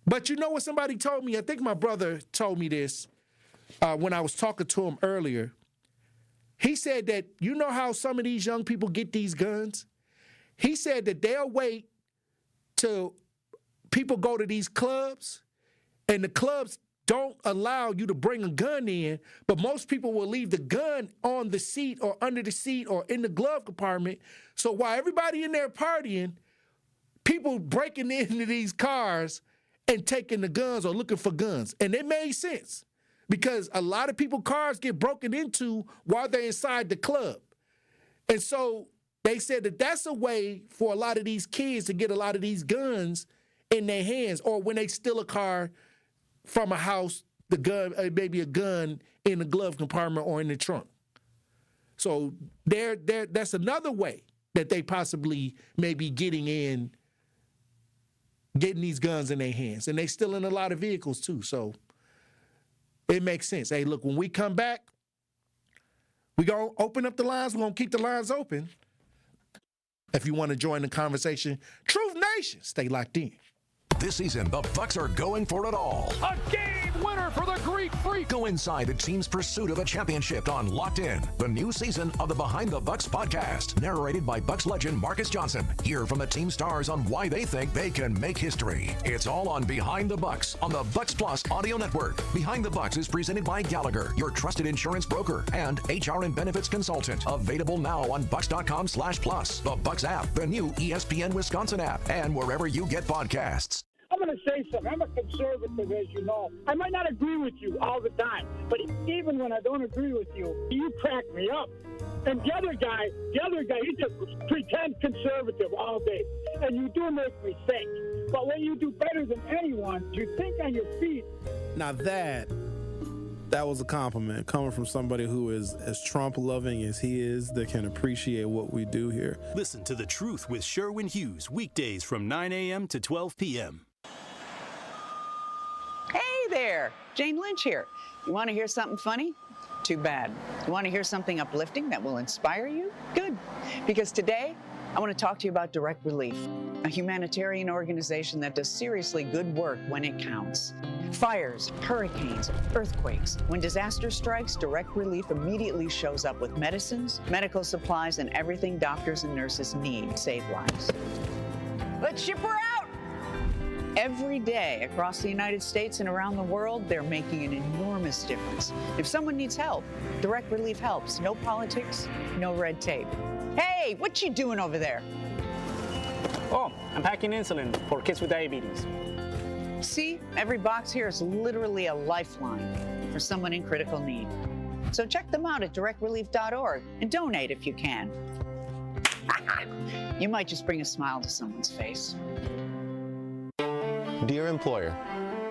But you know what somebody told me? I think my brother told me this when I was talking to him earlier. He said that, you know how some of these young people get these guns? He said that they'll wait till people go to these clubs, and the clubs don't allow you to bring a gun in, but most people will leave the gun on the seat or under the seat or in the glove compartment. So while everybody in there partying, people breaking into these cars and taking the guns or looking for guns. And it made sense because a lot of people's cars get broken into while they're inside the club. And so they said that that's a way for a lot of these kids to get a lot of these guns in their hands, or when they steal a car from a house, the gun, maybe a gun in the glove compartment or in the trunk. So that's another way that they possibly may be getting these guns in their hands. And they still in a lot of vehicles too. So it makes sense. Hey, look, when we come back, we're going to open up the lines. We're going to keep the lines open. If you want to join the conversation, Truth Nation, stay locked in. This season, the Bucks are going for it all. A game winner for the Greek Freak. Go inside the team's pursuit of a championship on Locked In, the new season of the Behind the Bucks podcast, narrated by Bucks legend Marcus Johnson. Hear from the team stars on why they think they can make history. It's all on Behind the Bucks on the Bucks Plus audio network. Behind the Bucks is presented by Gallagher, your trusted insurance broker and HR and benefits consultant. Available now on Bucks.com/plus, the Bucks app, the new ESPN Wisconsin app, and wherever you get podcasts. I'm going to say something. I'm a conservative, as you know. I might not agree with you all the time, but even when I don't agree with you, you crack me up. And the other guy, he just pretends conservative all day. And you do make me think. But when you do better than anyone, you think on your feet. Now that was a compliment coming from somebody who is as Trump-loving as he is, that can appreciate what we do here. Listen to The Truth with Sherwin Hughes, weekdays from 9 a.m. to 12 p.m. Hey there, Jane Lynch here. You want to hear something funny? Too bad. You want to hear something uplifting that will inspire you? Good. Because today, I want to talk to you about Direct Relief, a humanitarian organization that does seriously good work when it counts. Fires, hurricanes, earthquakes. When disaster strikes, Direct Relief immediately shows up with medicines, medical supplies, and everything doctors and nurses need to save lives. Let's ship her out! Every day across the United States and around the world, they're making an enormous difference. If someone needs help, Direct Relief helps. No politics, no red tape. Hey, what you doing over there? Oh, I'm packing insulin for kids with diabetes. See, every box here is literally a lifeline for someone in critical need. So check them out at directrelief.org and donate if you can. You might just bring a smile to someone's face. Dear employer,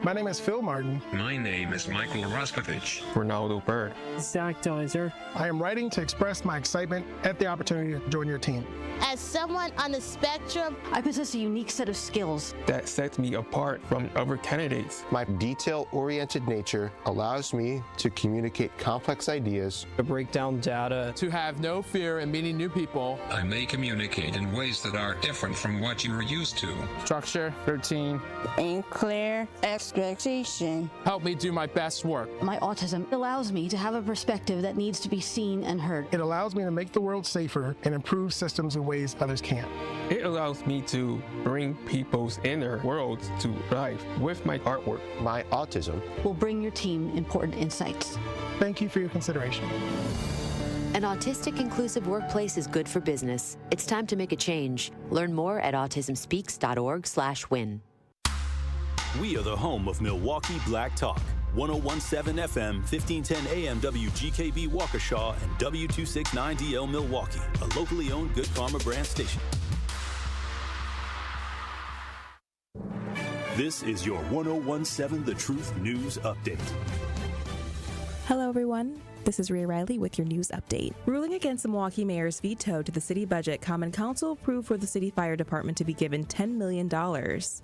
my name is Phil Martin. My name is Michael Raskovich. Ronaldo Bird. Zach Deiser. I am writing to express my excitement at the opportunity to join your team. As someone on the spectrum, I possess a unique set of skills that sets me apart from other candidates. My detail-oriented nature allows me to communicate complex ideas, to break down data, to have no fear in meeting new people. I may communicate in ways that are different from what you are used to. Structure, routine, and clear expectation. Help me do my best work. My autism allows me to have a perspective that needs to be seen and heard. It allows me to make the world safer and improve systems in ways others can't. It allows me to bring people's inner worlds to life with my artwork. My autism will bring your team important insights. Thank you for your consideration. An autistic inclusive workplace is good for business. It's time to make a change. Learn more at autismspeaks.org/win. We are the home of Milwaukee Black Talk. 101.7 FM, 1510 AM WGKB Waukesha, and W269DL Milwaukee, a locally owned Good Karma brand station. This is your 1017 The Truth News Update. Hello, everyone. This is Rhea Riley with your news update. Ruling against the Milwaukee mayor's veto to the city budget, Common Council approved for the city fire department to be given $10 million.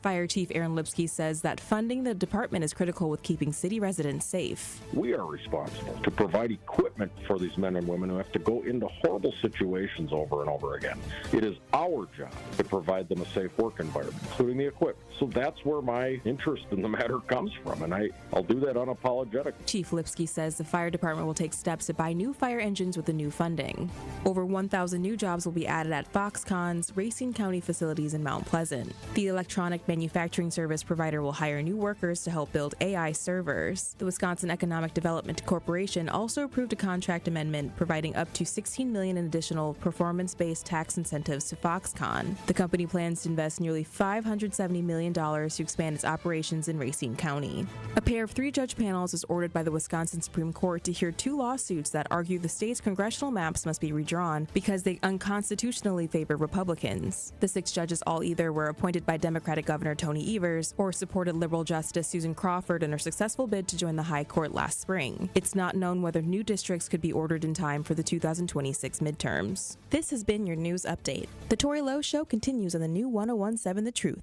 Fire Chief Aaron Lipsky says that funding the department is critical with keeping city residents safe. We are responsible to provide equipment for these men and women who have to go into horrible situations over and over again. It is our job to provide them a safe work environment, including the equipment. So that's where my interest in the matter comes from, and I'll do that unapologetically. Chief Lipsky says the fire department will take steps to buy new fire engines with the new funding. Over 1,000 new jobs will be added at Foxconn's Racine County facilities in Mount Pleasant. The electronic manufacturing service provider will hire new workers to help build AI servers. The Wisconsin Economic Development Corporation also approved a contract amendment providing up to $16 million in additional performance-based tax incentives to Foxconn. The company plans to invest nearly $570 million to expand its operations in Racine County. A pair of 3-judge panels is ordered by the Wisconsin Supreme Court to hear 2 lawsuits that argue the state's congressional maps must be redrawn because they unconstitutionally favor Republicans. The 6 judges all either were appointed by Democratic Governor Tony Evers or supported liberal Justice Susan Crawford in her successful bid to join the High Court last spring. It's not known whether new districts could be ordered in time for the 2026 midterms. This has been your news update. The Tory Lowe Show continues on the new 1017 The Truth.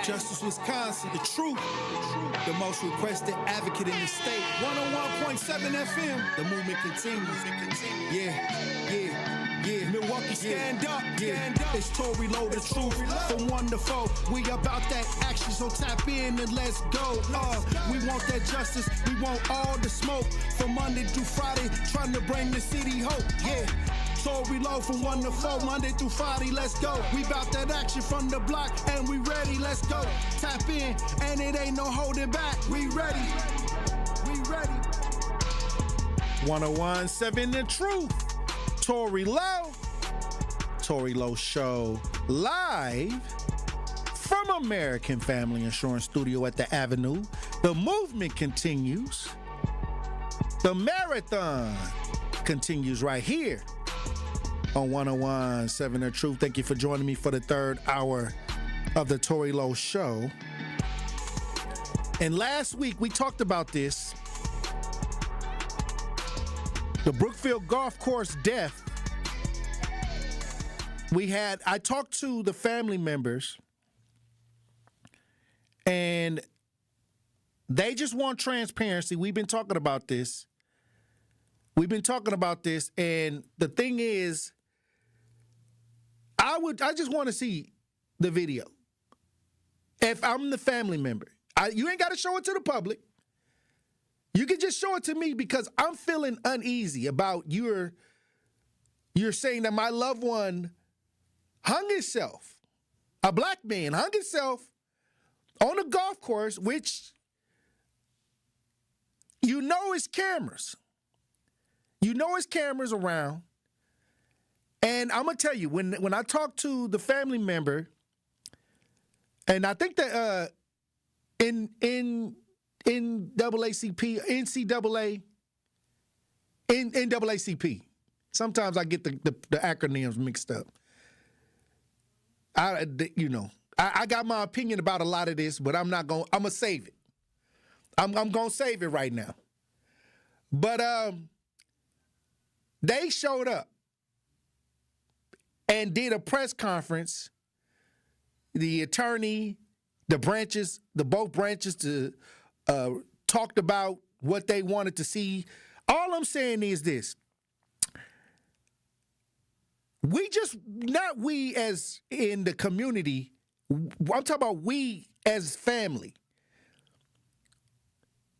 Justice Wisconsin, the truth, the most requested advocate in the state. 101.7 FM, the movement continues. Yeah. Milwaukee, stand up. It's Tory Lowe, the truth, from 1 to 4. We about that action, so tap in and let's go. We want that justice, we want all the smoke. From Monday through Friday, trying to bring the city hope. Yeah. Tory Lowe from 1 to 4, Monday through Friday, let's go. We bout that action from the block, and we ready, let's go. Tap in, and it ain't no holding back. We ready. 1017 The Truth. Tory Lowe. Tory Lowe Show live from American Family Insurance Studio at the Avenue. The movement continues. The marathon continues right here on 1017 The Truth. Thank you for joining me for the 3rd hour of the Tory Lowe Show. And last week we talked about this. The Brookfield Golf Course death. I talked to the family members, and they just want transparency. We've been talking about this. And the thing is, I just want to see the video. If I'm the family member, you ain't got to show it to the public. You can just show it to me because I'm feeling uneasy about you're saying that my loved one hung himself, a black man hung himself on a golf course, which is cameras. It's cameras around. And I'm going to tell you, when I talk to the family member, and I think that in NAACP, sometimes I get the acronyms mixed up. I got my opinion about a lot of this, but I'm going to save it. I'm going to save it right now. But they showed up and did a press conference. The attorney, both branches talked about what they wanted to see. All I'm saying is this. Not we as in the community, I'm talking about we as family.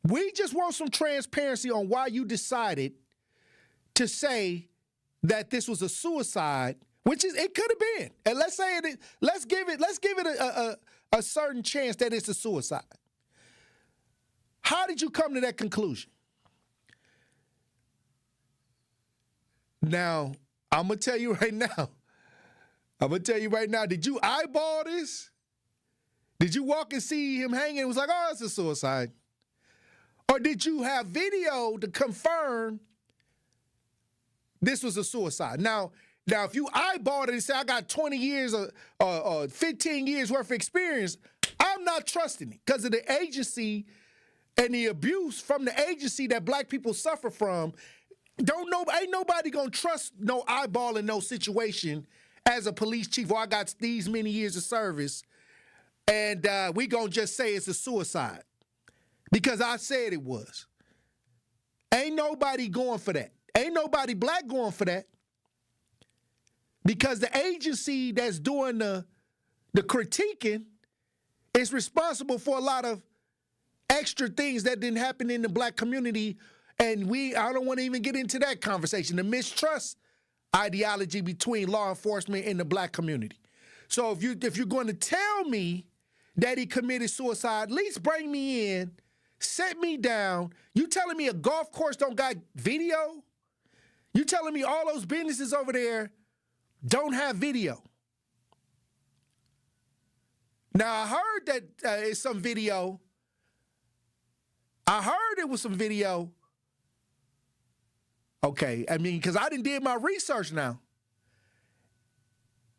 We just want some transparency on why you decided to say that this was a suicide, which it could have been. And let's give it a certain chance that it's a suicide. How did you come to that conclusion? Now, I'm going to tell you right now. Did you eyeball this? Did you walk and see him hanging and was like, oh, it's a suicide? Or did you have video to confirm this was a suicide? Now, if you eyeballed it and say, I got 20 years or 15 years worth of experience, I I'm not trusting it because of the agency and the abuse from the agency that black people suffer from. Ain't nobody gonna trust no eyeball in no situation as a police chief. I got these many years of service, and we gonna just say it's a suicide because I said it was. Ain't nobody going for that. Ain't nobody black going for that because the agency that's doing the critiquing is responsible for a lot of extra things that didn't happen in the black community. And I don't want to even get into that conversation, the mistrust ideology between law enforcement and the black community. So if you're going to tell me that he committed suicide, at least bring me in, set me down. You telling me a golf course don't got video? You telling me all those businesses over there don't have video? Now, I heard that it's some video. I heard it was some video. Okay, I mean, because I done did my research now.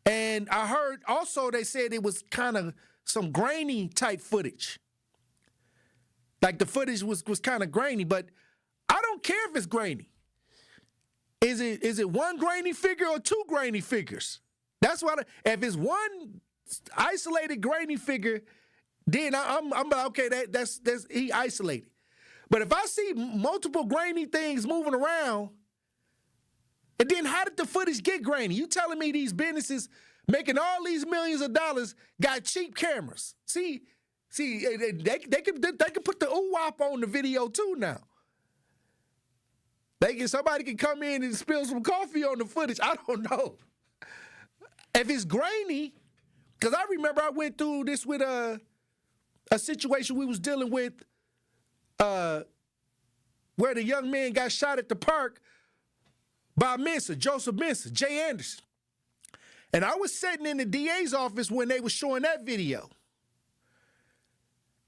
And I heard also they said it was kind of some grainy type footage. Like the footage was kind of grainy, but I don't care if it's grainy. Is it one grainy figure or two grainy figures? That's what if it's one isolated grainy figure, then I'm like, okay, that's he isolated. But if I see multiple grainy things moving around, and then how did the footage get grainy? You telling me these businesses making all these millions of dollars got cheap cameras? See, they can put the ooh-wop on the video too now. Somebody can come in and spill some coffee on the footage. I don't know. If it's grainy, because I remember I went through this with a situation we was dealing with where the young man got shot at the park by Joseph Mensah, Jay Anderson. And I was sitting in the DA's office when they was showing that video.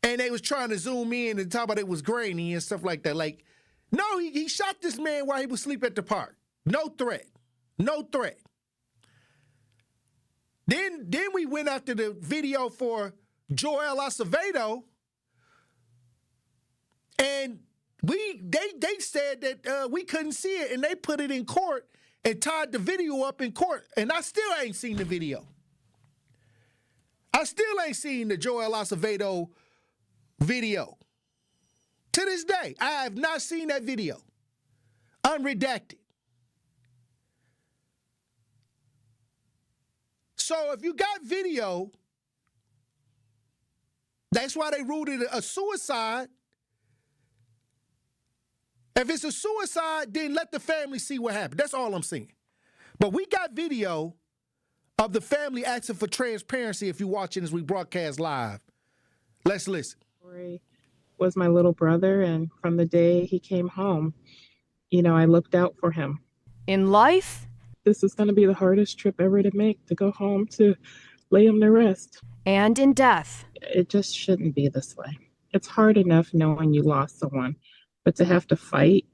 And they was trying to zoom in and talk about it was grainy and stuff like that. Like, no, he shot this man while he was asleep at the park. No threat. No threat. Then we went after the video for Joel Acevedo, and they said that we couldn't see it, and they put it in court and tied the video up in court, and I still ain't seen the video. I still ain't seen the Joel Acevedo video. To this day, I have not seen that video. Unredacted. So if you got video, that's why they ruled it a suicide. If it's a suicide, then let the family see what happened. That's all I'm saying. But we got video of the family asking for transparency if you're watching as we broadcast live. Let's listen. Tory was my little brother, and from the day he came home, I looked out for him. In life, this is going to be the hardest trip ever to make, to go home to lay him to rest. And in death. It just shouldn't be this way. It's hard enough knowing you lost someone, but to have to fight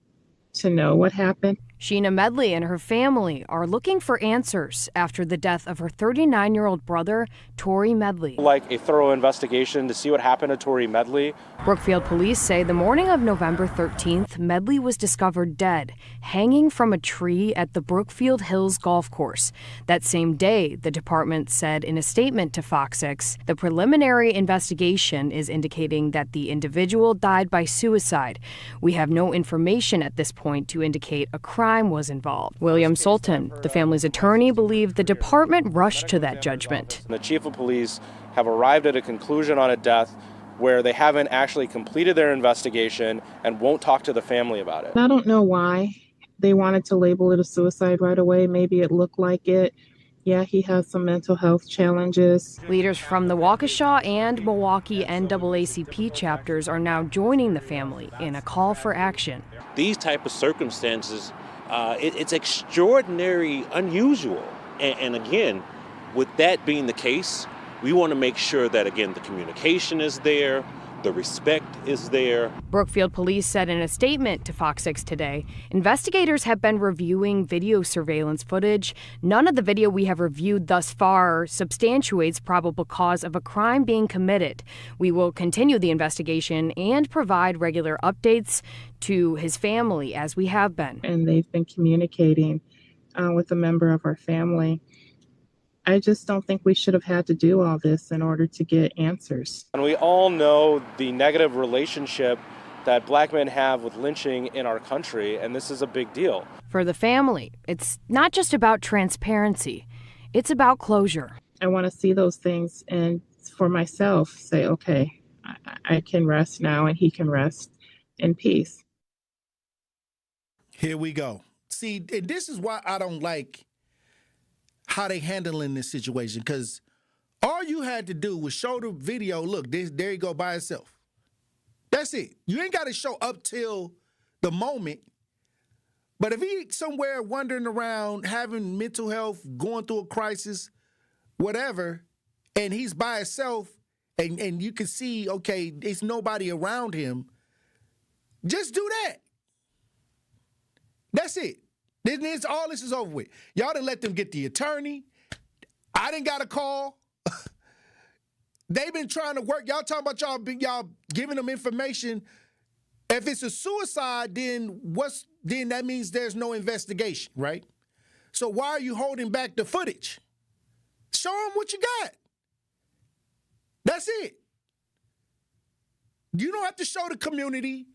to know what happened. Sheena Medley and her family are looking for answers after the death of her 39-year-old brother, Tory Medley. Like a thorough investigation to see what happened to Tory Medley. Brookfield police say the morning of November 13th, Medley was discovered dead, hanging from a tree at the Brookfield Hills golf course. That same day, the department said in a statement to Fox 6, the preliminary investigation is indicating that the individual died by suicide. We have no information at this point to indicate a crime was involved. William Sultan, the family's attorney, believed the department rushed to that judgment. The chief of police have arrived at a conclusion on a death where they haven't actually completed their investigation and won't talk to the family about it. I don't know why they wanted to label it a suicide right away. Maybe it looked like it. Yeah, he has some mental health challenges. Leaders from the Waukesha and Milwaukee NAACP chapters are now joining the family in a call for action. These type of circumstances, it's extraordinary, unusual. And again, with that being the case, we want to make sure that, again, the communication is there, The respect is there. Brookfield police said in a statement to Fox 6 today, investigators have been reviewing video surveillance footage. None of the video we have reviewed thus far substantiates probable cause of a crime being committed. We will continue the investigation and provide regular updates to his family as we have been. And they've been communicating with a member of our family. I just don't think we should have had to do all this in order to get answers. And we all know the negative relationship that black men have with lynching in our country, and this is a big deal. For the family, it's not just about transparency, it's about closure. I want to see those things and for myself say, okay, I can rest now and he can rest in peace. Here we go. See, and this is why I don't like how they handling this situation, because all you had to do was show the video, look, there you go by itself. That's it. You ain't got to show up till the moment. But if he's somewhere wandering around, having mental health, going through a crisis, whatever, and he's by himself, and you can see, okay, there's nobody around him, just do that. That's it. All this is over with. Y'all done let them get the attorney. I didn't got a call. They've been trying to work. Y'all talking about y'all giving them information. If it's a suicide, then that means there's no investigation, right? So why are you holding back the footage? Show them what you got. That's it. You don't have to show the community.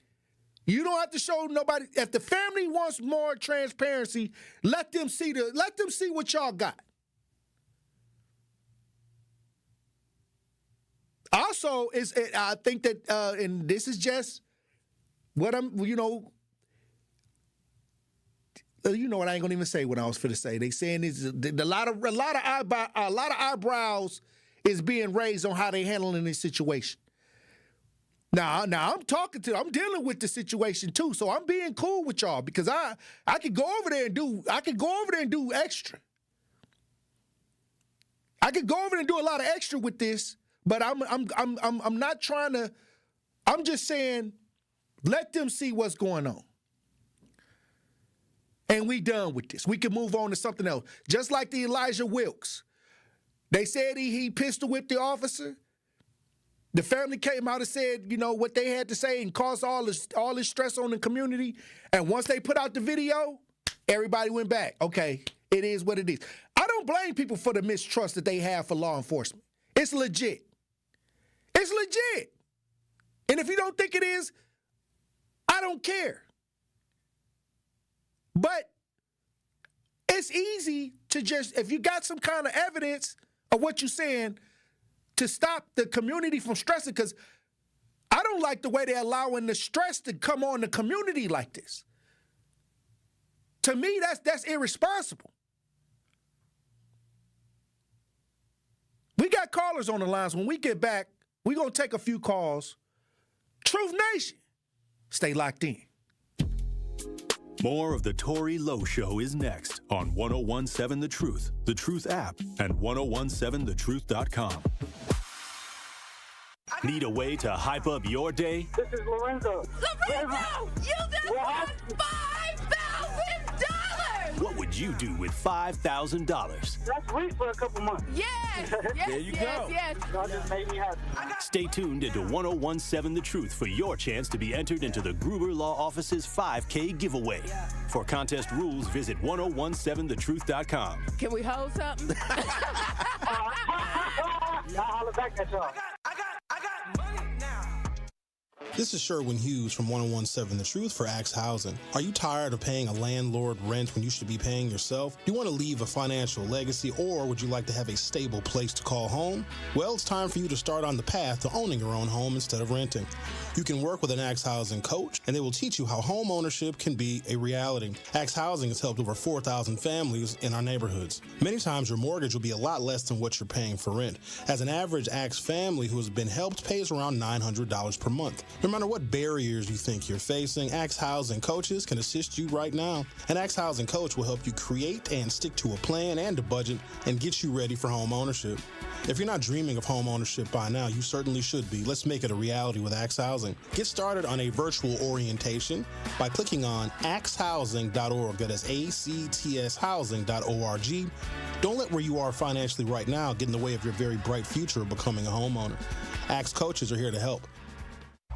You don't have to show nobody. If the family wants more transparency, let them see what y'all got. Also, I think that, and this is just what I'm, what I ain't gonna even say what I was finna say. They saying is a lot of eyebrows is being raised on how they handling this situation. Now I'm dealing with the situation too, so I'm being cool with y'all because I could go over there and do extra. I could go over there and do a lot of extra with this, but I'm not trying to. I'm just saying, let them see what's going on, and we done with this. We can move on to something else. Just like the Elijah Wilkes, they said he pistol whipped the officer. The family came out and said, what they had to say and caused all this stress on the community. And once they put out the video, everybody went back. Okay, it is what it is. I don't blame people for the mistrust that they have for law enforcement. It's legit. It's legit. And if you don't think it is, I don't care. But it's easy to just, if you got some kind of evidence of what you're saying, to stop the community from stressing, because I don't like the way they're allowing the stress to come on the community like this. To me, that's irresponsible. We got callers on the lines. When we get back, we're going to take a few calls. Truth Nation, stay locked in. More of the Tory Lowe Show is next on 1017 The Truth, The Truth app, and 1017thetruth.com. Need a way to hype up your day? This is Lorenzo. Lorenzo, you just won $5,000! What would you do with $5,000? That's free for a couple months. Yes! There you go. Yes. Y'all just made me happy. Stay tuned into 1017 The Truth for your chance to be entered into the Gruber Law Office's 5K giveaway. For contest rules, visit 1017thetruth.com. Can we hold something? Y'all holler back at y'all. I got money now. This is Sherwin Hughes from 1017 The Truth for Axe Housing. Are you tired of paying a landlord rent when you should be paying yourself? Do you want to leave a financial legacy, or would you like to have a stable place to call home? Well, it's time for you to start on the path to owning your own home instead of renting. You can work with an Axe Housing coach, and they will teach you how home ownership can be a reality. Axe Housing has helped over 4,000 families in our neighborhoods. Many times your mortgage will be a lot less than what you're paying for rent. As an average Axe family who has been helped pays around $900 per month. No matter what barriers you think you're facing, Axe Housing Coaches can assist you right now. An Axe Housing Coach will help you create and stick to a plan and a budget and get you ready for home ownership. If you're not dreaming of home ownership by now, you certainly should be. Let's make it a reality with Axe Housing. Get started on a virtual orientation by clicking on axhousing.org. That is ACTS housing.org. Don't let where you are financially right now get in the way of your very bright future of becoming a homeowner. Axe Coaches are here to help.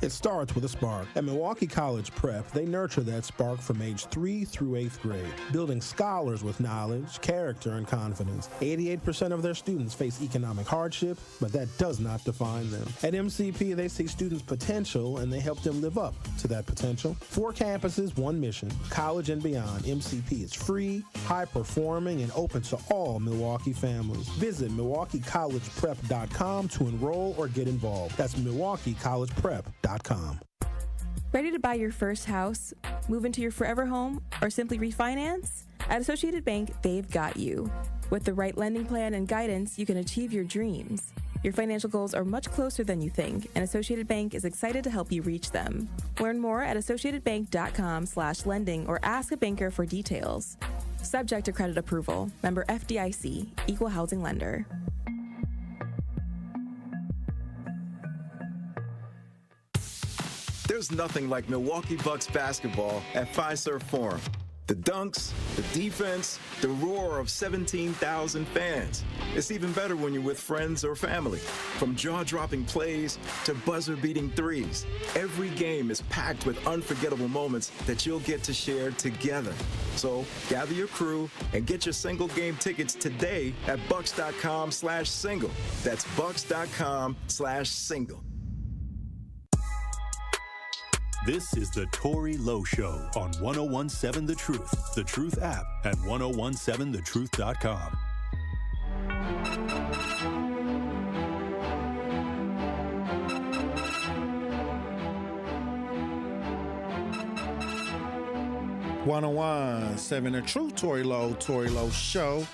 It starts with a spark. At Milwaukee College Prep, they nurture that spark from age 3 through 8th grade, building scholars with knowledge, character, and confidence. 88% of their students face economic hardship, but that does not define them. At MCP, they see students' potential, and they help them live up to that potential. 4 campuses, 1 mission, college and beyond. MCP is free, high-performing, and open to all Milwaukee families. Visit MilwaukeeCollegePrep.com to enroll or get involved. That's MilwaukeeCollegePrep.com. Ready to buy your first house, move into your forever home, or simply refinance? At Associated Bank, they've got you. With the right lending plan and guidance, you can achieve your dreams. Your financial goals are much closer than you think, and Associated Bank is excited to help you reach them. Learn more at associatedbank.com/lending or ask a banker for details. Subject to credit approval. Member FDIC, Equal Housing Lender. There's nothing like Milwaukee Bucks basketball at Fiserv Forum. The dunks, the defense, the roar of 17,000 fans. It's even better when you're with friends or family. From jaw-dropping plays to buzzer-beating threes, every game is packed with unforgettable moments that you'll get to share together. So gather your crew and get your single game tickets today at bucks.com/single. That's bucks.com/single. This is the Tory Lowe Show on 1017 The Truth app, and 1017thetruth.com. .101.7 The Truth, Tory Lowe Show.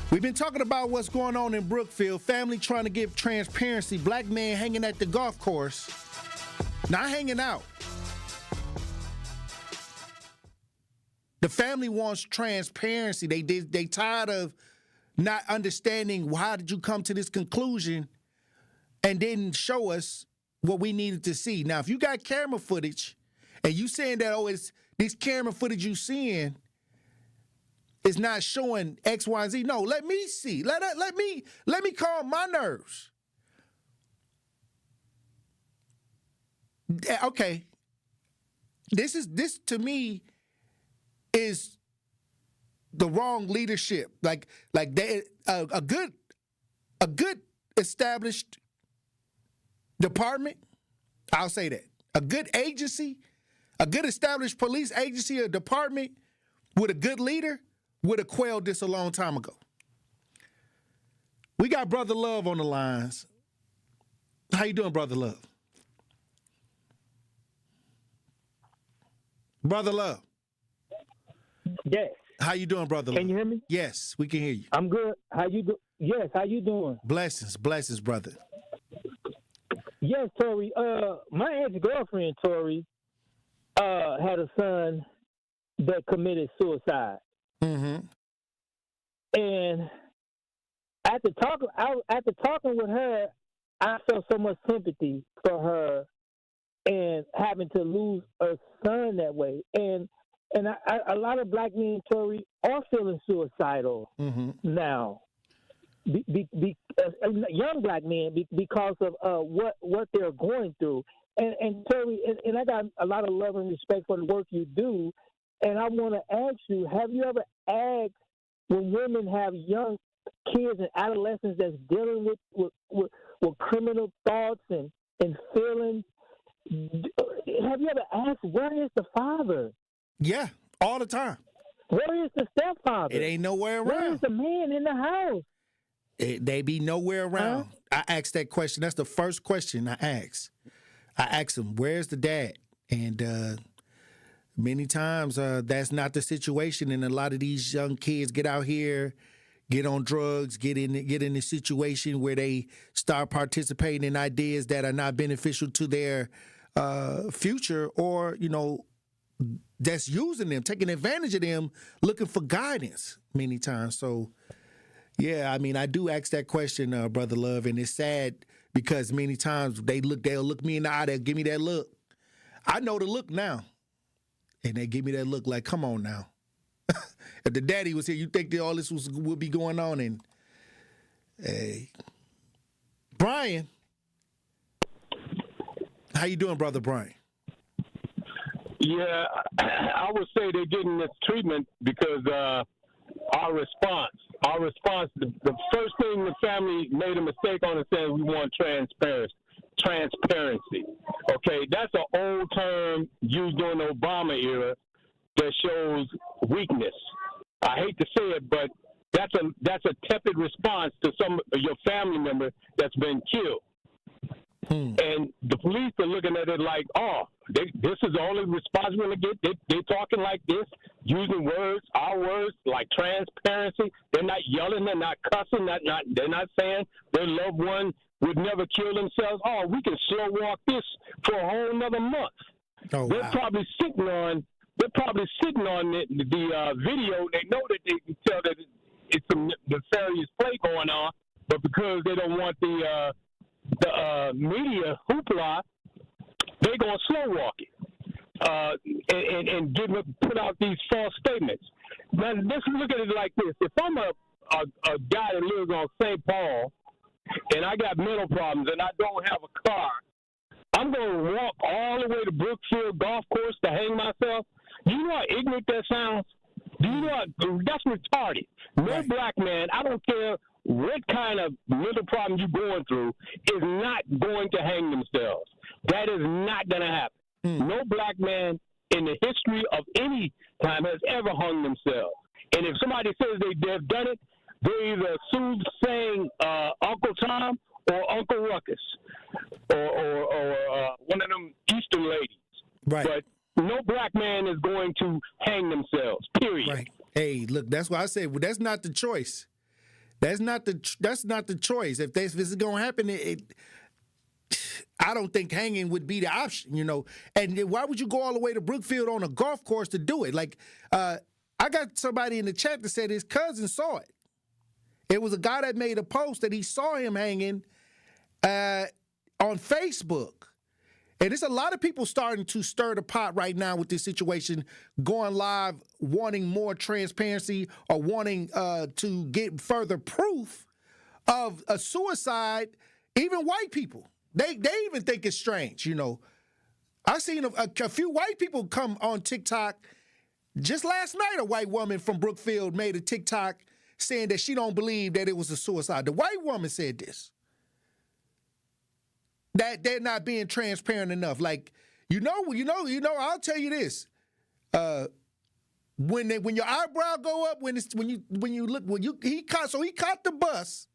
We've been talking about what's going on in Brookfield. Family trying to give transparency. Black man hanging at the golf course. Not hanging out. The family wants transparency. They tired of not understanding how did you come to this conclusion and didn't show us what we needed to see. Now, if you got camera footage and you saying that, it's this camera footage you seeing is not showing X, Y, and Z. No, let me see. Let me calm my nerves. Okay, this to me is the wrong leadership. Like they a good established department. I'll say that a good agency, a good established police agency or department with a good leader would have quelled this a long time ago. We got Brother Love on the lines. How you doing, Brother Love? Brother Love. Yes. How you doing, Brother Love? Can you hear me? Yes, we can hear you. I'm good. How you do? Yes, how you doing? Blessings, brother. Yes, Tory. My ex-girlfriend, Tory, had a son that committed suicide. Mm-hmm. And after talking with her, I felt so much sympathy for her and having to lose a son that way. And a lot of black men, Tory, are feeling suicidal now. Young black men, because of what they're going through. And Tory, and I got a lot of love and respect for the work you do. And I want to ask you, have you ever asked when women have young kids and adolescents that's dealing with criminal thoughts and feelings, have you ever asked, where is the father? Yeah, all the time. Where is the stepfather? It ain't nowhere around. Where is the man in the house? They be nowhere around. Huh? I asked that question. That's the first question I asked. I asked him, where's the dad? And many times that's not the situation. And a lot of these young kids get out here, get on drugs, get in a situation where they start participating in ideas that are not beneficial to their future, or, you know, that's using them, taking advantage of them, looking for guidance many times. So, yeah, I mean, I do ask that question, Brother Love, and it's sad because many times they'll look me in the eye, they'll give me that look. I know the look now, and they give me that look like, come on now. If the daddy was here, you think that all this would be going on? And hey, Brian, how you doing, Brother Brian? Yeah, I would say they're getting this treatment because our response, the first thing the family made a mistake on is saying we want transparency. Okay, that's an old term used during the Obama era that shows weakness. I hate to say it, but that's a tepid response to some of your family member that's been killed. And the police are looking at it like, oh, this is the only response we're going to get. They're talking like this, using words, our words, like transparency. They're not yelling. They're not cussing. They're not saying their loved one would never kill themselves. Oh, we can slow walk this for a whole another month. Oh, they're probably sitting on the video. They know that they can tell that it's some nefarious play going on, but because they don't want the media hoopla, they're going to slow walk it and put out these false statements. Now, let's look at it like this. If I'm a guy that lives on St. Paul and I got mental problems and I don't have a car, I'm going to walk all the way to Brookfield Golf Course to hang myself. Do you know how ignorant that sounds? Do you know that's retarded? No black man, I don't care what kind of mental problem you're going through, is not going to hang themselves. That is not going to happen. No black man in the history of any time has ever hung themselves. And if somebody says they've done it, they're either soothsaying Uncle Tom or Uncle Ruckus or one of them Eastern ladies. Right. But no black man is going to hang themselves, period. Right. Hey, look, that's why I say, well, that's not the choice. That's not the choice. If this is going to happen, I don't think hanging would be the option, you know. And why would you go all the way to Brookfield on a golf course to do it? Like, I got somebody in the chat that said his cousin saw it. It was a guy that made a post that he saw him hanging on Facebook. And there's a lot of people starting to stir the pot right now with this situation, going live, wanting more transparency or wanting to get further proof of a suicide. Even white people, they even think it's strange, you know. I seen a few white people come on TikTok. Just last night, a white woman from Brookfield made a TikTok saying that she don't believe that it was a suicide. The white woman said this. That they're not being transparent enough. Like, you know, I'll tell you this. When your eyebrow go up, he caught the bus.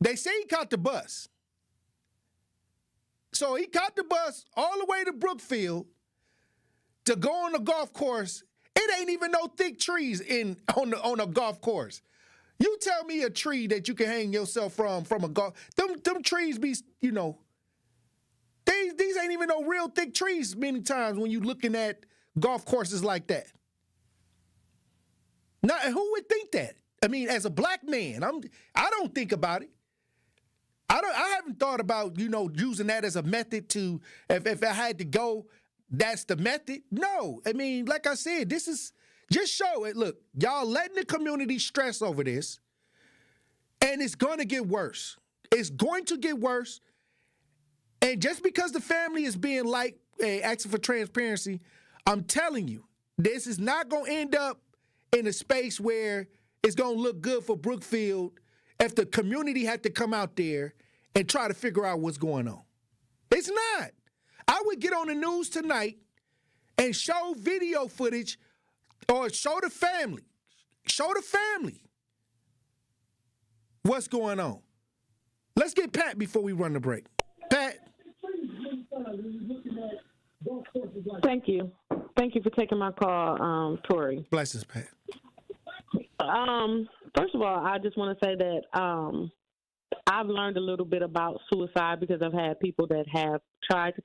They say he caught the bus. So he caught the bus all the way to Brookfield to go on the golf course. It ain't even no thick trees on a golf course. You tell me a tree that you can hang yourself from a golf. Them trees be, you know, these ain't even no real thick trees many times when you looking at golf courses like that. Now, who would think that? I mean, as a black man, I don't think about it. I haven't thought about, you know, using that as a method to, if I had to go, that's the method. No, I mean, like I said, this is. Just show it. Look, y'all letting the community stress over this, and it's going to get worse. It's going to get worse. And just because the family is being like, asking for transparency, I'm telling you, this is not going to end up in a space where it's going to look good for Brookfield if the community had to come out there and try to figure out what's going on. It's not. I would get on the news tonight and show video footage or show the family what's going on. Let's get Pat before we run the break. Pat. Thank you. Thank you for taking my call, Tory. Blessings, Pat. First of all, I just want to say that I've learned a little bit about suicide because I've had people that have tried to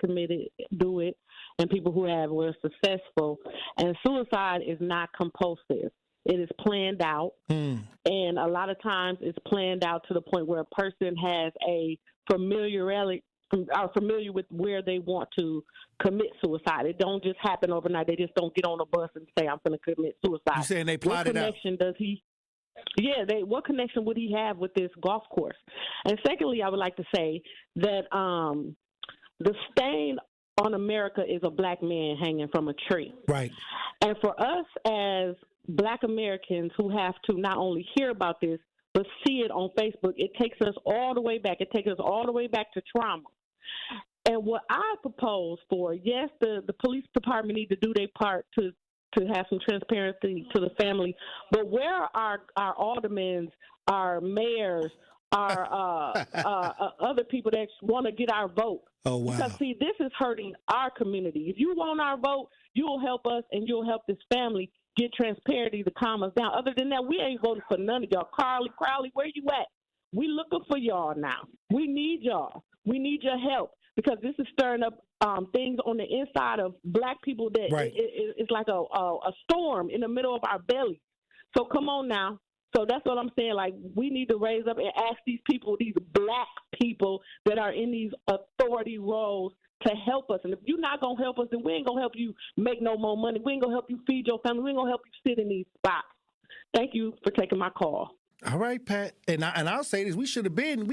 do it, and people who were successful. And suicide is not compulsive. It is planned out, and a lot of times it's planned out to the point where a person has a are familiar with where they want to commit suicide. It don't just happen overnight. They just don't get on a bus and say, I'm going to commit suicide. You saying they plotted out? What connection does he? Yeah, what connection would he have with this golf course? And secondly, I would like to say that the stain on America is a black man hanging from a tree. Right. And for us as Black Americans who have to not only hear about this, but see it on Facebook, it takes us all the way back. It takes us all the way back to trauma. And what I propose for, yes, the police department need to do their part to have some transparency to the family, but where are our aldermen, our mayors, our other people that want to get our vote? Oh, wow. Because, see, this is hurting our community. If you want our vote, you'll help us and you'll help this family get transparency to calm us down. Other than that, we ain't voting for none of y'all. Crowley, where you at? We looking for y'all now. We need y'all. We need your help because this is stirring up things on the inside of Black people that it's like a storm in the middle of our belly. So come on now. So that's what I'm saying. Like, we need to raise up and ask these people, these Black people that are in these authority roles, to help us. And if you're not going to help us, then we ain't going to help you make no more money. We ain't going to help you feed your family. We ain't going to help you sit in these spots. Thank you for taking my call. All right, Pat. And I'll say this. We should have been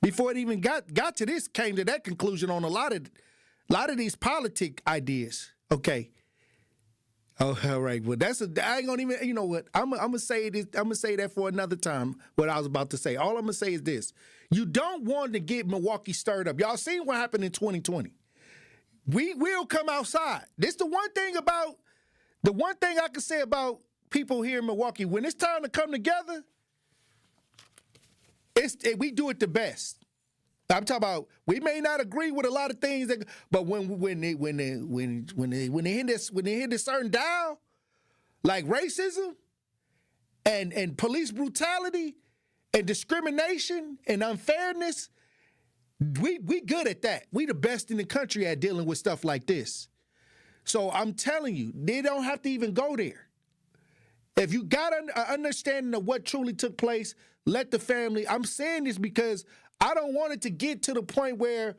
before it even got to this, came to that conclusion on a lot of these politic ideas. Okay. Oh, all right. Well, I ain't gonna even. You know what? I'm gonna say this. I'm gonna say that for another time. What I was about to say. All I'm gonna say is this: you don't want to get Milwaukee stirred up. Y'all seen what happened in 2020. We will come outside. This the one thing I can say about people here in Milwaukee. When it's time to come together, we do it the best. I'm talking about we may not agree with a lot of things, but when they hit this certain dial, like racism and police brutality and discrimination and unfairness, we good at that. We the best in the country at dealing with stuff like this. So I'm telling you, they don't have to even go there. If you got an understanding of what truly took place, let the family. I'm saying this because I don't want it to get to the point where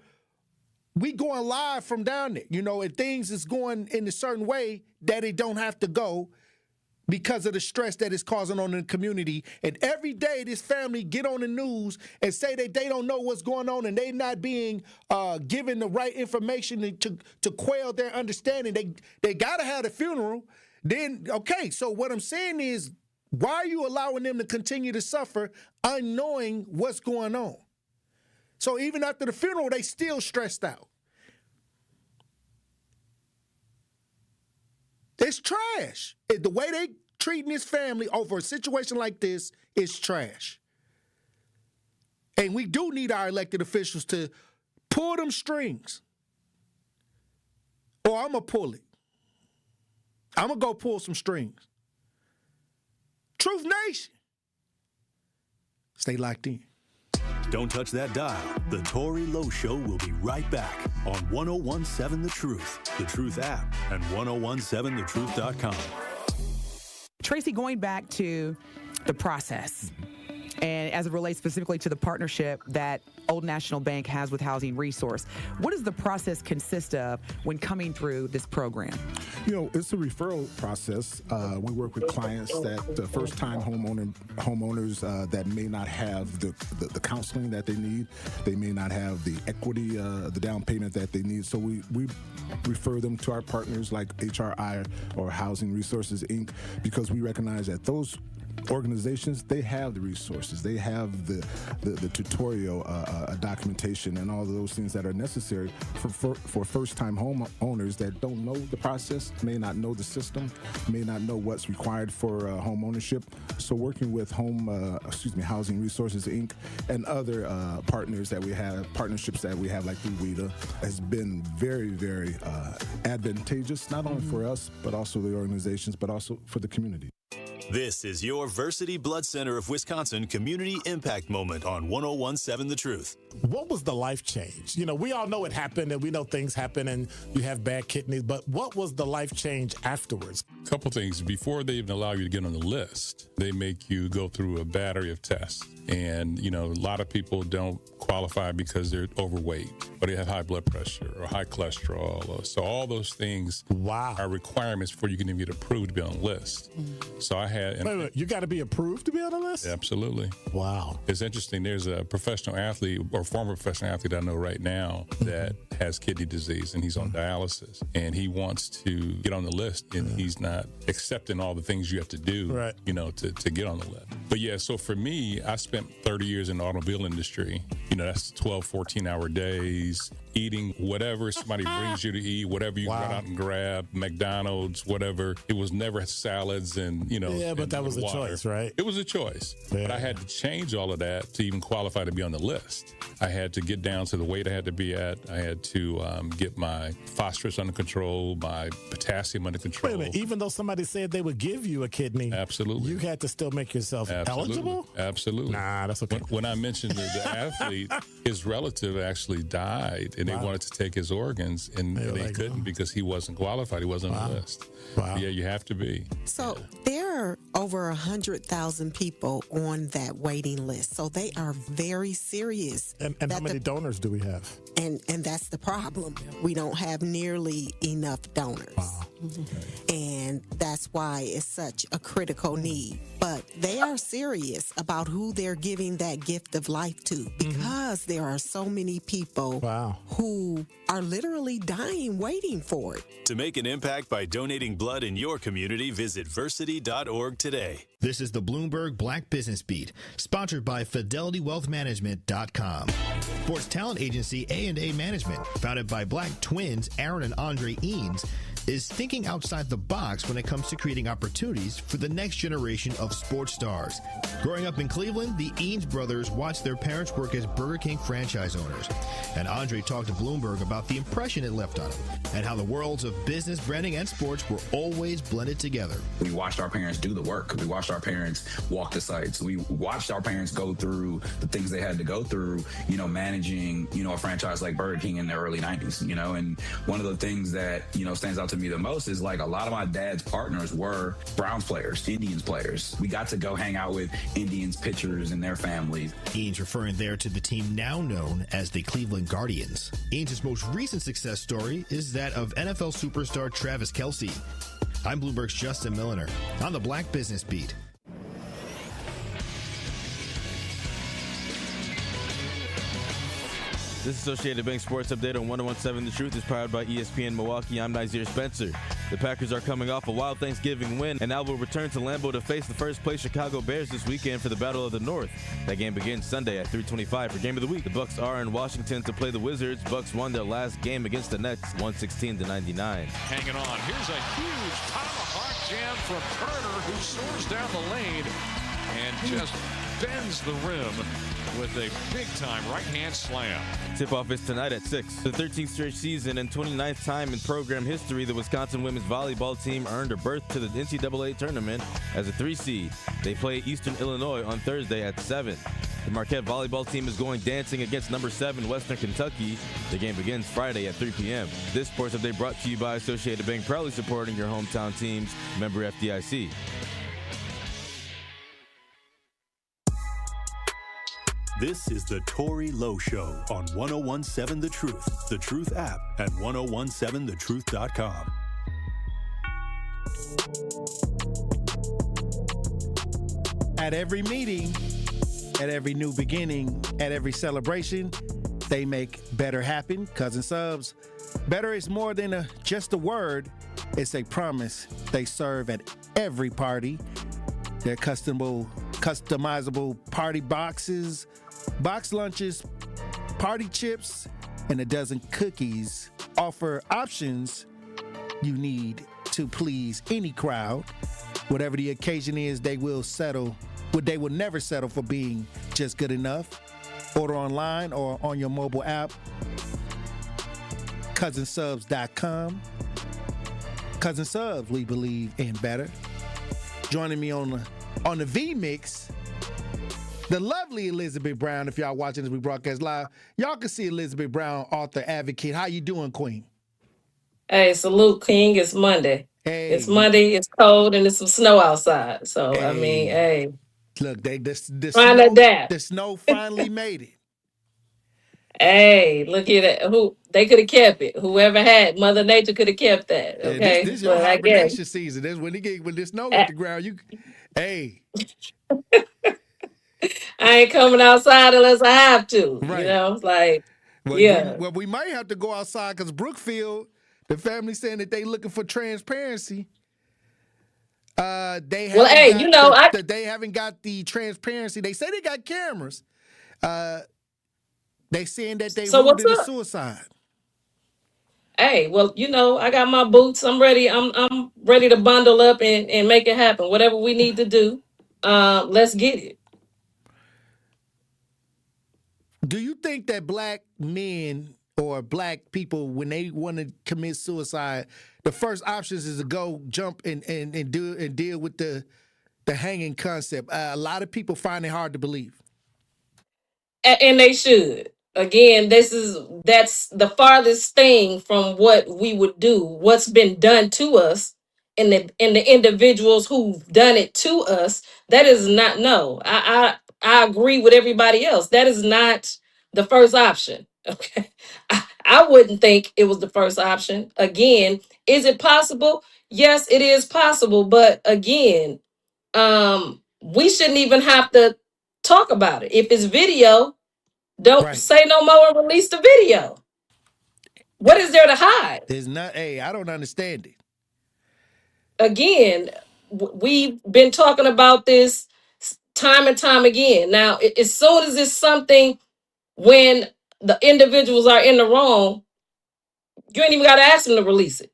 we going live from down there, and things is going in a certain way that it don't have to go because of the stress that it's causing on the community. And every day this family get on the news and say that they don't know what's going on and they not being given the right information to quell their understanding. They got to have a funeral. Then, okay, so what I'm saying is, why are you allowing them to continue to suffer unknowing what's going on? So even after the funeral, they still stressed out. It's trash. The way they treating this family over a situation like this is trash. And we do need our elected officials to pull them strings. Or I'm going to pull it. I'm going to go pull some strings. Truth Nation. Stay locked in. Don't touch that dial. The Tory Lowe Show will be right back on 1017 The Truth, The Truth app, and 1017thetruth.com. Tracy, going back to the process, and as it relates specifically to the partnership that Old National Bank has with Housing Resource, what does the process consist of when coming through this program? It's a referral process. We work with clients that first-time homeowners that may not have the counseling that they need. They may not have the equity, the down payment that they need. So we refer them to our partners like HRI or Housing Resources, Inc., because we recognize that those organizations, they have the resources, they have the tutorial documentation and all of those things that are necessary for first-time homeowners that don't know the process, may not know the system, may not know what's required for home ownership. So working with Housing Resources, Inc. and other partnerships that we have like through WIDA has been very, very advantageous, not only for us, but also the organizations, but also for the community. This is your Versity Blood Center of Wisconsin Community Impact Moment on 101.7 The Truth. What was the life change? You know, we all know it happened and we know things happen and you have bad kidneys, but what was the life change afterwards? A couple things. Before they even allow you to get on the list, they make you go through a battery of tests. And, you know, a lot of people don't qualify because they're overweight or they have high blood pressure or high cholesterol. So all those things are requirements before you can even get approved to be on the list. So I had... Wait, you got to be approved to be on the list? Absolutely. Wow. It's interesting. There's a professional athlete or former professional athlete I know right now that has kidney disease and he's on dialysis and he wants to get on the list and he's not accepting all the things you have to do, you know, to get on the list. But yeah, so for me, I spent 30 years in the automobile industry. You know, that's 12, 14-hour days, eating whatever somebody brings you to eat, whatever you run out and grab, McDonald's, whatever. It was never salads and, you know. Yeah, but that was a water. choice, right? It was a choice. Yeah. But I had to change all of that to even qualify to be on the list. I had to get down to the weight I had to be at. I had to get my phosphorus under control, my potassium under control. Wait a minute. Even though somebody said they would give you a kidney, absolutely, you had to still make yourself eligible? Absolutely. Nah, that's okay. When I mentioned the athlete, his relative actually died, and they wanted to take his organs, and they couldn't because he wasn't qualified. He wasn't on the list. Wow. Yeah, you have to be. So there are over 100,000 people on that waiting list. So they are very serious. And how many donors do we have? And that's the problem. We don't have nearly enough donors. Wow. And that's why it's such a critical need. But they are serious about who they're giving that gift of life to because there are so many people who are literally dying waiting for it. To make an impact by donating blood in your community, visit versity.org today. This is the Bloomberg Black Business Beat, sponsored by FidelityWealthManagement.com. Sports talent agency A&A Management, founded by Black twins Aaron and Andre Eanes, is thinking outside the box when it comes to creating opportunities for the next generation of sports stars. Growing up in Cleveland, the Eanes brothers watched their parents work as Burger King franchise owners. And Andre talked to Bloomberg about the impression it left on him and how the worlds of business, branding, and sports were always blended together. We watched our parents do the work. We watched our parents walk the sites. We watched our parents go through the things they had to go through, you know, managing, you know, a franchise like Burger King in the early 90s, you know, and one of the things that, you know, stands out to me the most is like a lot of my dad's partners were Browns players, Indians players. We got to go hang out with Indians pitchers and their families. Eanes referring there to the team now known as the Cleveland Guardians. Eanes' most recent success story is that of NFL superstar Travis Kelce. I'm Bloomberg's Justin Milliner on the Black Business Beat. This Associated Bank Sports Update on 101.7 The Truth is powered by ESPN Milwaukee. I'm Nazir Spencer. The Packers are coming off a wild Thanksgiving win and now will return to Lambeau to face the first-place Chicago Bears this weekend for the Battle of the North. That game begins Sunday at 3:25 for Game of the Week. The Bucs are in Washington to play the Wizards. Bucs won their last game against the Nets, 116-99. Hanging on. Here's a huge tomahawk jam from Turner, who soars down the lane and just bends the rim with a big-time right-hand slam. Tip-off is tonight at 6. The 13th straight season and 29th time in program history, the Wisconsin women's volleyball team earned a berth to the NCAA tournament as a 3 seed. They play Eastern Illinois on Thursday at 7. The Marquette volleyball team is going dancing against number 7 Western Kentucky. The game begins Friday at 3 p.m. This sports update brought to you by Associated Bank, proudly supporting your hometown teams. Member FDIC. This is the Tory Lowe Show on 101.7 The Truth app at 1017thetruth.com. At every meeting, at every new beginning, at every celebration, they make better happen. Cousin Subs. Better is more than just a word. It's a promise. They serve at every party. Their customizable party boxes, box lunches, party chips, and a dozen cookies offer options you need to please any crowd. Whatever the occasion is, they will never settle for being just good enough. Order online or on your mobile app, cousinsubs.com. Cousin Subs, we believe in better. Joining me on the V Mix, the lovely Elizabeth Brown. If y'all watching as we broadcast live, y'all can see Elizabeth Brown, author, advocate. How you doing, Queen? Hey, salute, King. It's Monday. Hey. It's Monday. It's cold and it's some snow outside. So Hey. I mean, hey. Look, the snow finally made it. Hey, look at it. Who they could have kept it. Whoever had Mother Nature could have kept that. Okay, This your but I guess hibernation season. This when the snow hit the ground. Hey. I ain't coming outside unless I have to. Right. You know, it's like we might have to go outside because Brookfield, the family saying that they looking for transparency. They haven't got the transparency. They say they got cameras. They saying that they ruled it a suicide. Hey, well, I got my boots. I'm ready. I'm ready to bundle up and make it happen. Whatever we need to do, let's get it. Do you think that black men or black people, when they want to commit suicide, the first options is to go jump and deal with the hanging concept? A lot of people find it hard to believe. And they should. Again, that's the farthest thing from what we would do. What's been done to us, and the individuals who've done it to us. That is not no. I agree with everybody else. That is not the first option. Okay, I wouldn't think it was the first option. Again, is it possible? Yes, it is possible. But again, we shouldn't even have to talk about it. If it's video, don't say no more and release the video. What is there to hide? There's not. Hey, I don't understand it. Again, we've been talking about this time and time again. Now, as soon as it's something when the individuals are in the wrong, you ain't even got to ask them to release it.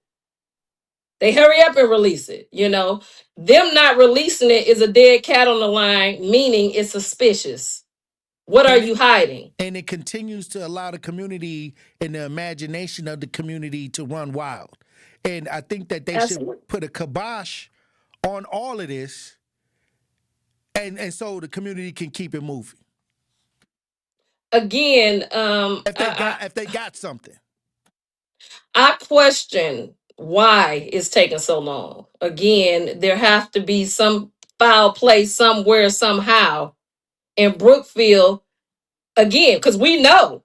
They hurry up and release it. Them not releasing it is a dead cat on the line, meaning it's suspicious. What are you hiding? And it continues to allow the community and the imagination of the community to run wild. And I think that they should put a kibosh on all of this, and so the community can keep it moving. Again, if they got something. I question why it's taking so long. Again, there have to be some foul play somewhere, somehow. In Brookfield, again, because we know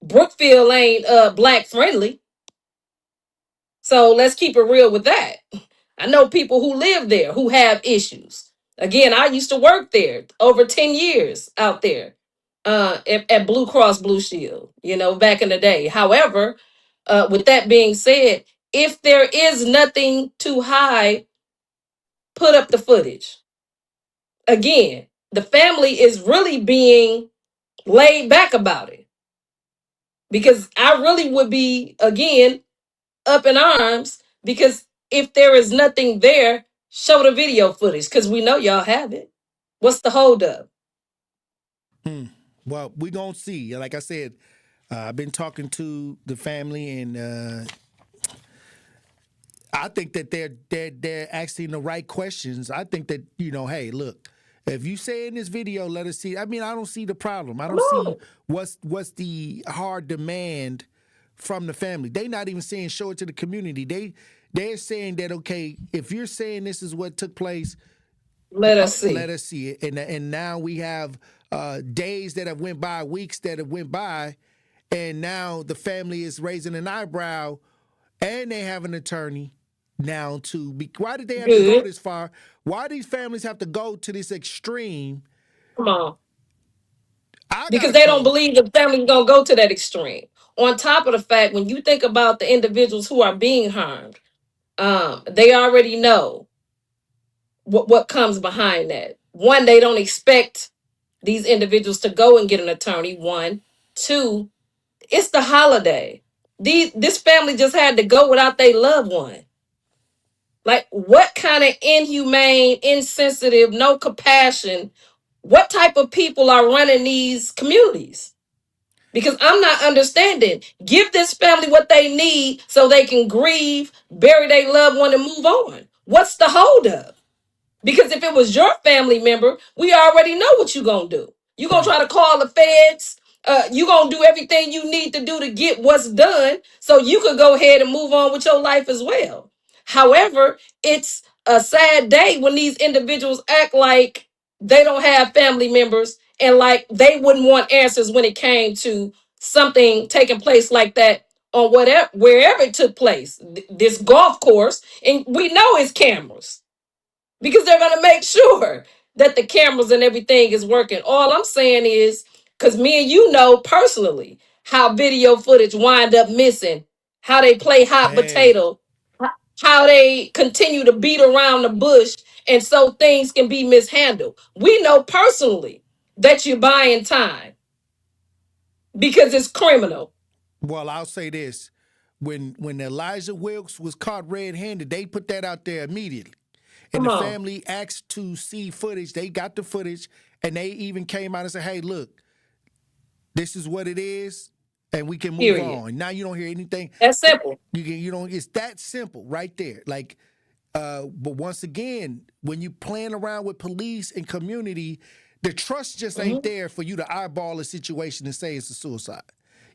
Brookfield ain't black friendly. So let's keep it real with that. I know people who live there who have issues. Again, I used to work there over 10 years out there at Blue Cross Blue Shield, back in the day. However, with that being said, if there is nothing to hide, put up the footage. Again, the family is really being laid back about it. Because I really would be, again, up in arms, because if there is nothing there, show the video footage, because we know y'all have it. What's the holdup? Well, we're going to see. Like I said, I've been talking to the family, and I think that they're asking the right questions. I think that, hey, look, if you say in this video, let us see. I mean, I don't see the problem. I don't see what's the hard demand from the family. They not even saying show it to the community. They're saying that, okay, if you're saying this is what took place, let us see. Let us see it. And now we have days that have went by, weeks that have went by, and now the family is raising an eyebrow, and they have an attorney now to be. Why did they have to go this far? Why these families have to go to this extreme? Come on. Because they don't believe the family's going to go to that extreme. On top of the fact, when you think about the individuals who are being harmed, they already know what comes behind that. One, they don't expect these individuals to go and get an attorney. One. Two, it's the holiday. This family just had to go without their loved one. Like, what kind of inhumane, insensitive, no compassion, what type of people are running these communities? Because I'm not understanding. Give this family what they need so they can grieve, bury their loved one, and move on. What's the holdup? Because if it was your family member, we already know what you're going to do. You're going to try to call the feds. You're going to do everything you need to do to get what's done so you could go ahead and move on with your life as well. However, it's a sad day when these individuals act like they don't have family members and like they wouldn't want answers when it came to something taking place like that on wherever it took place. This golf course, and we know it's cameras because they're going to make sure that the cameras and everything is working. All I'm saying is, because me and you know personally how video footage wind up missing, how they play hot potato, how they continue to beat around the bush, and so things can be mishandled. We know personally that you're buying time because it's criminal. Well, I'll say this. When Elijah Wilkes was caught red-handed, they put that out there immediately. And the family asked to see footage. They got the footage, and they even came out and said, hey, look, this is what it is, and we can move on. Now you don't hear anything. That's simple. It's that simple right there. Like, but once again, when you playing around with police and community, the trust just ain't there for you to eyeball a situation and say it's a suicide.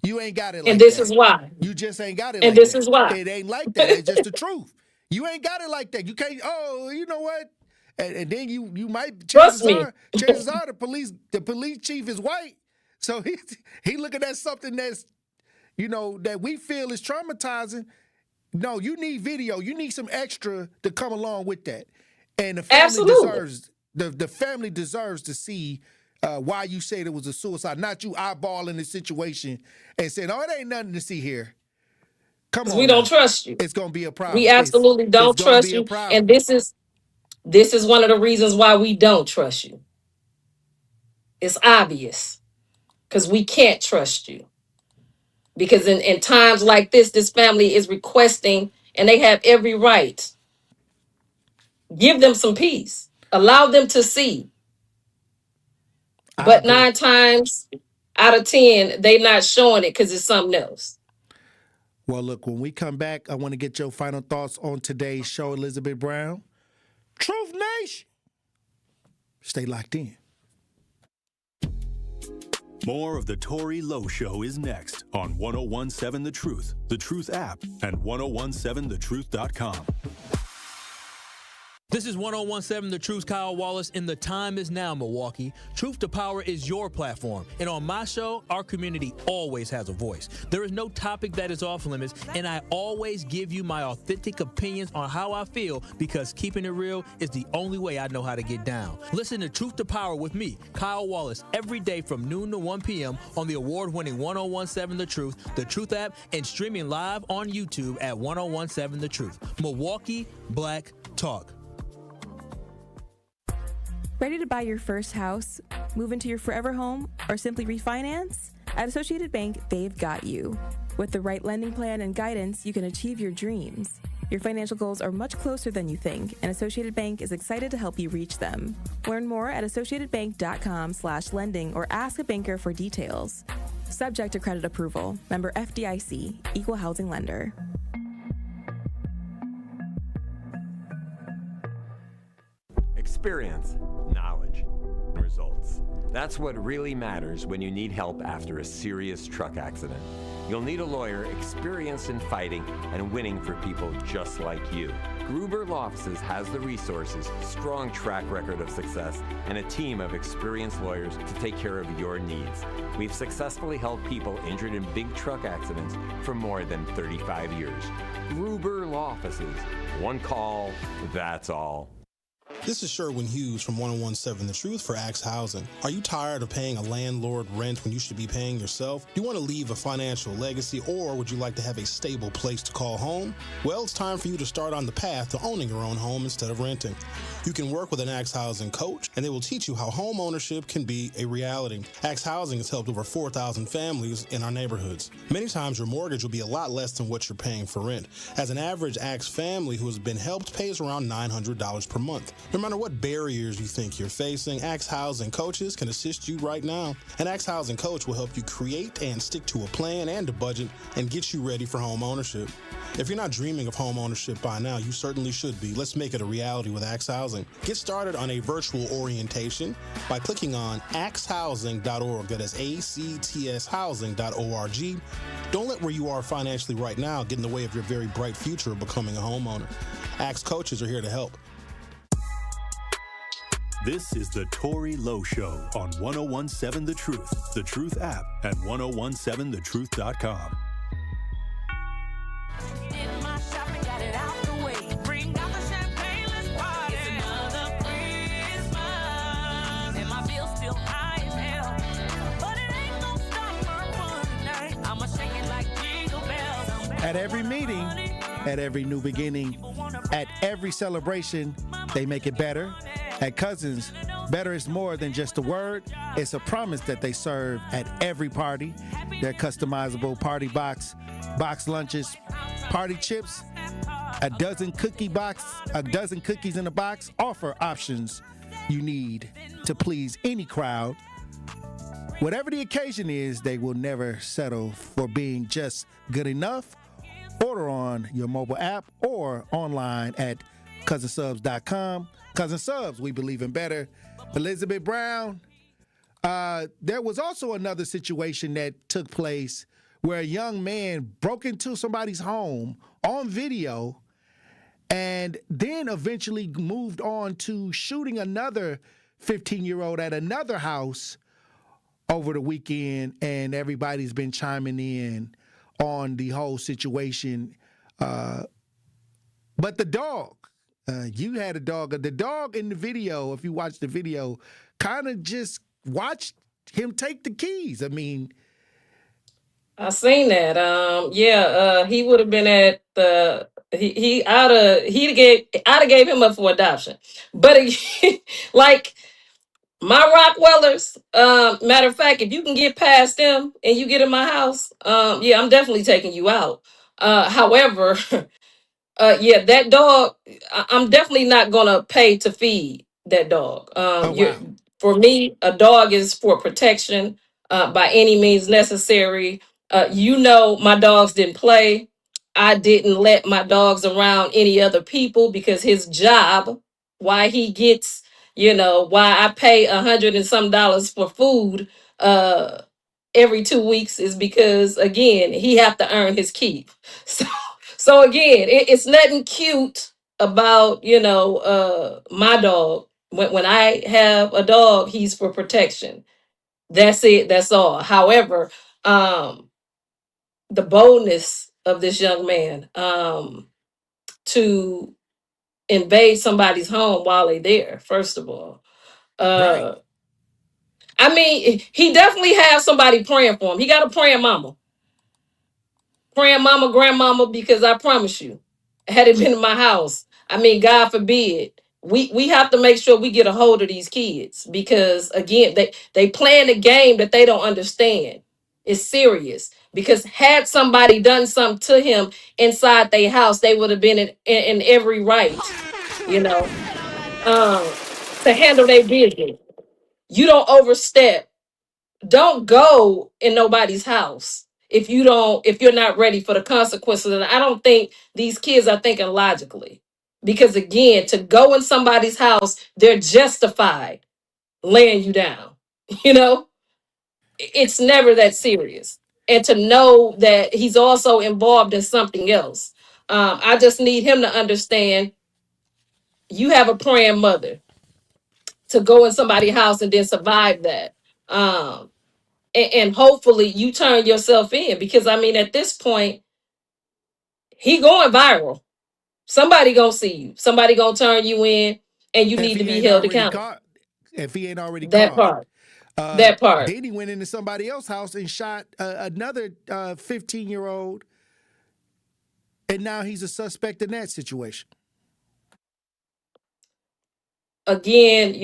You ain't got it like that. And this is why. You just ain't got it like that. And this is why. It ain't like that. It's just the truth. You ain't got it like that. You can't, you know what? And then you might, chances are the police chief is white. So he looking at something that's, that we feel is traumatizing. No, you need video. You need some extra to come along with that. And the family deserves, the family deserves to see why you said it was a suicide, not you eyeballing the situation and saying, oh, it ain't nothing to see here. Come on. We don't trust you. It's going to be a problem. We absolutely don't trust you. And this is one of the reasons why we don't trust you. It's obvious because we can't trust you. Because in times like this family is requesting and they have every right. Give them some peace. Allow them to see. But 9 times out of 10, they're not showing it because it's something else. Well, look, when we come back, I want to get your final thoughts on today's show, Elizabeth Brown. Truth Nation. Stay locked in. More of the Tory Lowe Show is next on 1017 The Truth app, and 1017thetruth.com. This is 1017 The Truth, Kyle Wallace, and the time is now, Milwaukee. Truth to Power is your platform. And on my show, our community always has a voice. There is no topic that is off limits, and I always give you my authentic opinions on how I feel because keeping it real is the only way I know how to get down. Listen to Truth to Power with me, Kyle Wallace, every day from noon to 1 p.m. on the award-winning 1017 The Truth app, and streaming live on YouTube at 1017 The Truth. Milwaukee Black Talk. Ready to buy your first house, move into your forever home, or simply refinance? At Associated Bank, they've got you. With the right lending plan and guidance, you can achieve your dreams. Your financial goals are much closer than you think, and Associated Bank is excited to help you reach them. Learn more at associatedbank.com/lending or ask a banker for details. Subject to credit approval. Member FDIC. Equal housing lender. Experience, knowledge, and results. That's what really matters when you need help after a serious truck accident. You'll need a lawyer experienced in fighting and winning for people just like you. Gruber Law Offices has the resources, strong track record of success, and a team of experienced lawyers to take care of your needs. We've successfully helped people injured in big truck accidents for more than 35 years. Gruber Law Offices. One call, that's all. This is Sherwin Hughes from 1017 The Truth for Axe Housing. Are you tired of paying a landlord rent when you should be paying yourself? Do you want to leave a financial legacy, or would you like to have a stable place to call home? Well, it's time for you to start on the path to owning your own home instead of renting. You can work with an Axe Housing coach, and they will teach you how home ownership can be a reality. Axe Housing has helped over 4,000 families in our neighborhoods. Many times your mortgage will be a lot less than what you're paying for rent. As an average Axe family who has been helped pays around $900 per month. No matter what barriers you think you're facing, Axe Housing Coaches can assist you right now. An Axe Housing Coach will help you create and stick to a plan and a budget and get you ready for home ownership. If you're not dreaming of home ownership by now, you certainly should be. Let's make it a reality with Axe Housing. Get started on a virtual orientation by clicking on axehousing.org. That is ACTS housing.org. Don't let where you are financially right now get in the way of your very bright future of becoming a homeowner. Axe Coaches are here to help. This is the Tory Lowe Show on 1017 The Truth app at 1017thetruth.com. At every meeting, at every new beginning, at every celebration, they make it better. At Cousins, better is more than just a word. It's a promise that they serve at every party. Their customizable party box lunches, party chips, a dozen cookies in a box offer options you need to please any crowd. Whatever the occasion is, they will never settle for being just good enough. Order on your mobile app or online at cousinsubs.com. Cousin Subs, we believe in better. Elizabeth Brown, there was also another situation that took place where a young man broke into somebody's home on video and then eventually moved on to shooting another 15-year-old at another house over the weekend, and everybody's been chiming in on the whole situation. But the dog, you had a dog. The dog in the video, if you watch the video, kind of just watched him take the keys. I mean, I seen that. He would have been at the I'd have gave him up for adoption. But like my Rockwellers, matter of fact, if you can get past them and you get in my house, I'm definitely taking you out. However, that dog, I'm definitely not gonna pay to feed that dog. For me, a dog is for protection by any means necessary. My dogs didn't play. I didn't let my dogs around any other people because his job, why he gets, why I pay $100 and some for food every 2 weeks is because again he have to earn his keep. So again, it's nothing cute about my dog. When I have a dog, he's for protection. That's it. That's all. However, the boldness of this young man to invade somebody's home while they there. First of all, right. I mean, he definitely has somebody praying for him. He got a praying mama, grandmama, because I promise you, had it been in my house, I mean, God forbid, we have to make sure we get a hold of these kids because again, they playing a game that they don't understand. It's serious because had somebody done something to him inside their house, they would have been in every right, to handle their business. You don't overstep. Don't go in nobody's house if you're not ready for the consequences. And I don't think these kids are thinking logically. Because again, to go in somebody's house, they're justified laying you down. You know, it's never that serious. And to know that he's also involved in something else. I just need him to understand you have a praying mother to go in somebody's house and then survive that. And hopefully you turn yourself in because I mean at this point he going viral. Somebody gonna see you. Somebody gonna turn you in, and you need to be held accountable. If he ain't already That caught. part. That part. Then he went into somebody else's house and shot another 15-year-old, and now he's a suspect in that situation. Again,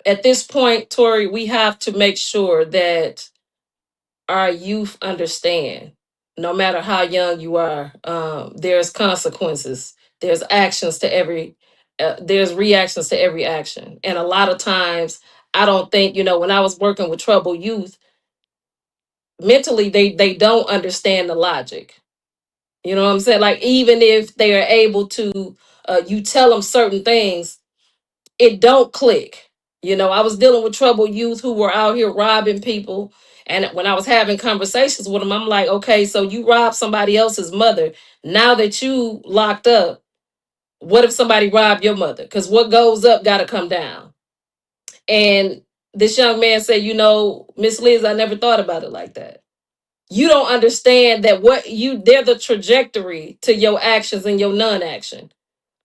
at this point, Tory, we have to make sure that our youth understand, no matter how young you are, there's consequences. There's actions to every there's reactions to every action. And a lot of times, I don't think, when I was working with troubled youth, mentally, they don't understand the logic. You know what I'm saying? Like, even if they are able to, you tell them certain things, it don't click. I was dealing with troubled youth who were out here robbing people. And when I was having conversations with them, I'm like, okay, so you robbed somebody else's mother. Now that you locked up, what if somebody robbed your mother? Because what goes up got to come down. And this young man said, Miss Liz, I never thought about it like that. You don't understand that they're the trajectory to your actions and your non-action.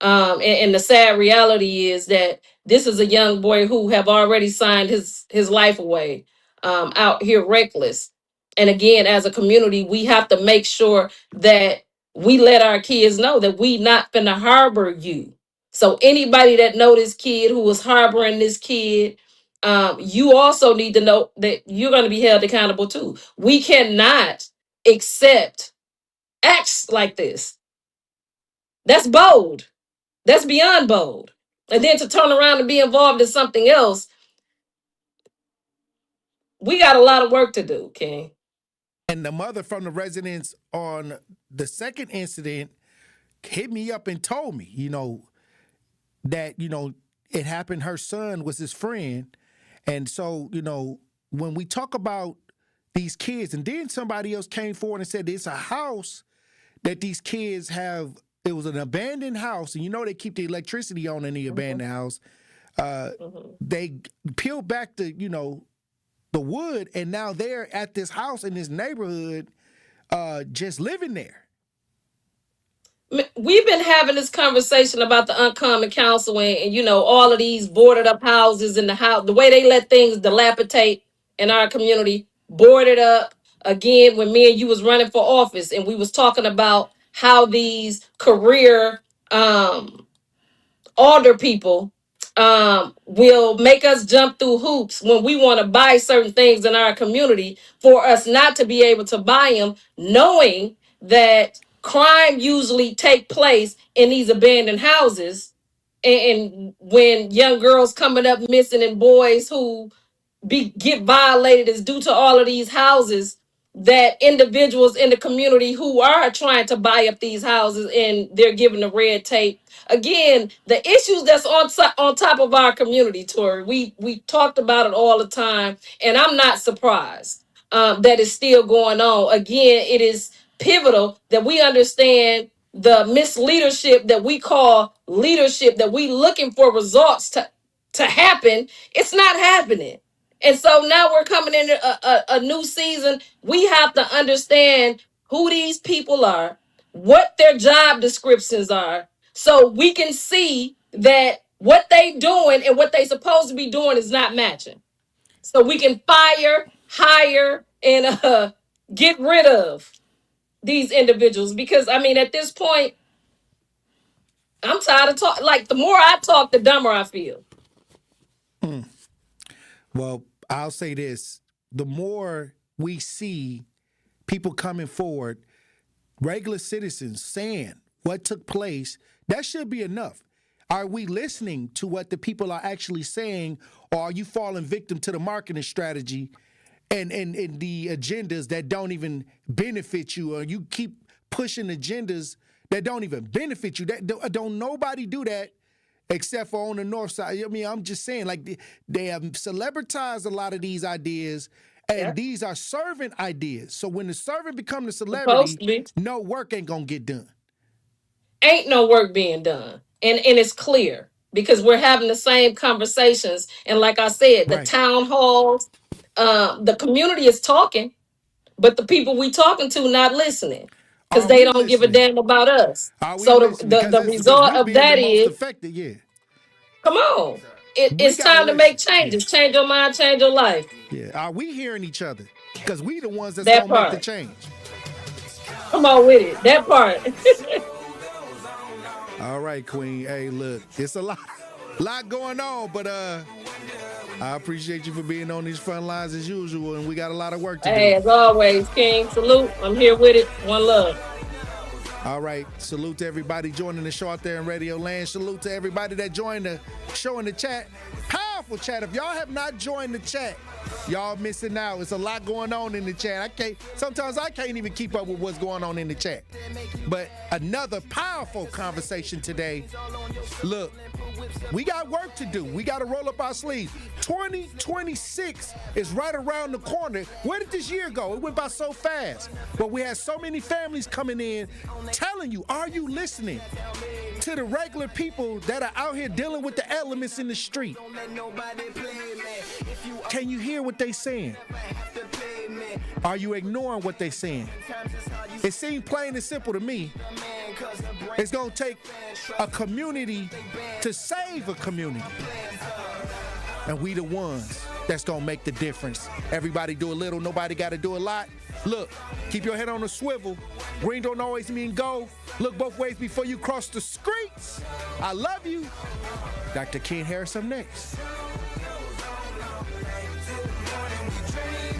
And the sad reality is that this is a young boy who have already signed his life away, out here reckless. And again, as a community, we have to make sure that we let our kids know that we not finna harbor you. So anybody that know this kid who was harboring this kid, you also need to know that you're going to be held accountable too. We cannot accept acts like this. That's bold. That's beyond bold. And then to turn around and be involved in something else, we got a lot of work to do, King. And the mother from the residence on the second incident hit me up and told me, that, it happened. Her son was his friend. And so, when we talk about these kids, and then somebody else came forward and said it's a house that these kids have. It was an abandoned house, and they keep the electricity on in the abandoned house. They peeled back the wood, and now they're at this house in this neighborhood, just living there. We've been having this conversation about the uncommon council and all of these boarded up houses in the house, the way they let things dilapidate in our community, boarded up. Again, when me and you was running for office, and we was talking about how these career older people will make us jump through hoops when we want to buy certain things in our community for us not to be able to buy them, knowing that crime usually take place in these abandoned houses. And when young girls coming up missing and boys who get violated is due to all of these houses, that individuals in the community who are trying to buy up these houses and they're given the red tape. Again, the issues that's on top of our community, Tory, we talked about it all the time, and I'm not surprised that it's still going on. Again, it is pivotal that we understand the misleadership that we call leadership, that we looking for results to happen. It's not happening. And so now we're coming into a new season. We have to understand who these people are, what their job descriptions are, so we can see that what they doing and what they supposed to be doing is not matching. So we can fire, hire, and get rid of these individuals. Because, at this point, I'm tired of talking. Like, the more I talk, the dumber I feel. Well, I'll say this. The more we see people coming forward, regular citizens saying what took place, that should be enough. Are we listening to what the people are actually saying, or are you falling victim to the marketing strategy and the agendas that don't even benefit you, or you keep pushing agendas that don't even benefit you? That don't nobody do that except for on the north side. I'm just saying, like, they have celebritized a lot of these ideas, and these are servant ideas. So when the servant becomes the celebrity, no work ain't gonna get done. Ain't no work being done. And it's clear because we're having the same conversations. And like I said, the town halls, the community is talking, but the people we talking to not listening because they don't give a damn about us. So the result of that is, come on, it's time to make changes. Change your mind, change your life. Yeah, are we hearing each other? Because we the ones that's gonna make the change. Come on with it, that part. All right, Queen. Hey, look, it's a lot going on, but I appreciate you for being on these front lines as usual, and we got a lot of work to do. Hey, as always, King, salute. I'm here with it. One love. All right. Salute to everybody joining the show out there in Radio Land. Salute to everybody that joined the show in the chat. Powerful chat. If y'all have not joined the chat, y'all missing out. It's a lot going on in the chat. Sometimes I can't even keep up with what's going on in the chat. But another powerful conversation today. Look, we got work to do. We got to roll up our sleeves. 2026 is right around the corner. Where did this year go? It went by so fast. But we had so many families coming in telling you, are you listening to the regular people that are out here dealing with the elements in the street? Can you hear what they saying? Are you ignoring what they saying? It seems plain and simple to me. It's going to take a community to save a community. And we the ones that's going to make the difference. Everybody do a little, nobody got to do a lot. Look, keep your head on a swivel. Green don't always mean go. Look both ways before you cross the streets. I love you. Dr. Ken Harris up next.